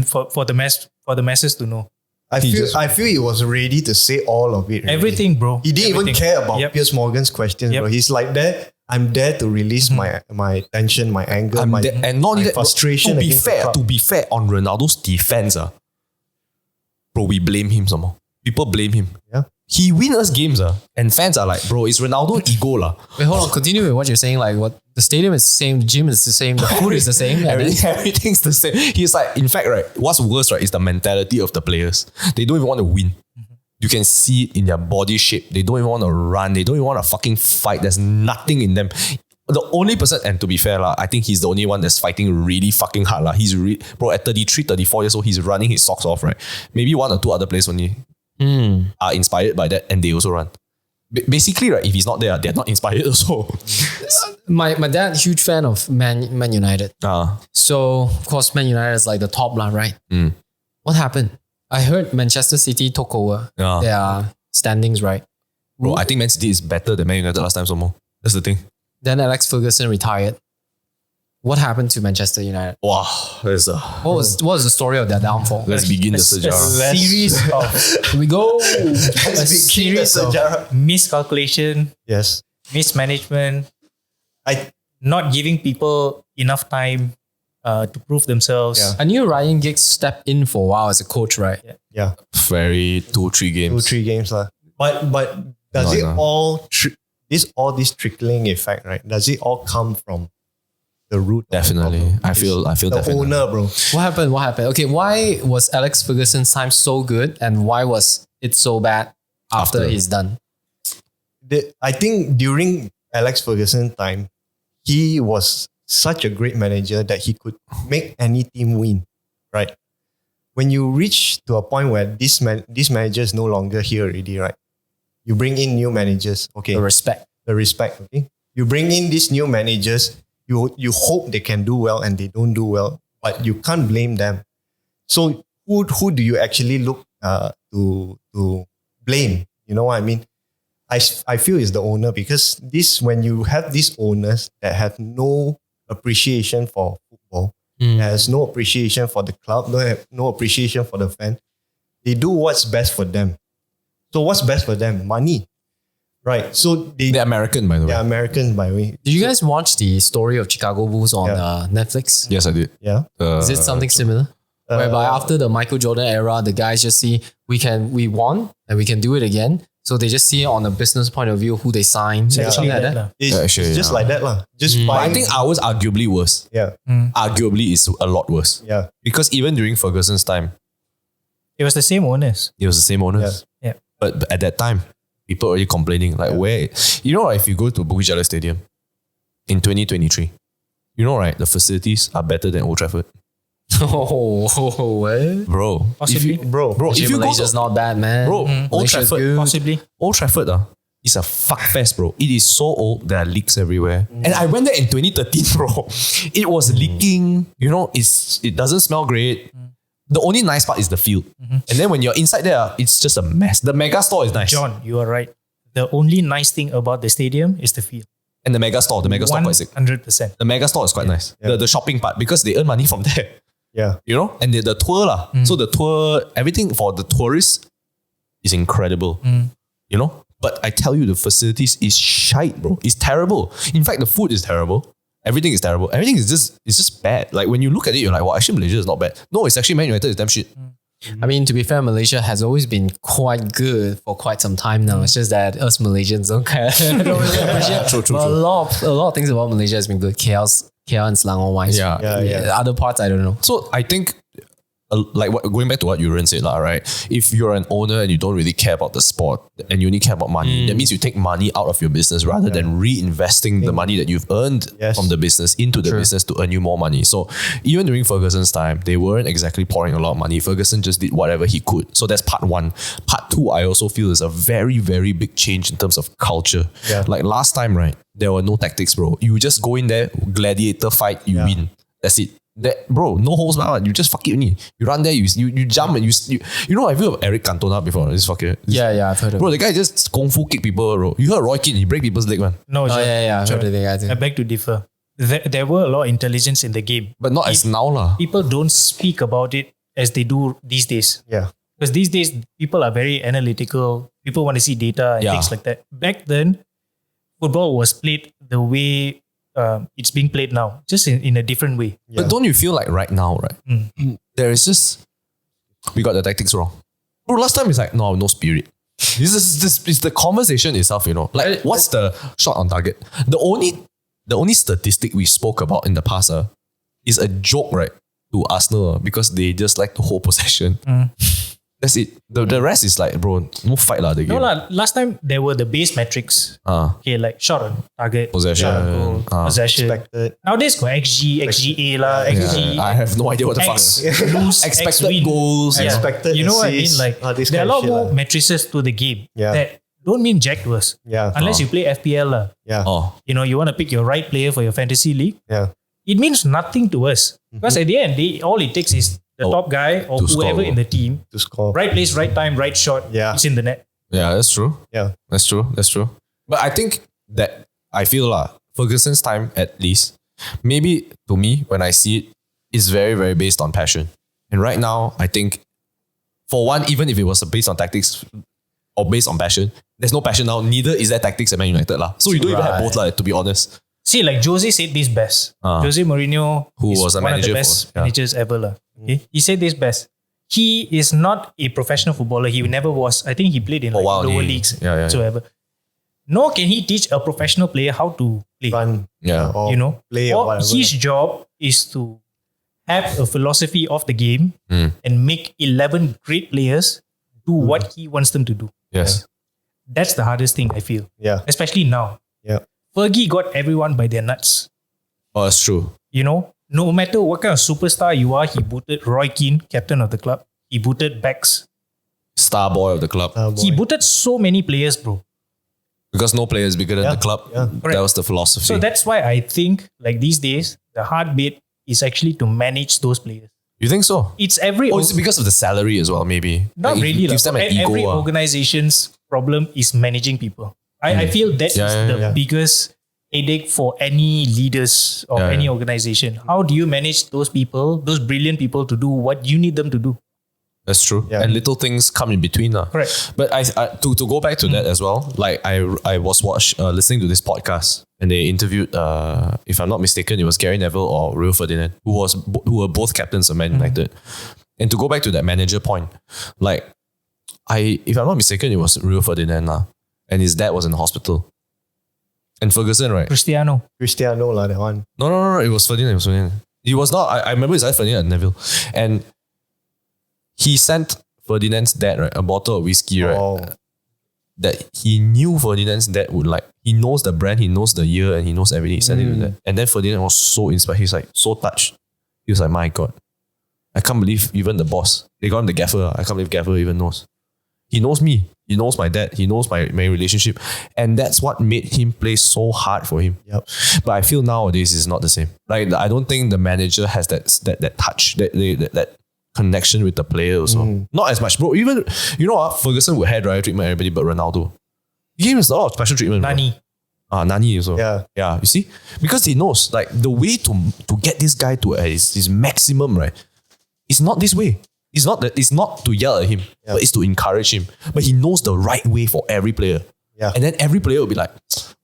For the masses to know. I feel he was ready to say all of it. Really. Everything, bro. He didn't even care about Piers Morgan's questions, bro. He's like that. I'm there to release my tension, my anger, and not my frustration. To be fair, on Ronaldo's defense, bro, we blame him some more. People blame him. Yeah. He wins us games, and fans are like, bro, it's Ronaldo ego. Wait, hold on. Continue with what you're saying. Like, what the stadium is the same, the gym is the same, the food is the same. Everything's the same. He's like, in fact, right, what's worse, right, is the mentality of the players. They don't even want to win. You can see it in their body shape. They don't even want to run. They don't even want to fucking fight. There's nothing in them. The only person, and to be fair, I think he's the only one that's fighting really fucking hard. He's bro, at 33, 34 years old, he's running his socks off, right? Maybe 1 or 2 other players only are inspired by that, and they also run. Basically, right, if he's not there, they're not inspired also. My dad, huge fan of Man United. So, of course, Man United is like the top line, right? What happened? I heard Manchester City took over their standings, right? Bro, I think Man City is better than Man United last time, so more. That's the thing. Then Alex Ferguson retired. What happened to Manchester United? Wow, what was the story of their downfall? Let's begin the Sejarah. Series of Here we go. a series of miscalculation, mismanagement, not giving people enough time to prove themselves. I knew Ryan Giggs stepped in for a while as a coach, right? Yeah. Very 2-3 games. 2-3 games. But does it all this trickling effect, right? Does it all come from the root? Definitely. I feel the definitely. owner, bro. What happened? Okay, why was Alex Ferguson's time so good and why was it so bad after he's done? I think during Alex Ferguson's time, he was such a great manager that he could make any team win, right? When you reach to a point where this manager is no longer here already, right? You bring in new managers, okay? The respect, okay? You bring in these new managers, you hope they can do well and they don't do well, but you can't blame them. So who do you actually look to blame? You know what I mean? I feel it's the owner, because when you have these owners that have no appreciation for football, has no appreciation for the club, no appreciation for the fan, they do what's best for them. So what's best for them? Money. Right. So they're American, by the way. They're American, by the way. Did you guys watch the story of Chicago Bulls on Netflix? Yes, I did. Yeah. Is it something similar? Whereby after the Michael Jordan era, the guys just see we won and we can do it again. So they just see it on a business point of view, who they sign. It's actually something like that. that. lah. It's just like that lah. Just But buying. I think ours arguably worse. Yeah. Arguably is a lot worse. Yeah. Because even during Ferguson's time, It was the same owners. it was the same owners. Yeah. But at that time, people already complaining like where if you go to Bukit Jalil Stadium in 2023, right, the facilities are better than Old Trafford. What? Bro. Possibly. Bro, if you go Malaysia's to, not bad, man. bro, Old Malaysia's Trafford, good. Possibly. Old Trafford is a fuck fest, bro. It is so old. There are leaks everywhere. And I went there in 2013, bro. It was leaking. It doesn't smell great. The only nice part is the field. And then when you're inside there, it's just a mess. The mega store is nice. John, you are right. The only nice thing about the stadium is the field. And the mega store quite sick. 100%. The mega store is quite nice. Yeah. The shopping part, because they earn money from there. Yeah. And the tour lah. So the tour, everything for the tourists is incredible. But I tell you, the facilities is shite, bro. It's terrible. In fact, the food is terrible. Everything is terrible. Everything is just bad. Like when you look at it, you're like, well, actually Malaysia is not bad. No, it's actually Man United is damn shit. I mean, to be fair, Malaysia has always been quite good for quite some time now. It's just that us Malaysians don't really appreciate. True. But a lot of things about Malaysia has been good. KL and Selangor wise. Yeah. Yeah. Other parts, I don't know. So I think, going back to what Yuren said, right? If you're an owner and you don't really care about the sport and you only care about money, that means you take money out of your business rather than reinvesting the money that you've earned from the business into the business to earn you more money. So even during Ferguson's time, they weren't exactly pouring a lot of money. Ferguson just did whatever he could. So that's part one. Part two, I also feel is a very, very big change in terms of culture. Yeah. Like last time, right? There were no tactics, bro. You just go in there, gladiator fight, you win. That's it. Bro, no holds barred. You just fuck it only. You run there, you jump, and I feel of Eric Cantona before. This fucker. Yeah, I've heard of Bro, it. the guy just kung fu kick people, bro. You heard Roy Keane, he break people's leg, man. No, John, Yeah, I've John, heard of it. I I think. beg to differ. There were a lot of intelligence in the game. But not as now lah. People don't speak about it as they do these days. Yeah. Because these days, people are very analytical. People want to see data and things like that. Back then, football was played the way it's being played now, just in a different way. Yeah. But don't you feel like right now, right? There is just, we got the tactics wrong. Bro, last time it's like, no spirit. This is the conversation itself, Like, what's the shot on target? The only statistic we spoke about in the past is a joke, right? To Arsenal because they just like to hold possession. That's it. The rest is like, bro, no fight lah, the game. No, last time there were the base metrics. Okay, like shot on target, Possession. shot on goal, possession. Expected. Nowadays got XG, XGA lah, XG. I have no idea what the fuck. X lose, X Expected win. goals. Yeah. Expected You know what I mean? assists, Like this there are a kind lot of shit more lah. matrices to the game Yeah. that don't mean jack to us. Yeah. Unless you play FPL lah. Yeah. Oh, You want to pick your right player for your fantasy league. Yeah. It means nothing to us. Because at the end, all it takes is the top guy or to score whoever goal. in the team. To score. Right place, right time, right shot. Yeah. It's in the net. yeah, that's true. Yeah. That's true. But I think that I feel Ferguson's time at least, maybe to me when I see it, is very, very based on passion. And right now, I think for one, even if it was based on tactics or based on passion, there's no passion now. Neither is there tactics at Man United lah. So you don't even have both lah, to be honest. See, like Jose said this best. Jose Mourinho, Who is was a one of the manager best for- yeah. managers ever lah. Okay? He said this best. He is not a professional footballer. He never was. I think he played in For a while, lower he- leagues, yeah, yeah. whatsoever. Nor can he teach a professional player how to play. Run. Yeah. Or play or Or whatever. his job is to have a philosophy of the game and make 11 great players do what he wants them to do. Yes. That's the hardest thing, I feel. Yeah. Especially now. Yeah. Fergie got everyone by their nuts. Oh, that's true. No matter what kind of superstar you are, he booted Roy Keane, captain of the club. He booted Bex. Star boy of the club. He booted so many players, bro. Because no player is bigger than the club. Yeah. That was the philosophy. So that's why I think, like these days, the hard bit is actually to manage those players. You think so? It's every Or is it because of the salary as well, maybe? not Like, it really. gives them an ego. Every organization's problem is managing people. I feel that is the biggest headache for any leaders of any organization. How do you manage those people, those brilliant people, to do what you need them to do? That's true. Yeah. And little things come in between. Correct. But to go back to that as well, like I was listening to this podcast and they interviewed, if I'm not mistaken, it was Gary Neville or Rio Ferdinand, who were both captains of Man United. And to go back to that manager point, like if I'm not mistaken, it was Rio Ferdinand lah. And his dad was in the hospital. And Ferguson, right? Cristiano lah, that one. No. It was Ferdinand. He was not. I remember his dad, Ferdinand Neville, and he sent Ferdinand's dad, right, a bottle of whiskey, right. Oh. That he knew Ferdinand's dad would like. He knows the brand, he knows the year, and he knows everything. He sent him that. And then Ferdinand was so inspired. He's like so touched. He was like, my God, I can't believe even the boss. They got him the gaffer. I can't believe gaffer even knows. He knows me. He knows my dad. He knows my relationship. And that's what made him play so hard for him. Yep. But I feel nowadays it's not the same. Like, I don't think the manager has that touch, that connection with the player also. Not as much, bro. Even, you know what? Ferguson would hair dryer treatment everybody but Ronaldo. He gave him a lot of special treatment. Nani. Nani also. Yeah. You see? Because he knows, like, the way to get this guy to his maximum, right? It's not this way. It's not to yell at him, but it's to encourage him. But he knows the right way for every player. Yeah. And then every player will be like,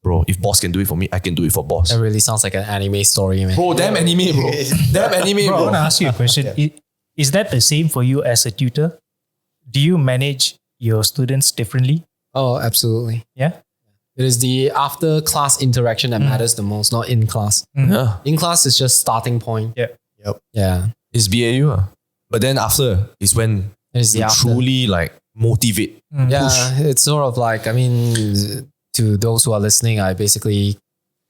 bro, if boss can do it for me, I can do it for boss. That really sounds like an anime story, man. Bro, damn anime, bro. Damn anime, Bro, I bro. want to ask you a question. Is that the same for you as a tutor? Do you manage your students differently? Oh, absolutely. Yeah? It is the after class interaction that matters the most, not in class. Yeah. In class is just starting point. Yeah. Yep. Yeah. It's BAU. But then after is when It's the you after. truly like motivate. Yeah, it's sort of like, I mean, to those who are listening, I basically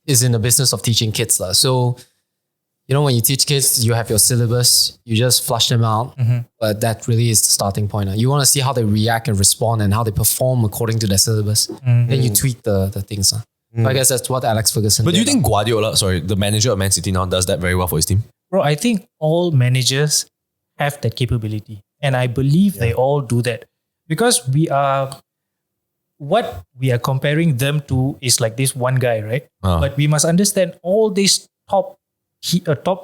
is in the business of teaching kids. So, you know, when you teach kids, you have your syllabus, you just flush them out. But that really is the starting point. You want to see how they react and respond and how they perform according to their syllabus. Then you tweak the things. So I guess that's what Alex Ferguson But do you did. think Guardiola, the manager of Man City now, does that very well for his team? Bro, I think all managers have that capability. And I believe they all do that. Because what we are comparing them to is like this one guy, right? But we must understand all these top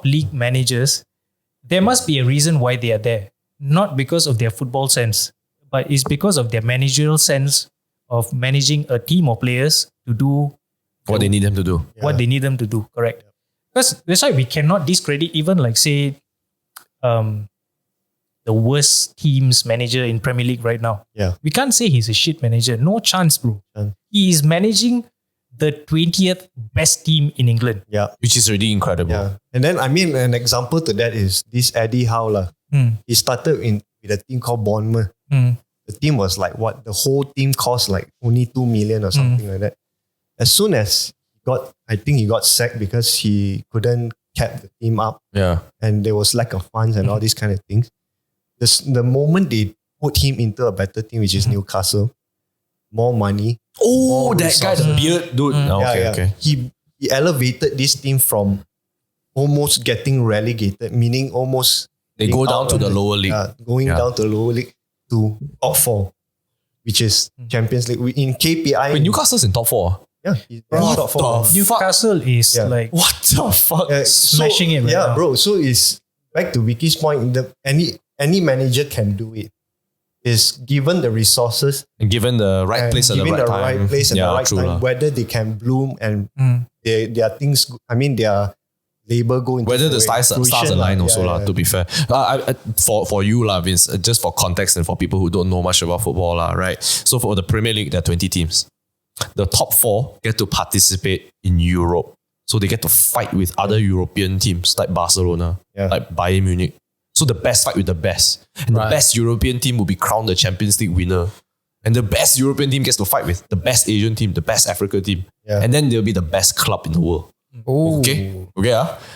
league managers, there must be a reason why they are there. Not because of their football sense, but it's because of their managerial sense of managing a team of players to do What they need them to do. what they need them to do, correct? Because that's why we cannot discredit even like say the worst team's manager in Premier League right now. Yeah. We can't say he's a shit manager. No chance, bro. He is managing the 20th best team in England. Yeah. Which is really incredible. Yeah. And then, I mean, an example to that is this Eddie Howe lah. He started with a team called Bournemouth. The team was like what? The whole team cost like only 2 million or something like that. As soon as I think he got sacked because he couldn't cap the team up. Yeah. And there was lack of funds and all these kind of things. The moment they put him into a better team, which is Newcastle, more money. Oh, more that guy, the resources. beard dude. Okay. He elevated this team from almost getting relegated, meaning almost They being go down out to of the lower league. going down to the lower league to top 4, which is Champions League. In KPI, Wait, Newcastle's in top 4. yeah, he's What top 4. the Newcastle is Yeah. like What the fuck? smashing it right now. bro. So it's back to Vicky's point. Any manager can do it. Is given the resources And given the right and place at the given right the time. right place and the right true time, lah. whether they can bloom and their things. I mean, their labor go into Whether the stars fruition align lah. also lah. To be fair, for you lah, Vince. Just for context and for people who don't know much about football lah, right? So for the Premier League, there are 20 teams. The top 4 get to participate in Europe, so they get to fight with other European teams like Barcelona, like Bayern Munich. So the best fight with the best, and the best European team will be crowned the Champions League winner. And the best European team gets to fight with the best Asian team, the best African team, and then they'll be the best club in the world. Ooh. Okay.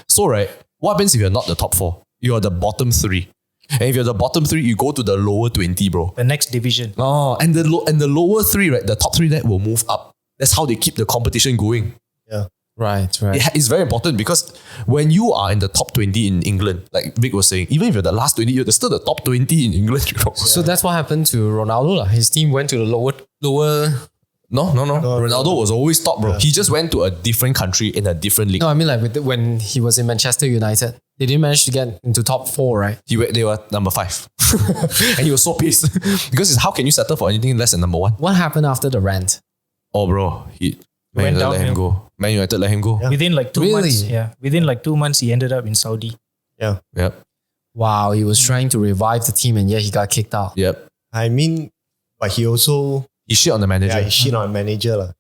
So right, what happens if you're not the top 4? You're the bottom 3. And if you're the bottom 3, you go to the lower 20, bro. the next division. Oh, and the lower 3, right? The top 3 that will move up. That's how they keep the competition going. Yeah. Right. It's very important because when you are in the top 20 in England, like Vic was saying, even if you're the last 20, you're still the top 20 in England. You know? So that's what happened to Ronaldo lah. His team went to the lower. No. Ronaldo was always top, bro. He just went to a different country in a different league. No, I mean like when he was in Manchester United, they didn't manage to get into top 4, right? They were number 5. And he was so pissed. Because how can you settle for anything less than number 1? What happened after the rant? Oh, bro. Man Went United let him downhill. go. Man United let him go. Yeah. Within like 2 Really? months. Yeah. Within like 2 months, he ended up in Saudi. Yep. Wow, he was trying to revive the team and yet he got kicked out. Yep. I mean, but he also shit on the manager. he shit on manager lah.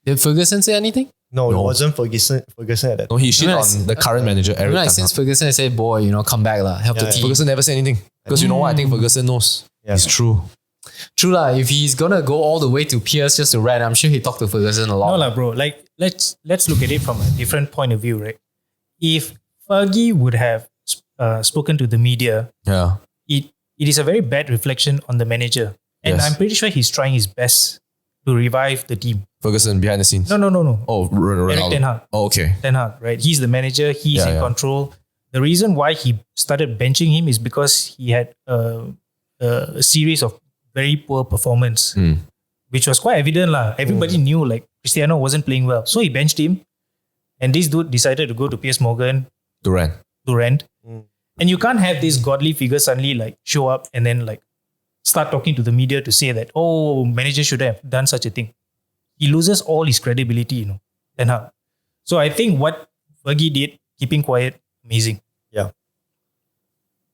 Did Ferguson say anything? No, it wasn't Ferguson at that. No, he shit on the current manager, Eric. Right, since Ferguson said, boy, come back lah, help the team. Ferguson never said anything. Because you know what? I think Ferguson knows. Yeah. It's true. True lah, if he's gonna go all the way to Pierce just to rant, I'm sure he talked to Ferguson a lot. No lah, bro. Like let's look at it from a different point of view, right? If Fergie would have spoken to the media, it is a very bad reflection on the manager. And I'm pretty sure he's trying his best to revive the team. Ferguson behind the scenes. No. Oh, Ronaldo. Eric Ten Hag. Oh, okay. Ten Hag, right? He's the manager. He's in control. The reason why he started benching him is because he had a series of very poor performance, which was quite evident lah. Everybody knew like Cristiano wasn't playing well, so he benched him. And this dude decided to go to Piers Morgan to rent. And you can't have this godly figure suddenly like show up and then like start talking to the media to say that, oh, manager should have done such a thing. He loses all his credibility, Ten Hag. So I think what Fergie did, keeping quiet, amazing.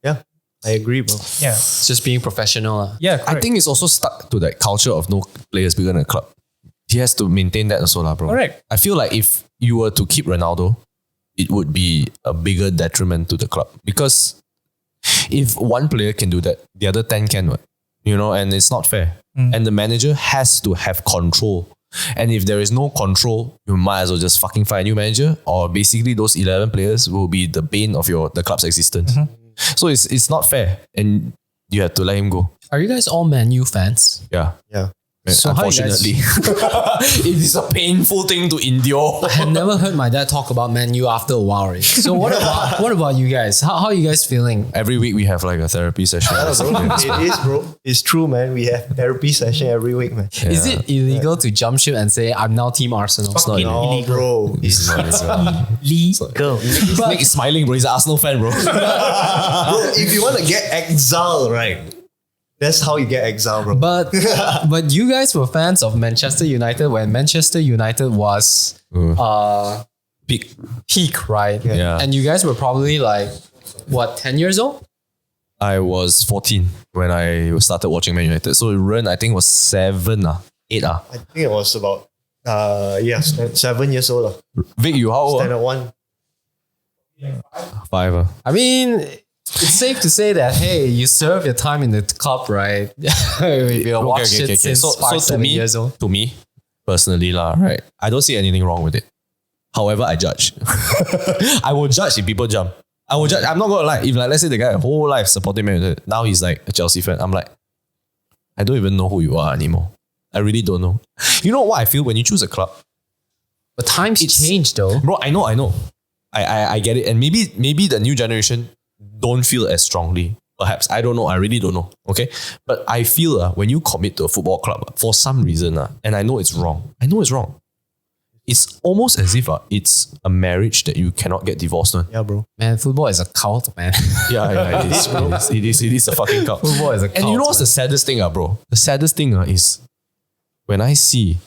Yeah, I agree, bro. Yeah. It's just being professional lah. Yeah, correct. I think it's also stuck to that culture of no players bigger than a club. He has to maintain that also, bro. Correct. I feel like if you were to keep Ronaldo, it would be a bigger detriment to the club. Because if one player can do that, the other 10 can, and it's not fair. And the manager has to have control. And if there is no control, you might as well just fucking find a new manager, or basically those 11 players will be the bane of the club's existence. So it's not fair, and you have to let him go. Are you guys all Man U fans? Yeah. So how you guys- unfortunately, it is a painful thing to endure. I had never heard my dad talk about Man U after a while already. So what about you guys? How are you guys feeling? Every week we have like a therapy session. It is, bro. It's true, man. We have therapy session every week, man. Is it illegal to jump ship and say, I'm now Team Arsenal? It's not No, illegal. bro. It's not Legal. Nick is smiling, bro. He's an Arsenal fan, bro. Bro, if you want to get exiled, right? That's how you get exiled, bro. But you guys were fans of Manchester United when Manchester United was peak, right? Yeah. And you guys were probably like, what, 10 years old? I was 14 when I started watching Man United. So Ren, I think, was 7, 8. I think it was about 7 years old. Vic, you how old? Standard 1. 5. I mean, it's safe to say that, hey, you serve your time in the club, right? You watched it since So 7 years old. To me, personally, right, I don't see anything wrong with it. However, I judge. I will judge if people jump. I will judge. I'm not going to lie. If let's say the guy whole life supporting Man United, now he's like a Chelsea fan. I'm like, I don't even know who you are anymore. I really don't know. You know what I feel when you choose a club? But times change though. Bro, I know. I get it. And maybe the new generation don't feel as strongly. Perhaps. I don't know. I really don't know. Okay. But I feel when you commit to a football club, for some reason, and I know it's wrong. It's almost as if it's a marriage that you cannot get divorced on. Yeah, bro. Man, football is a cult, man. Yeah, it is. It is a fucking cult. Football is a cult. And you know what's the saddest thing, bro? The saddest thing is when I see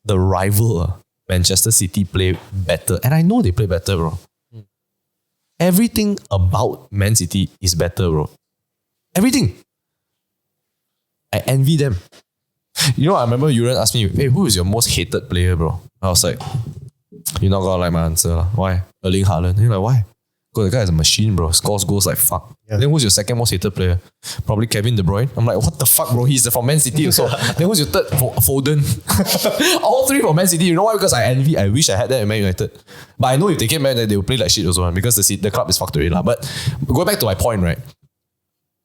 the rival, Manchester City, play better. And I know they play better, bro. Everything about Man City is better, bro. Everything. I envy them. You know, I remember Yuran asked me, hey, who is your most hated player, bro? I was like, you're not gonna like my answer. Why? Erling Haaland. You're like, why? Because the guy is a machine, bro. Scores goals like fuck. Yeah. Then who's your second most hated player? Probably Kevin De Bruyne. I'm like, what the fuck, bro? He's from Man City also. Then who's your third? Foden. All three from Man City. You know why? Because I wish I had that in Man United. But I know if they came Man United, they will play like shit also, because the club is fucked already. But go back to my point, right?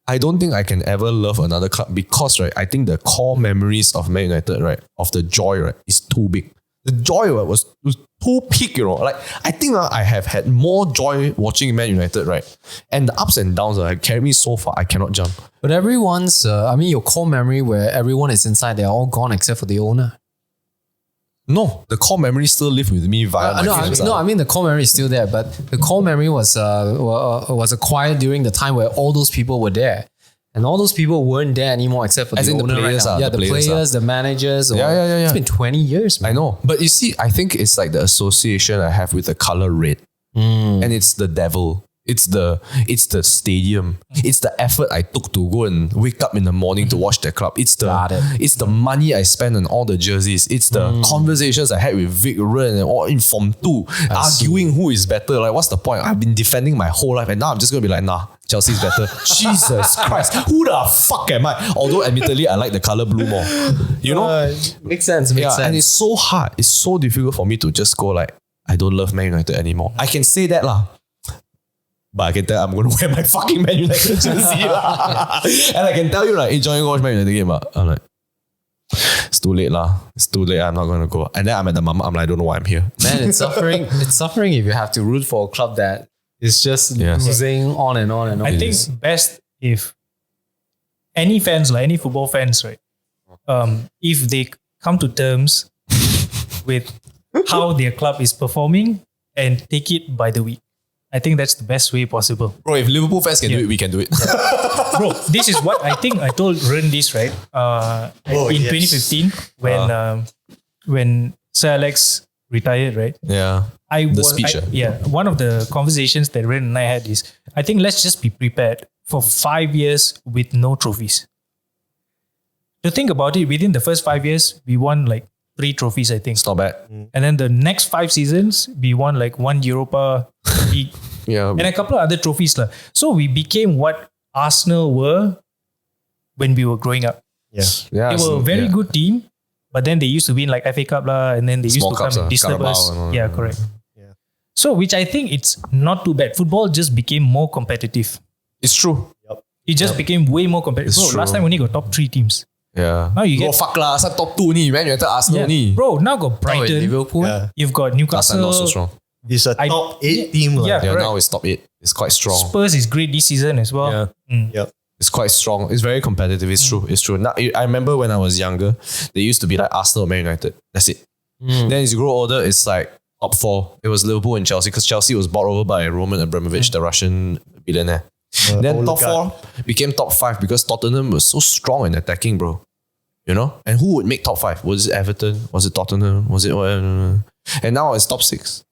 I don't think I can ever love another club because, right, I think the core memories of Man United, right, of the joy, right, is too big. The joy was too peak, Like, I think I have had more joy watching Man United, right? And the ups and downs carry me so far, I cannot jump. But everyone's, your core memory where everyone is inside, they're all gone except for the owner. No, the core memory still live with me via my feelings. I mean the core memory is still there, but the core memory was acquired during the time where all those people were there. And all those people weren't there anymore except for the owner players. right now. The players, the managers. Yeah. It's been 20 years, man. I know. But you see, I think it's like the association I have with the color red. And it's the devil. It's the stadium. It's the effort I took to go and wake up in the morning to watch the club. It's the money I spent on all the jerseys. It's the conversations I had with Vic Ren and all in Form 2, arguing who is better. Like, what's the point? I've been defending my whole life and now I'm just gonna be like, nah, Chelsea's better. Jesus Christ, who the fuck am I? Although admittedly I like the color blue more. You know? Makes sense. And it's so hard. It's so difficult for me to just go like, I don't love Man United anymore. I can say that lah. But I can tell I'm going to wear my fucking Man United jersey lah. And I can tell you like, enjoying watch Man United game. I'm like, it's too late lah. It's too late. I'm not going to go. And then I'm at the mama. I'm like, I don't know why I'm here. Man, it's suffering. It's suffering if you have to root for a club that is just losing on and on and on. I think best if any fans, like any football fans, right? If they come to terms with how their club is performing and take it by the week. I think that's the best way possible. Bro, if Liverpool fans can do it, we can do it. Bro, this is what I think I told Ren this, right? In 2015, when Sir Alex retired, right? Yeah. One of the conversations that Ren and I had is, I think let's just be prepared for 5 years with no trophies. To think about it, within the first 5 years, we won like 3 trophies, I think. It's not bad. And then the next 5 seasons, we won like 1 Europa League and a couple of other trophies. So we became what Arsenal were when we were growing up. They were a very good team, but then they used to win like FA Cup lah, and then they used to come and disturb us. Yeah, correct. So which I think it's not too bad. Football just became more competitive. It's true. It just became way more competitive. Bro, last time we only got top 3 teams. Yeah. Now you get fuck lah, some top 2 ni, Man United, Arsenal ni. Bro, now got Brighton, Liverpool. You've got Newcastle. Not so strong. It's a top 8 team. Yeah, now it's top 8. It's quite strong. Spurs is great this season as well. It's quite strong. It's very competitive. It's true. It's true. Now, I remember when I was younger, they used to be like Arsenal or Man United. That's it. Then as you grow older, it's like top 4. It was Liverpool and Chelsea because Chelsea was bought over by Roman Abramovich, the Russian billionaire. Then top 4 became top 5 because Tottenham was so strong in attacking, bro. You know? And who would make top 5? Was it Everton? Was it Tottenham? Was it whatever? And now it's top 6.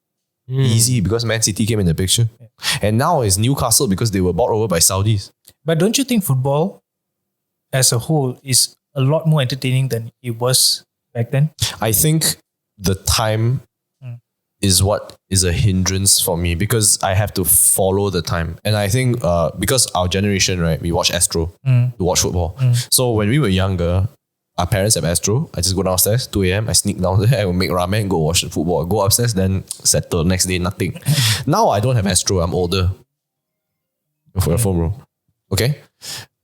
Easy because Man City came in the picture. And now it's Newcastle because they were bought over by Saudis. But don't you think football as a whole is a lot more entertaining than it was back then? I think the time is what is a hindrance for me because I have to follow the time. And I think because our generation, right, we watch Astro to watch football. So when we were younger, our parents have Astro. I just go downstairs, 2 a.m. I sneak down there, I will make ramen, go watch the football. Go upstairs, then settle. Next day, nothing. Now I don't have Astro. I'm older. For your phone, bro. Okay?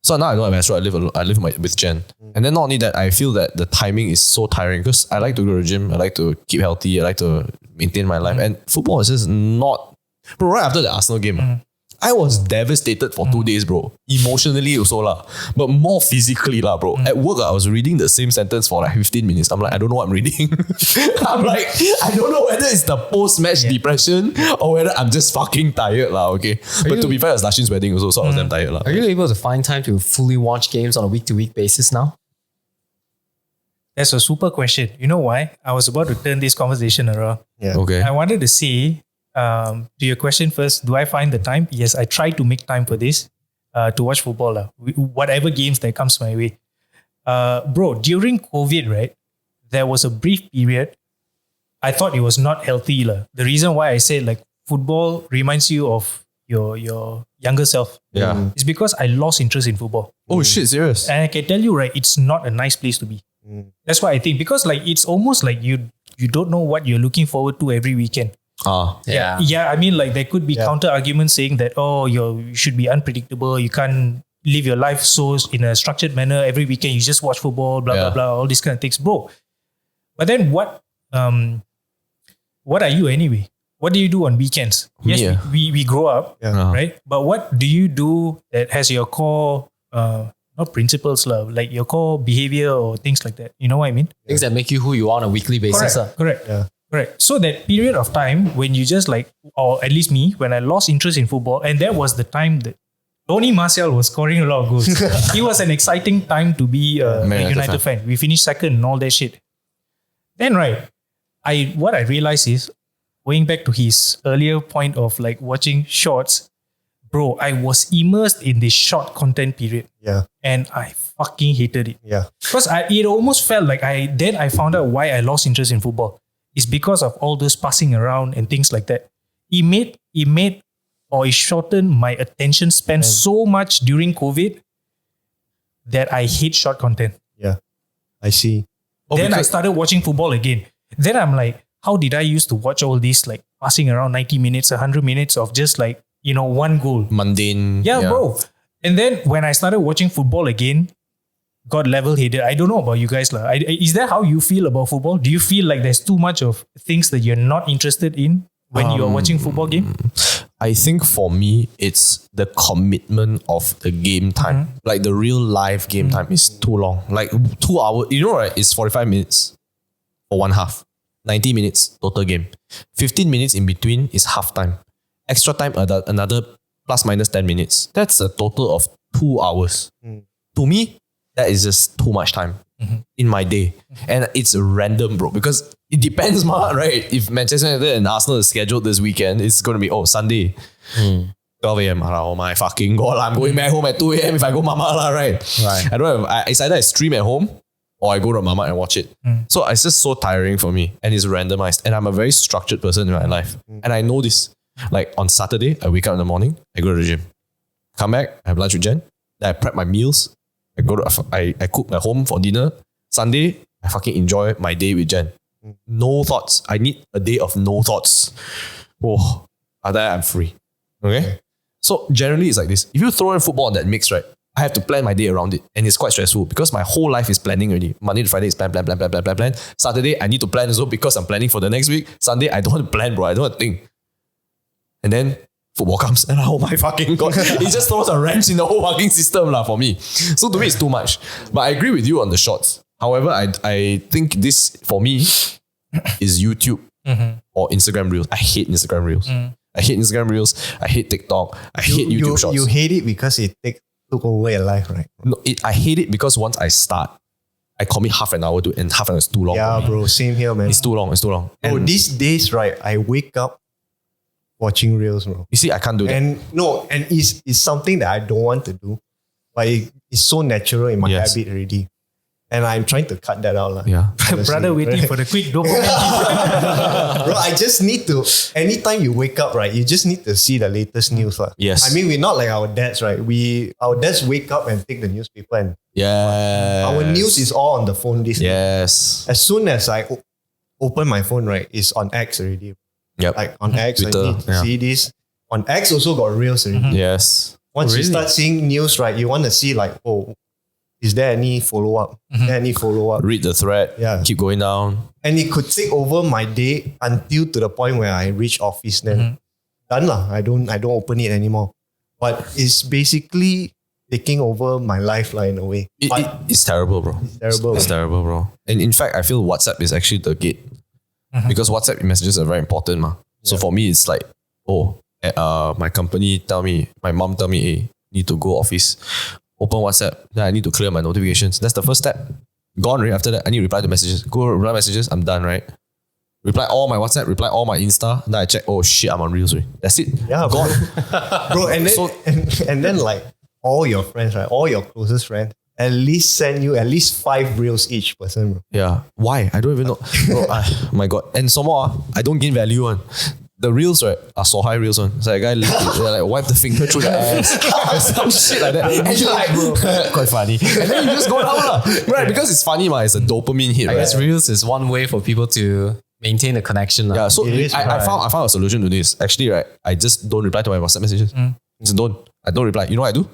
So now I don't have Astro. I live with Jen. And then not only that, I feel that the timing is so tiring because I like to go to the gym. I like to keep healthy. I like to maintain my life. And football is just not... Bro, right after the Arsenal game, I was devastated for 2 days, bro. Emotionally also lah. But more physically lah, bro. At work, I was reading the same sentence for like 15 minutes. I'm like, I don't know what I'm reading. I'm like, I don't know whether it's the post-match depression or whether I'm just fucking tired lah, okay? But to be fair, it's Lashin's wedding also, so I was damn tired lah. Are you able to find time to fully watch games on a week-to-week basis now? That's a super question. You know why? I was about to turn this conversation around. Okay. I wanted to say, to your question first, do I find the time? Yes, I try to make time for this, to watch football. Whatever games that comes my way. Bro, during COVID, right, there was a brief period, I thought it was not healthy. The reason why I said like football reminds you of your younger self. Yeah. It's because I lost interest in football. Oh shit, serious? And I can tell you, right, it's not a nice place to be. That's why I think, because like it's almost like you don't know what you're looking forward to every weekend. I mean, like there could be counter arguments saying that you should be unpredictable, you can't live your life so in a structured manner every weekend, you just watch football, blah blah blah, all these kind of things, bro. But then what are you anyway? What do you do on weekends? Yes, we grow up, right? But what do you do that has your core not principles, like your core behavior or things like that? You know what I mean? Things that make you who you are on a weekly basis. Correct. Yeah. Correct. So that period of time when you just like, or at least me, when I lost interest in football, and that was the time that Tony Martial was scoring a lot of goals. It was an exciting time to be a United fan. We finished second and all that shit. Then what I realized is, going back to his earlier point of like watching shorts, bro, I was immersed in this short content period. Yeah. And I fucking hated it. Yeah. Because it almost felt like I found out why I lost interest in football. It's because of all those passing around and things like that. It shortened my attention span so much during COVID that I hate short content. Yeah. I see. Then I started watching football again. Then I'm like, how did I used to watch all these like passing around 90 minutes, 100 minutes of just like, one goal? Mundane. Yeah, bro. And then when I started watching football again, got level-headed. I don't know about you guys. Is that how you feel about football? Do you feel like there's too much of things that you're not interested in when you're watching football game? I think for me, it's the commitment of the game time. Like the real live game time is too long. Like 2 hours, right? It's 45 minutes for one half. 90 minutes total game. 15 minutes in between is half time. Extra time, another plus minus 10 minutes. That's a total of 2 hours. To me, that is just too much time in my day. And it's random, bro, because it depends, right? If Manchester United and Arsenal is scheduled this weekend, it's going to be, Sunday, 12 a.m. Oh my fucking God, I'm going back home at 2 a.m. if I go Mama, right? I don't have, it's either I stream at home or I go to Mama and watch it. So it's just so tiring for me and it's randomized. And I'm a very structured person in my life. And I know this. Like on Saturday, I wake up in the morning, I go to the gym. Come back, I have lunch with Jen. Then I prep my meals. I cook at home for dinner. Sunday, I fucking enjoy my day with Jen. No thoughts. I need a day of no thoughts. After that, I'm free. Okay? So generally, it's like this. If you throw in football on that mix, right, I have to plan my day around it. And it's quite stressful because my whole life is planning already. Monday to Friday is plan. Saturday, I need to plan as well because I'm planning for the next week. Sunday, I don't want to plan, bro. I don't want to think. And then football comes and oh my fucking God, it just throws a wrench in the whole fucking system for me. So to me, it's too much. But I agree with you on the shorts. However, I think this, for me, is YouTube or Instagram Reels. I hate Instagram Reels. I hate Instagram Reels. I hate TikTok. I hate YouTube Shorts. You hate it because it took over your life, right? No, I hate it because once I start, I commit half an hour to it and half an hour is too long. Yeah, bro, same here, man. It's too long. Bro, these days, right, I wake up watching Reels, bro. You see, I can't do that. And it's something that I don't want to do. But it's so natural in my habit already. And I'm trying to cut that out. Yeah. Brother waiting for the quick dopamine. Bro, I just need to, anytime you wake up, right, you just need to see the latest news. Yes. I mean, we're not like our dads, right? Our dads wake up and take the newspaper and our news is all on the phone this Yes. As soon as I open my phone, right, it's on X already. Yep. Like on X, Twitter, I need to see this. On X also got Reels already. Yes. Once you start seeing news, right, you want to see like, is there any follow-up? Is there any follow-up? Read the thread. Yeah. Keep going down. And it could take over my day until to the point where I reach office. Then done lah. I don't open it anymore. But it's basically taking over my life in a way. It's terrible, bro. It's terrible, bro. And in fact, I feel WhatsApp is actually the gate. Because WhatsApp messages are very important. So for me, it's like, my company my mom tell me, hey, need to go office. Open WhatsApp. Then I need to clear my notifications. That's the first step. Gone, right? After that, I need to reply to messages. Go reply messages. I'm done, right? Reply all my WhatsApp. Reply all my Insta. Then I check, oh shit, I'm on Reels. Right? That's it. Yeah, gone. Bro, and then, and then like all your friends, right? All your closest friends, at least send you at least 5 Reels each person, bro. Yeah. Why? I don't even know. Bro, my God. And some more, I don't gain value on. The Reels, right, are so high Reels one. So a guy like wipe the finger through the ass. Some shit like that. And you're like, bro, quite funny. And then you just go down, right? Because it's funny, it's a dopamine hit, I guess Reels is one way for people to maintain the connection. Yeah, so I found a solution to this. Actually, right, I just don't reply to my WhatsApp messages. Just I don't reply. You know what I do?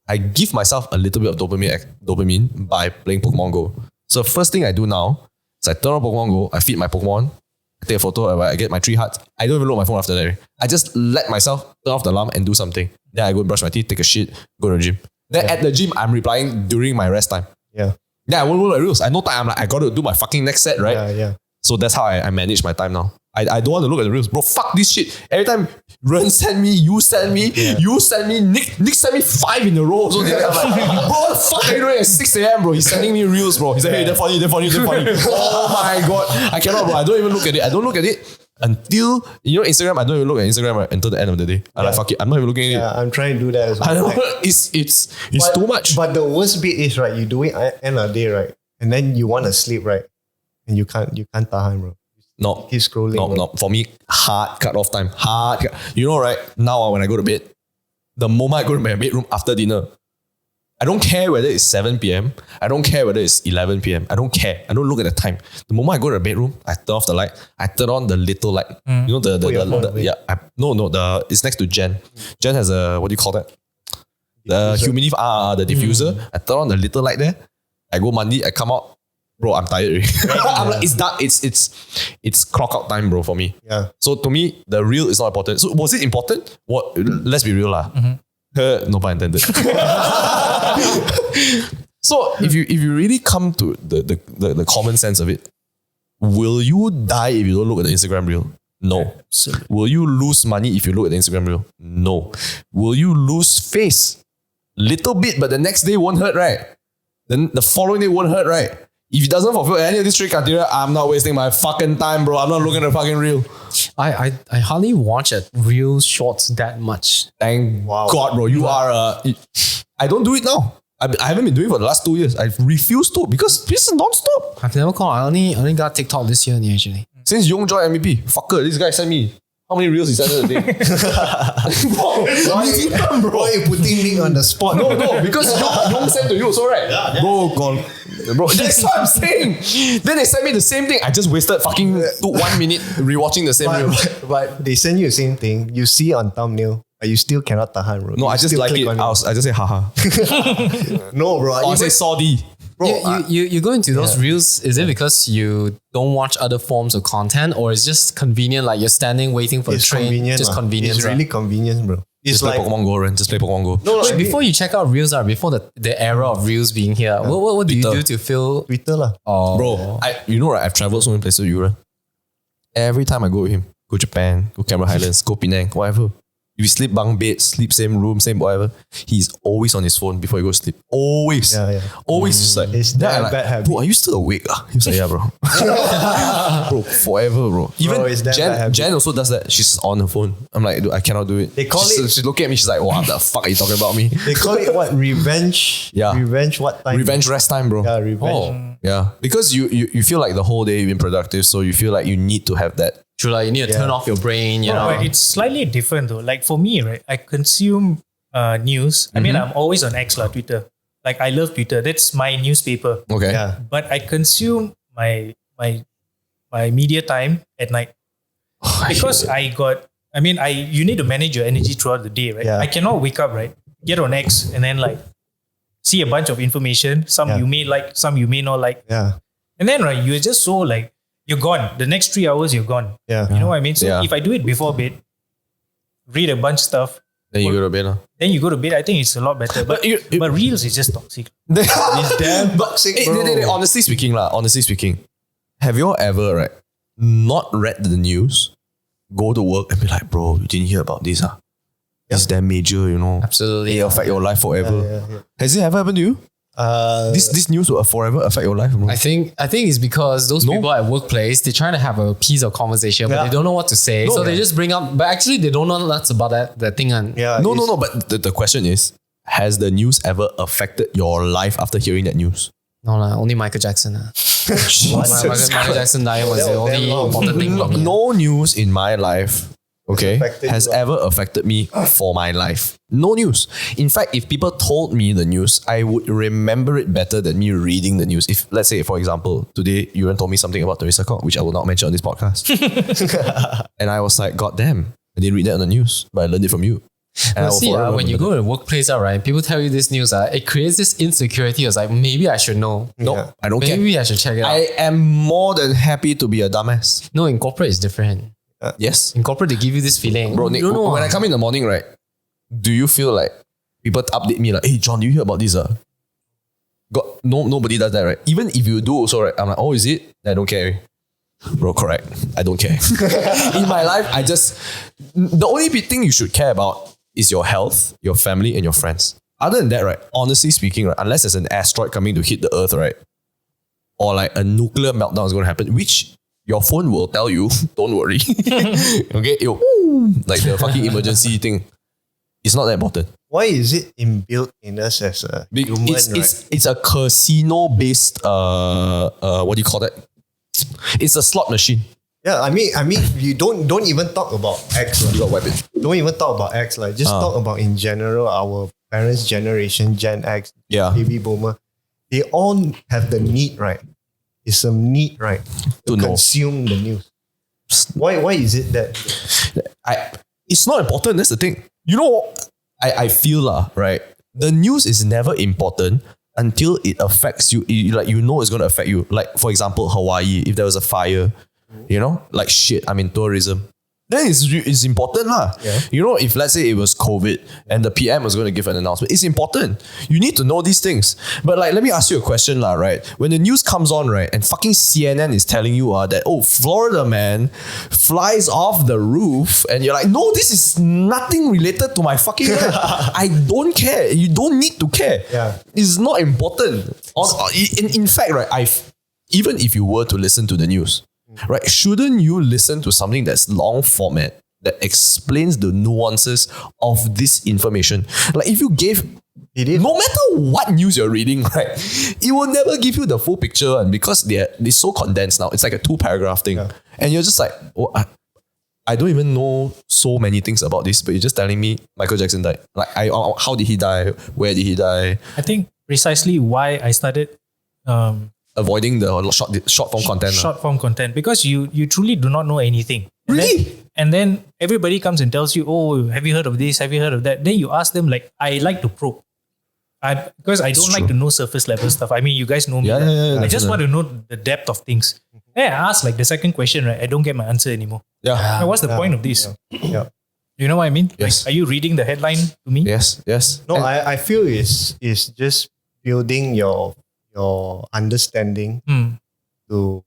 I give myself a little bit of dopamine by playing Pokemon Go. So first thing I do now is I turn on Pokemon Go, I feed my Pokemon, I take a photo, I get my 3 hearts. I don't even look at my phone after that. I just let myself turn off the alarm and do something. Then I go and brush my teeth, take a shit, go to the gym. Then at the gym, I'm replying during my rest time. Yeah. Then I won't look at Reels. I know time. I'm like, I got to do my fucking next set, right? Yeah. So that's how I manage my time now. I don't want to look at the Reels. Bro, fuck this shit. Every time Ren send me, you send me, Nick send me 5 in a row. So I'm like, bro, what the fuck are you doing at 6 a.m, bro? He's sending me Reels, bro. He's like, hey, they're funny. Oh my God. I cannot, bro. I don't even look at it. I don't look at it. Until, Instagram, I don't even look at Instagram right, until the end of the day. I'm like, fuck it, I'm not even looking at it. Yeah, I'm trying to do that as well. I don't know, it's too much. But the worst bit is, right, you do it at end of the day, right? And then you want to sleep, right? And you can't tahan, bro. No. Keep scrolling. No. For me, hard cut off time. Right? Now when I go to bed, the moment I go to my bedroom after dinner, I don't care whether it's 7 p.m. I don't care whether it's 11 p.m. I don't care. I don't look at the time. The moment I go to the bedroom, I turn off the light. I turn on the little light. It's next to Jen. Jen has a, what do you call that? The humidifier, the diffuser. I turn on the little light there. I go mandi, I come out. Bro, I'm tired already. I'm like, it's dark. It's clock out time, bro, for me. Yeah. So to me, the reel is not important. So was it important? What? Let's be real lah. No pun intended. So if you really come to the common sense of it, will you die if you don't look at the Instagram reel? No. Absolutely. Will you lose money if you look at the Instagram reel? No. Will you lose face? Little bit, but the next day won't hurt, right? Then the following day won't hurt, right? If it doesn't fulfill any of these three criteria, I'm not wasting my fucking time, bro. I'm not looking at the fucking reel. I hardly watch at real shorts that much. Thank God, bro. You are I don't do it now. I haven't been doing it for the last 2 years. I've refused to because this is non-stop. I've never called. I only got TikTok this year actually. Since Young joined MVP, fucker, this guy sent me how many reels he sent us a day? Why are you putting me on the spot? No, because Young sent to you also, right? Yeah. Bro, that's what I'm saying. Then they sent me the same thing. I just wasted fucking 1 minute rewatching the same reel. But they send you the same thing. You see on thumbnail, but you still cannot tahan, bro. No, I just like it. I just say haha. No, bro. I say sorry. Bro, you go into those reels, is it because you don't watch other forms of content or it's just convenient, like you're standing waiting for the train? Convenient, just convenient. It's really convenient, bro. It's Just play Pokemon Go, Ren. Just play Pokemon Go. No, Wait, before you check out reels, before the era of reels being here, what do you do to feel? Twitter lah. Oh, Bro, right? I've traveled so many places with you, right? Every time I go with him, go Japan, go Cameron Highlands, go Penang, whatever. If we sleep bunk bed, sleep same room, same whatever, he's always on his phone before he goes to sleep. Always. Yeah. Always just like, it's that bad habit. Bro, are you still awake? He was like, yeah, bro. Bro, forever, bro. Even it's that bad habit. Jen also does that. She's on her phone. I'm like, dude, I cannot do it. They call She's looking at me, she's like, what the fuck are you talking about me? They call it what? Revenge? Yeah. Revenge what time? Revenge rest time, bro. Yeah, revenge. Yeah. Because you feel like the whole day you've been productive, so you feel like you need to have that. true, like you need to turn off your brain, you know. But it's slightly different though. Like for me, right, I consume news. I mean, I'm always on X, Twitter. Like I love Twitter. That's my newspaper. Okay. Yeah. But I consume my media time at night. Because you need to manage your energy throughout the day, right? Yeah. I cannot wake up, right? Get on X and then like see a bunch of information. Some you may like, some you may not like. Yeah. And then right, you're just so like, you're gone. The next 3 hours, you're gone. Yeah. You know what I mean? So if I do it before bed, read a bunch of stuff. Then you go to bed. Then you go to bed. I think it's a lot better. But reels is just toxic. It's damn toxic, bro. Honestly speaking, have you all ever not read the news, go to work and be like, bro, you didn't hear about this? It's damn major, you know. Absolutely. It affect your life forever. Yeah. Has it ever happened to you? This news will forever affect your life, bro. I think it's because those people at workplace, they're trying to have a piece of conversation, but they don't know what to say. So they just bring up, but actually they don't know lots about that thing. And No. But the question is, has the news ever affected your life after hearing that news? No, only Michael Jackson. Michael Jackson died was the only important thing for me. No news in my life, okay, has you. ever affected me for my life. No news. In fact, if people told me the news, I would remember it better than me reading the news. If, let's say, for example, today Yuran told me something about Teresa Kong, which I will not mention on this podcast. And I was like, God damn, I didn't read that on the news, but I learned it from you. And see, when you go to the workplace, right, people tell you this news, it creates this insecurity. It's like, maybe I should know. No, I don't care. Maybe I should check it out. I am more than happy to be a dumbass. No, in corporate, it's different. Yes. In corporate, they give you this feeling. Bro, Nick, when I come in the morning, right, do you feel like people update me like, hey, John, do you hear about this? Nobody does that, right? Even if you do also, right, I'm like, oh, is it? I don't care. Bro, correct. I don't care. In my life, the only big thing you should care about is your health, your family, and your friends. Other than that, right, honestly speaking, right, unless there's an asteroid coming to hit the earth, right, or like a nuclear meltdown is going to happen, which your phone will tell you, don't worry. Okay, like the fucking emergency thing. It's not that important. Why is it inbuilt in us as a human, it's a casino-based, what do you call that? It's a slot machine. Yeah, I mean, you don't even talk about X. Like. You got weapon. Don't even talk about X. Like, just talk about in general our parents' generation, Gen X, baby boomer. They all have the need, right? It's a need, right, to consume the news. Why is it that? It's not important. That's the thing. You know, I feel right. The news is never important until it affects you. Like you know, it's going to affect you. Like for example, Hawaii. If there was a fire, you know, like shit. I'm in tourism. Then it's important lah. Yeah. You know, if let's say it was COVID and the PM was going to give an announcement, it's important. You need to know these things. But like, let me ask you a question lah, right? When the news comes on, right, and fucking CNN is telling you that, Florida man flies off the roof, and you're like, no, this is nothing related to my fucking life. I don't care. You don't need to care. Yeah. It's not important. In fact, right, even if you were to listen to the news, right? Shouldn't you listen to something that's long format that explains the nuances of this information? Like if you gave, no matter what news you're reading, right, it will never give you the full picture, and because they're so condensed now, it's like a 2-paragraph thing, and you're just like, I don't even know so many things about this, but you're just telling me Michael Jackson died. Like, how did he die? Where did he die? I think precisely why I started avoiding the short form content. Short form content, because you truly do not know anything. Really? And then everybody comes and tells you, oh, have you heard of this? Have you heard of that? Then you ask them, like, I like to probe. Because I don't like to know surface level stuff. I mean, you guys know me. I just want to know the depth of things. Then I ask like the second question, right? I don't get my answer anymore. Yeah. What's the point of this? Yeah. You know what I mean? Yes. Like, are you reading the headline to me? Yes. No, I feel it's just building your understanding to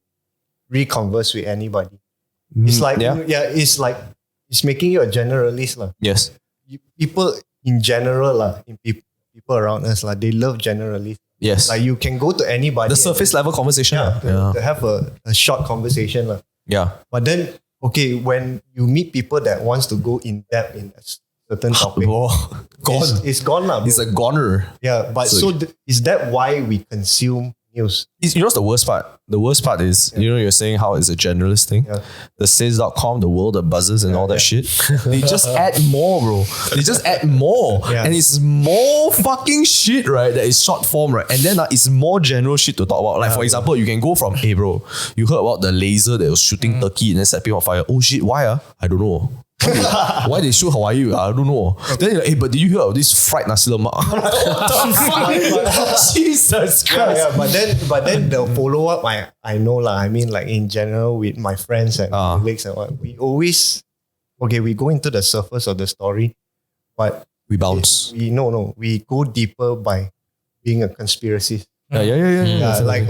reconverse with anybody. It's like it's making you a generalist lah. Yes. People in general people around us they love generalists. Yes. Like you can go to anybody. The surface level conversation. To have a short conversation lah. Yeah. But then when you meet people that wants to go in depth in a certain topic, it's gone lah. It's a goner. Yeah, but is that why we consume news? You know what's the worst part? The worst part is, you're saying how it's a generalist thing. Yeah. The says.com, the world that buzzes and all that shit. They just add more, bro. They just add more. Yeah. And it's more fucking shit, right? That is short form, right? And then it's more general shit to talk about. Like, for example, you can go from, hey, bro, you heard about the laser that was shooting Turkey and then set people on fire. Oh shit, why? I don't know. Why they shoot Hawaii? I don't know. Then you're like, hey, but did you hear of this fried nasi lemak? Jesus Christ. Yeah, but then the follow up, I know lah. I mean, like in general with my friends and colleagues and what, we always we go into the surface of the story, but we bounce. We go deeper by being a conspiracist. Yeah. Like,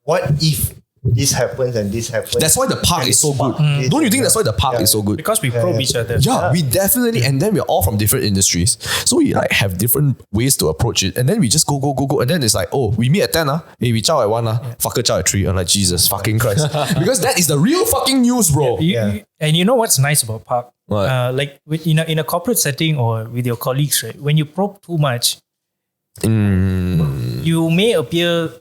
what if this happens and this happens? That's why the park is so good. Don't you think that's why the park is so good? Because we probe each other. Yeah, we definitely, and then we're all from different industries. So we like have different ways to approach it. And then we just go. And then it's like, we meet at 10. Hey, we chow at 1. Fucker chow at 3. I'm like, Jesus fucking Christ. Because that is the real fucking news, bro. And you know what's nice about park? What? Like in a corporate setting or with your colleagues, right? When you probe too much, you may appear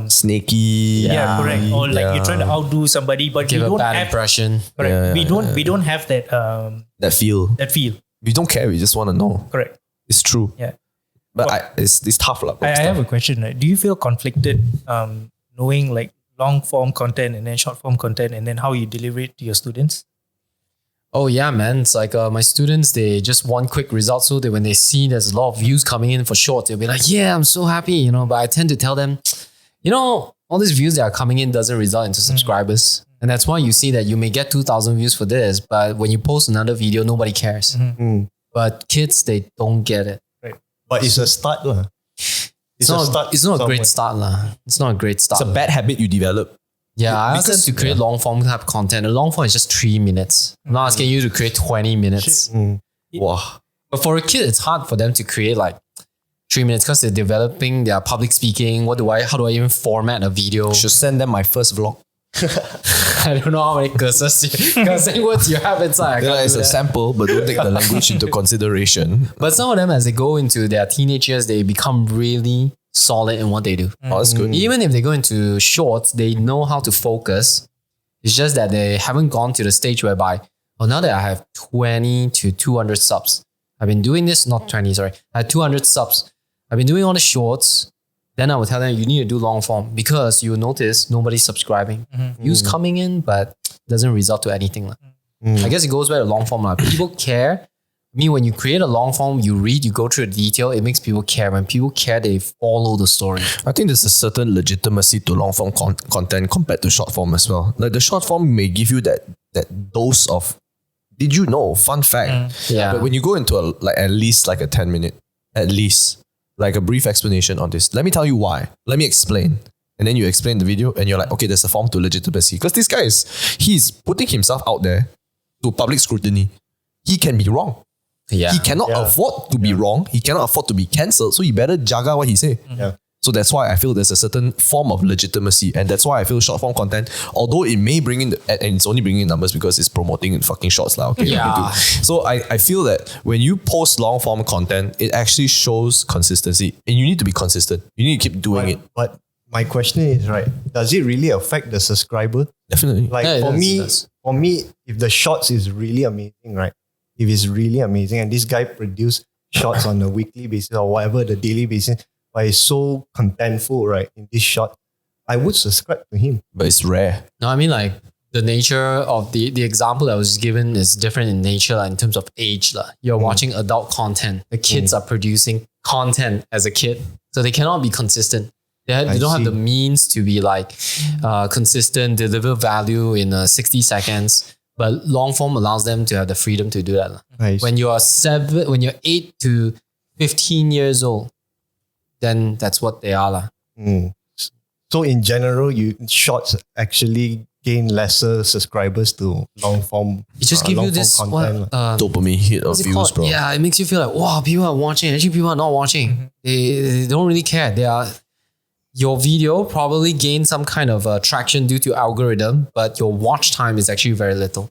snaky. Yeah, correct. Or like you're trying to outdo somebody, but give you don't a bad have impression. Correct. We don't have that that feel. We don't care. We just want to know. Correct. It's true. Yeah. But it's tough lah. I have a question. Right? Do you feel conflicted knowing like long form content and then short form content, and then how you deliver it to your students? Oh yeah, man. It's like my students, they just want quick results. So when they see there's a lot of views coming in for shorts, they'll be like, yeah, I'm so happy, But I tend to tell them, all these views that are coming in doesn't result into subscribers. And that's why you see that you may get 2,000 views for this, but when you post another video, nobody cares. But kids, they don't get it. Right. But it's a start lah. It's not a great start lah. It's not a great start. It's a bad habit you develop. Yeah, I asked them to create long form type of content. A long form is just 3 minutes. I'm not asking you to create 20 minutes. Wow. But for a kid, it's hard for them to create like 3 minutes because they're developing their public speaking. How do I even format a video? Should send them my first vlog. I don't know how many cursing words you have inside. I can't It's do a that. sample, but don't take the language into consideration. But some of them, as they go into their teenage years, they become really solid in what they do. Oh, that's good. Even if they go into shorts, they know how to focus. It's just that they haven't gone to the stage whereby, oh, now that I have 20 to 200 subs, I've been doing this, not 20, sorry, I had 200 subs. I've been doing all the shorts. Then I will tell them you need to do long form because you will notice nobody's subscribing. Views coming in, but doesn't result to anything. I guess it goes back to long form. People care. I mean, when you create a long form, you read, you go through the detail, it makes people care. When people care, they follow the story. I think there's a certain legitimacy to long form content compared to short form as well. Like the short form may give you that dose of, did you know, fun fact. Yeah. But when you go into at least like a 10 minute, at least like a brief explanation on this. Let me tell you why. Let me explain. And then you explain the video and you're like, okay, there's a form to legitimacy. Because this guy he's putting himself out there to public scrutiny. He can be wrong. Yeah. He cannot afford to be wrong. He cannot afford to be cancelled. So he better jaga what he say. Yeah. So that's why I feel there's a certain form of legitimacy. And that's why I feel short form content, although it may bring in, and it's only bringing in numbers because it's promoting fucking shorts. Okay, Yeah. So I feel that when you post long form content, it actually shows consistency. And you need to be consistent. You need to keep doing it. But my question is, right, does it really affect the subscriber? Definitely. Like Yeah, it for does, me, it does. for me, if the shots is really amazing, right? If it's really amazing and this guy produce shots on a weekly basis or whatever, the daily basis, but it's so contentful, right, in this shot, I would subscribe to him. But it's rare. No, I mean like the nature of the example that was given is different in nature in terms of age. You're watching adult content. The kids are producing content as a kid. So they cannot be consistent. They don't have the means to be like consistent, deliver value in 60 seconds. But long form allows them to have the freedom to do that. Nice. When you're 8 to 15 years old, then that's what they are. So in general, shorts actually gain lesser subscribers to long form. It just gives you long-form this content. Dopamine hit of what's it views, called? bro. Yeah, it makes you feel like, wow, people are watching. Actually, people are not watching. They don't really care. Your video probably gained some kind of traction due to algorithm, but your watch time is actually very little.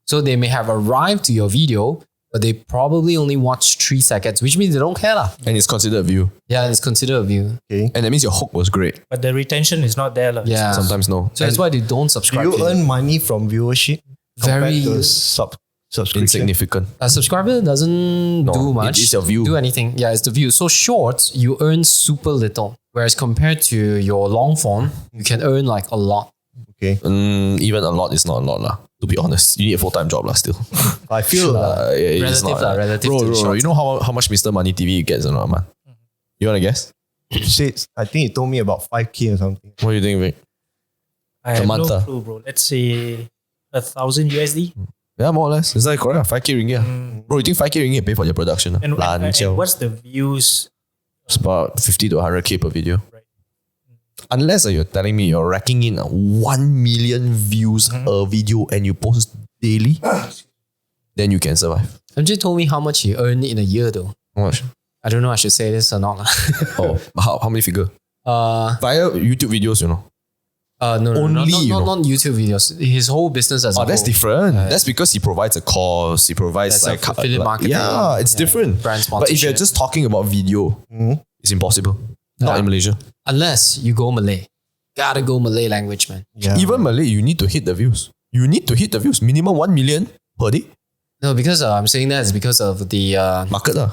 So they may have arrived to your video, but they probably only watched 3 seconds, which means they don't care. And it's considered a view. Yeah, it's considered a view. Okay. And that means your hook was great. But the retention is not there. Yeah. Sometimes no. So that's why they don't Do subscribe you to earn money from viewership Very- compared to subscription? Insignificant. A subscriber doesn't do much. it is your view. Do anything. Yeah, it's the view. So shorts, you earn super little. Whereas compared to your long form, you can earn like a lot. Okay. Even a lot is not a lot lah. To be honest, you need a full-time job lah still. I feel It's Relative lah, relative bro, to bro, shorts. you know how much Mr. Money TV gets or not, man? You want to guess? I think he told me about 5K or something. What do you think, Vic? I have month, no clue, bro. Let's say 1,000 USD. Yeah, more or less. Is that correct? 5K ringgit. Bro, you think 5K ringgit pay for your production? And Lanjiao. what's the views? It's about 50 to 100K per video. Right. Unless you're telling me you're racking in 1 million views a video and you post daily, then you can survive. MJ told me how much he earned in a year though. How much? I don't know I should say this or not. Oh, how many figure? Via YouTube videos, you know. No, Only, you know. not YouTube videos. His whole business as a Oh, whole. that's different. That's because he provides a course. He provides That's like affiliate marketing. Yeah, it's different. Brand But if you're sponsorship. just talking about video, it's impossible. Not in Malaysia. Unless you go Malay. Gotta go Malay language, man. Yeah. Even Malay, you need to hit the views. You need to hit the views. Minimum 1 million per day. No, because I'm saying that is because of the Market lah.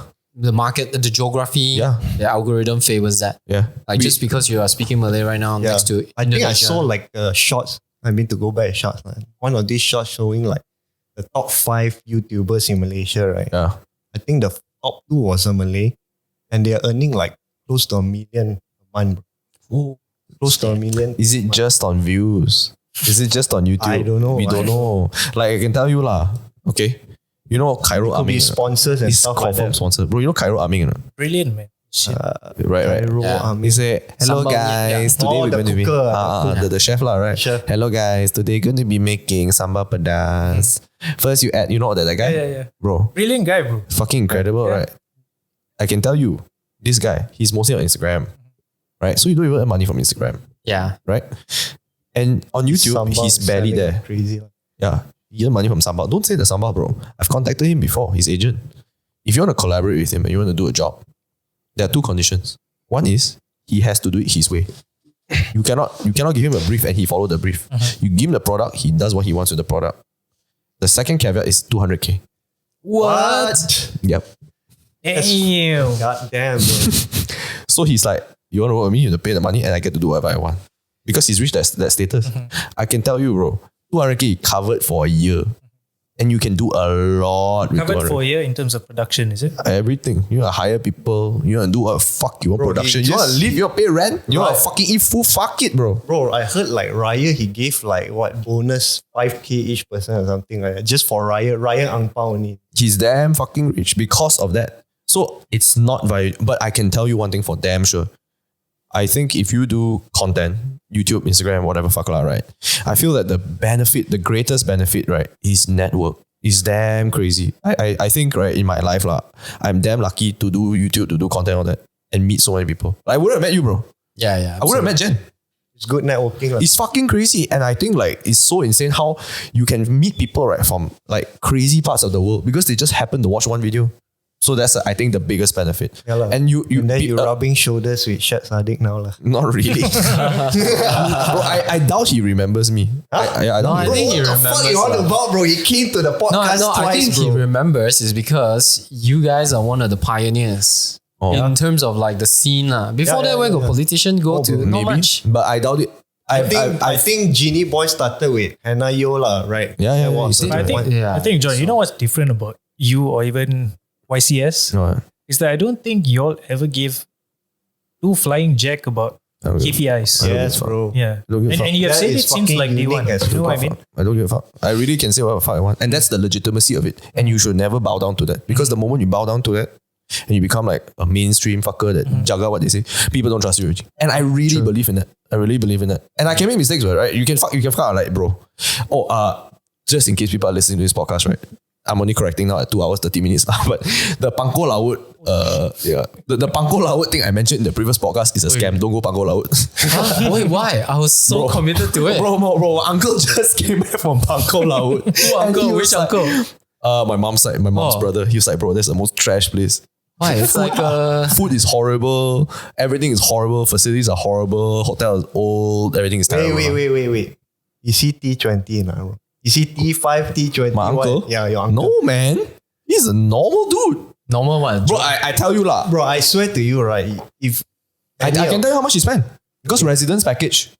market, the geography, Yeah. the algorithm favors that. Yeah. Like just because you are speaking Malay right now Yeah. next to I think I Indonesia. saw like shots. I mean, to go back shots. One of these shots showing like the top 5 YouTubers in Malaysia, right? Yeah. I think the top 2 was a Malay, and they're earning like close to 1 million a month. Bro. Close to 1 million. Is it just on views? Is it just on YouTube? I don't know. We don't know. Like I can tell you lah. Okay. You know Cairo Could be Aming? sponsors and It's stuff like confirm that. sponsored. Bro, you know Cairo Aming or not? Brilliant, man. Shit. Right. Cairo, Yeah. He said, hello Sambal, guys, yeah. today Oh, we're the going to be cooker, the chef lah, right? Chef. Hello guys, today going to be making sambal pedas. First you add, you know that guy? Yeah. Bro, Brilliant guy, bro. fucking incredible, Yeah. right? I can tell you, this guy, he's mostly on Instagram, right? So you don't even earn money from Instagram, Yeah. right? And on YouTube, Sambal he's barely selling there. Crazy. Yeah. He earned money from Sambal. Don't say the Sambal, bro. I've contacted him before, his agent. If you want to collaborate with him and you want to do a job, there are two conditions. One is he has to do it his way. You cannot give him a brief and he follow the brief. You give him the product, he does what he wants with the product. The second caveat is 200K. What? Yep. Damn. God damn, bro. So he's like, you want to work with me, you have to pay the money and I get to do whatever I want. Because he's reached that status. I can tell you, bro, 200K covered for a year. And you can do a lot with Covered 200K. for a year in terms of production, is it? Everything. You want to hire people. You want to do what fuck you want Bro, production. he You want to just- live, you want to pay rent. You want to Right. fucking eat food. Fuck it, bro. Bro, I heard like Raya, he gave like what bonus 5K each person or something like that. Just for Raya Ang Pao only. He's damn fucking rich because of that. So it's not very, but I can tell you one thing for damn sure. I think if you do content, YouTube, Instagram, whatever fuck lah, right? I feel that the greatest benefit, right, is network. It's damn crazy. I think, right, in my life lah, I'm damn lucky to do YouTube, to do content, all that, and meet so many people. I wouldn't have met you, bro. Yeah. I wouldn't have met Jen. It's good networking. Like. It's fucking crazy. And I think like it's so insane how you can meet people, right, from like crazy parts of the world because they just happen to watch one video. So that's, I think, the biggest benefit. Yeah, lah. And and then you're rubbing shoulders with Shad Sadiq now. Lah. not really. Bro, I doubt he remembers me. I don't I think he What the remembers. fuck you on lah. about, bro? He came to the podcast No, I think twice, he bro. remembers is because you guys are one of the pioneers in terms of like the scene. Before that, where the politician go to? Not much. But I doubt it. I think Genie Boy started with Hannah Yo lah, right? Yeah, That was you see? the I think, one. Yeah. I think, John, you know what's different about you or even YCS? No, Is that I don't think y'all ever gave two flying jack about I don't give a KPIs. I don't Yes, give a fuck. bro. Yeah. don't give a And, fuck. and you have That said it is since fucking like day unique one. as You know what I mean? I don't give a fuck. I really can say whatever fuck I want. And that's the legitimacy of it. And you should never bow down to that. Because the moment you bow down to that, and you become like a mainstream fucker that jaga what they say, people don't trust you already. And I really believe in that. I really believe in that. And I can make mistakes, right? You can fuck like, bro. Just in case people are listening to this podcast, right? I'm only correcting now at 2 hours, 30 minutes now. But the Pangko Laut, the Pangko Laut thing I mentioned in the previous podcast is a scam. Don't go Pangko Laut. Wait, why? I was so Bro. committed to it. Bro, uncle just came back from Pangko Laut. Who uncle? Which uncle? My mom's side, my mom's Oh. brother. He was like, bro, that's the most trash place. Why? It's like Food is horrible. Everything is horrible. Facilities are horrible. Hotel is old. Everything is terrible. Wait. You see T20 now, bro? You see T5, T20? My uncle? What? Yeah, your uncle. No, man. He's a normal dude. normal one. Bro, I tell you lah. Bro, I swear to you, right? If I can tell you how much he spent. Because residence package.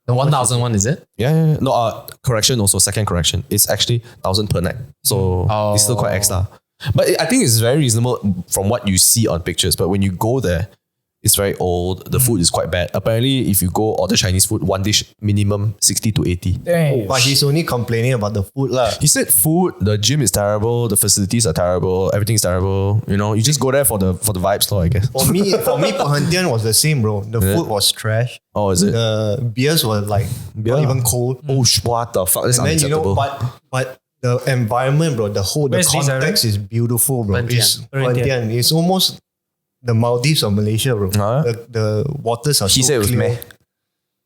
The 1,000 one, is it? Yeah. No, correction also, second correction. It's actually 1,000 per night. So it's still quite extra. But I think it's very reasonable from what you see on pictures. But when you go there, it's very old. The food is quite bad. Apparently, if you go order Chinese food, one dish minimum 60 to 80. Dang. but he's only complaining about the food lah. He said food, the gym is terrible, the facilities are terrible, everything is terrible. You know, you just go there for the vibes, though, I guess. For me, Perhentian was the same, bro. The food was trash. Oh, is it? The beers were like not even cold. Oh, what the fuck? That's And then unacceptable. but the environment, bro, the Where's this, context is beautiful, bro. Perhentian. It's Perhentian. It's almost the Maldives of Malaysia, bro. Huh? The waters are He so said it was clear. meh.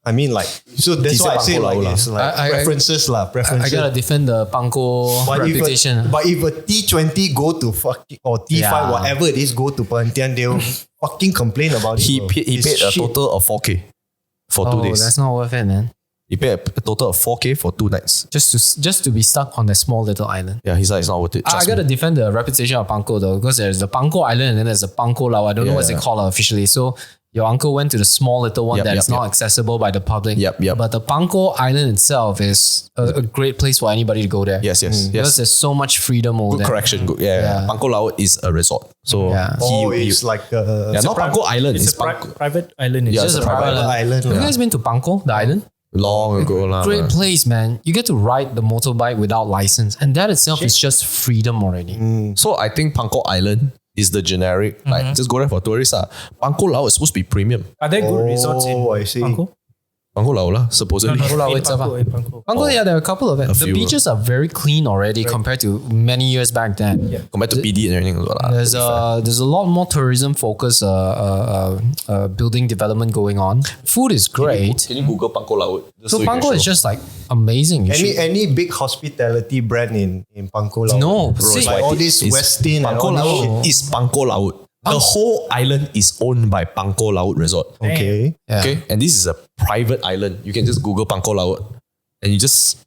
I mean, like, so that's He why I said say Pangko like Lau it's like I- preferences lah. I Preferences. gotta defend the Pangko reputation. But if a T20 go to fucking or T5 Yeah. whatever it is go to Perhentian, they'll fucking complain about it. He bro. paid It's a shit. total of 4K for 2 days. That's not worth it, man. He paid a total of 4K for 2 nights. Just to be stuck on that small little island. Yeah, he's like, it's not worth it. I Trust gotta me. defend the reputation of Pangko though, because there's the Pangko Island and then there's the Pangko Lau. I don't know what's it called officially. So your uncle went to the small little one Yep, that yep, is not yep. accessible by the public. Yep. But the Pangko Island itself is a great place for anybody to go there. Yes. Because there's so much freedom over Good there. correction. Good. Yeah. Yeah. Pangko Laut is a resort. So Yeah. It's like yeah, not Pangko Island. It's It's a private island. Yeah, Just it's a private private island. Have you guys been to Pangko, the island? long ago. lah. Great place, man. You get to ride the motorbike without license. And that itself is just freedom already. So I think Pangko Island is the generic, like just go there for tourists. Pangko Laut is supposed to be premium. Are there good resorts in Oh, I see. Pangko? Pangko Lao lah, supposedly. No, Pulau in itself, Pangko, in Pangko. Bangkok, yeah, there are a couple of it. The few. beaches are very clean already compared to many years back then. Yeah. Compared to PD and everything as well. There's a lot more tourism focused building development going on. Food is great. Can you Google Pangko Lao? So Bangkok is just like amazing. You should- Any big hospitality brand in Pangko Lao? No, bro, see, like all this Westin and Pangko all this shit. Laut is Pangko Laut. The whole island is owned by Pangko Laut Resort. Okay. Yeah. Okay, and this is a private island. You can just Google Pangko Laut, and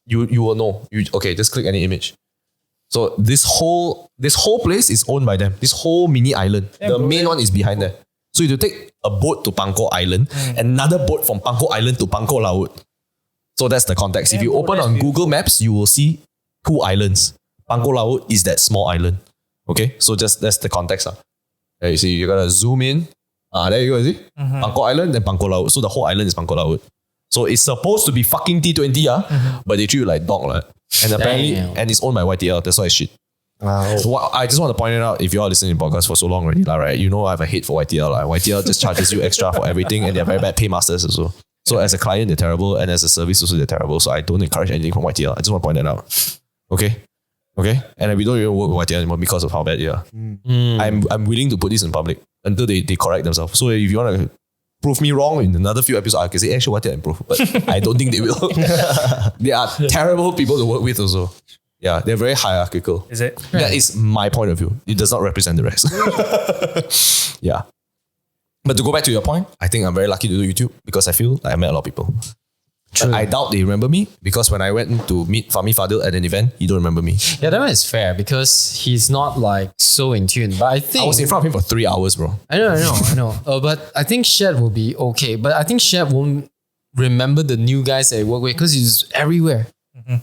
you will know. Just click any image. So this whole place is owned by them. This whole mini island. The main one is behind there. So you take a boat to Pangko Island, another boat from Pangko Island to Pangko Laut. So that's the context. If you open on Google Maps, you will see 2 islands. Pangko Laut is that small island. Okay, so that's the context. There you see, you gotta zoom in. There you go, see? Pangko Island, then Pangko Laut. So the whole island is Pangko Laut. So it's supposed to be fucking T20, but they treat you like dog. And apparently, and it's owned by YTL. That's why it's shit. Wow. So I just want to point it out, if you are listening to podcasts for so long already, right? You know I have a hate for YTL. YTL just charges you extra for everything, and they're very bad paymasters also. So as a client, they're terrible, and as a service also, they're terrible. So I don't encourage anything from YTL. I just want to point that out. Okay? And we don't even work with YTL anymore because of how bad they are. I'm willing to put this in public until they correct themselves. So if you want to prove me wrong in another few episodes, I can say, actually, YTL improve. But I don't think they will. They are terrible people to work with also. Yeah, they're very hierarchical. Is it? That is my point of view. It does not represent the rest. Yeah. But to go back to your point, I think I'm very lucky to do YouTube because I feel like I met a lot of people. True. I doubt they remember me because when I went to meet Fahmi Fadil at an event, he don't remember me. Yeah, that one is fair because he's not like so in tune. But I think I was in front of him for 3 hours, bro. I know. But I think Shed will be okay. But I think Shed won't remember the new guys that he work with because he's everywhere.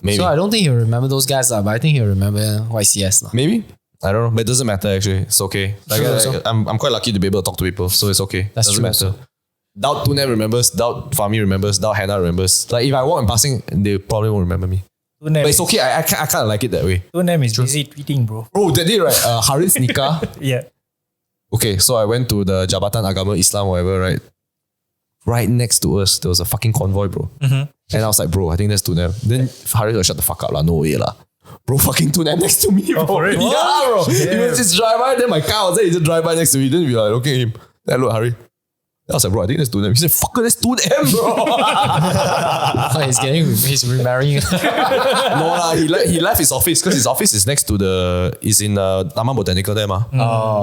Maybe. So I don't think he'll remember those guys, but I think he'll remember YCS. Maybe. I don't know. But it doesn't matter actually. It's okay. I'm quite lucky to be able to talk to people. So it's okay. That's doesn't true matter. also. Doubt Tunem remembers, doubt Fahmi remembers, doubt Hannah remembers. Like if I walk in passing, they probably won't remember me. But it's okay. I kind of like it that way. Tunem is busy tweeting, bro. Oh, that day, right? Haris Nikah. Yeah. Okay, so I went to the Jabatan Agama Islam, whatever, right? Right next to us, there was a fucking convoy, bro. And I was like, bro, I think that's Tunem. Then Haris was shut the fuck up, lah. No way, lah. Bro, fucking Tunem next to me, bro. for real? Yeah, bro. He was just drive by, then my car was there, he just drive by next to me. Then we were like, okay, him. Then I look, Harry. I was like, bro, I think that's Tunem. He said, fucker, that's Tunem, bro. He's remarrying. No lah, he left his office because his office is next to is in Taman Botanical there, ma.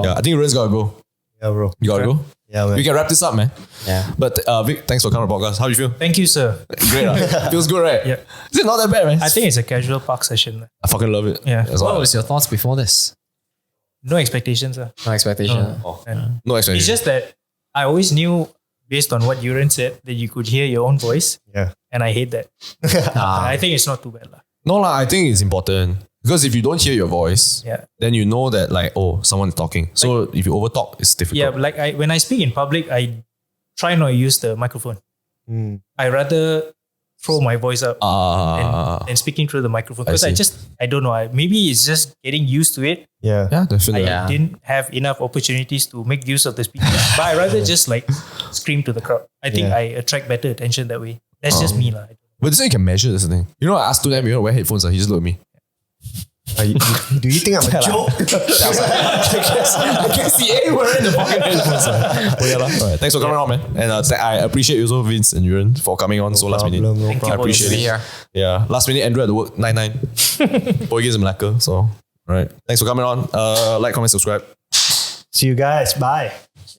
Yeah, I think Ren's gotta go. Yeah, bro. You gotta go? Yeah, man. We can wrap this up, man. Yeah. But Vic, thanks for coming to the podcast. How do you feel? Thank you, sir. Great, right? Feels good, right? Yeah. Is it not that bad, man? I think it's a casual park session. I fucking love it. Yeah. That's What all. was your thoughts before this? No expectations. No expectation. And No explanation. it's just that I always knew, based on what Yuren said, that you could hear your own voice. Yeah. And I hate that. I think it's not too bad. No lah, I think it's important. Because if you don't hear your voice, Yeah. then you know that like, oh, someone's talking. So if you overtalk, it's difficult. Yeah, like when I speak in public, I try not to use the microphone. I rather throw my voice up and speaking through the microphone. Because I don't know. Maybe it's just getting used to it. Yeah. Yeah, definitely. I didn't have enough opportunities to make use of the speaker. But I rather just like scream to the crowd. I think I attract better attention that way. That's just me. But this thing you can measure this thing. You know, I asked them, you know, wear headphones, he just looked at me. Do you think I'm a joke? I can see anywhere in the fucking headphones. Oh, yeah, alright, thanks for coming on, man. And I appreciate you also, Vince and Yuren, for coming on so last minute. Thank you I for appreciate it. Here. Yeah, last minute, Andrew had to work 9-9. Boy gives him Malacca. So, alright. Thanks for coming on. Like, comment, subscribe. See you guys. Bye.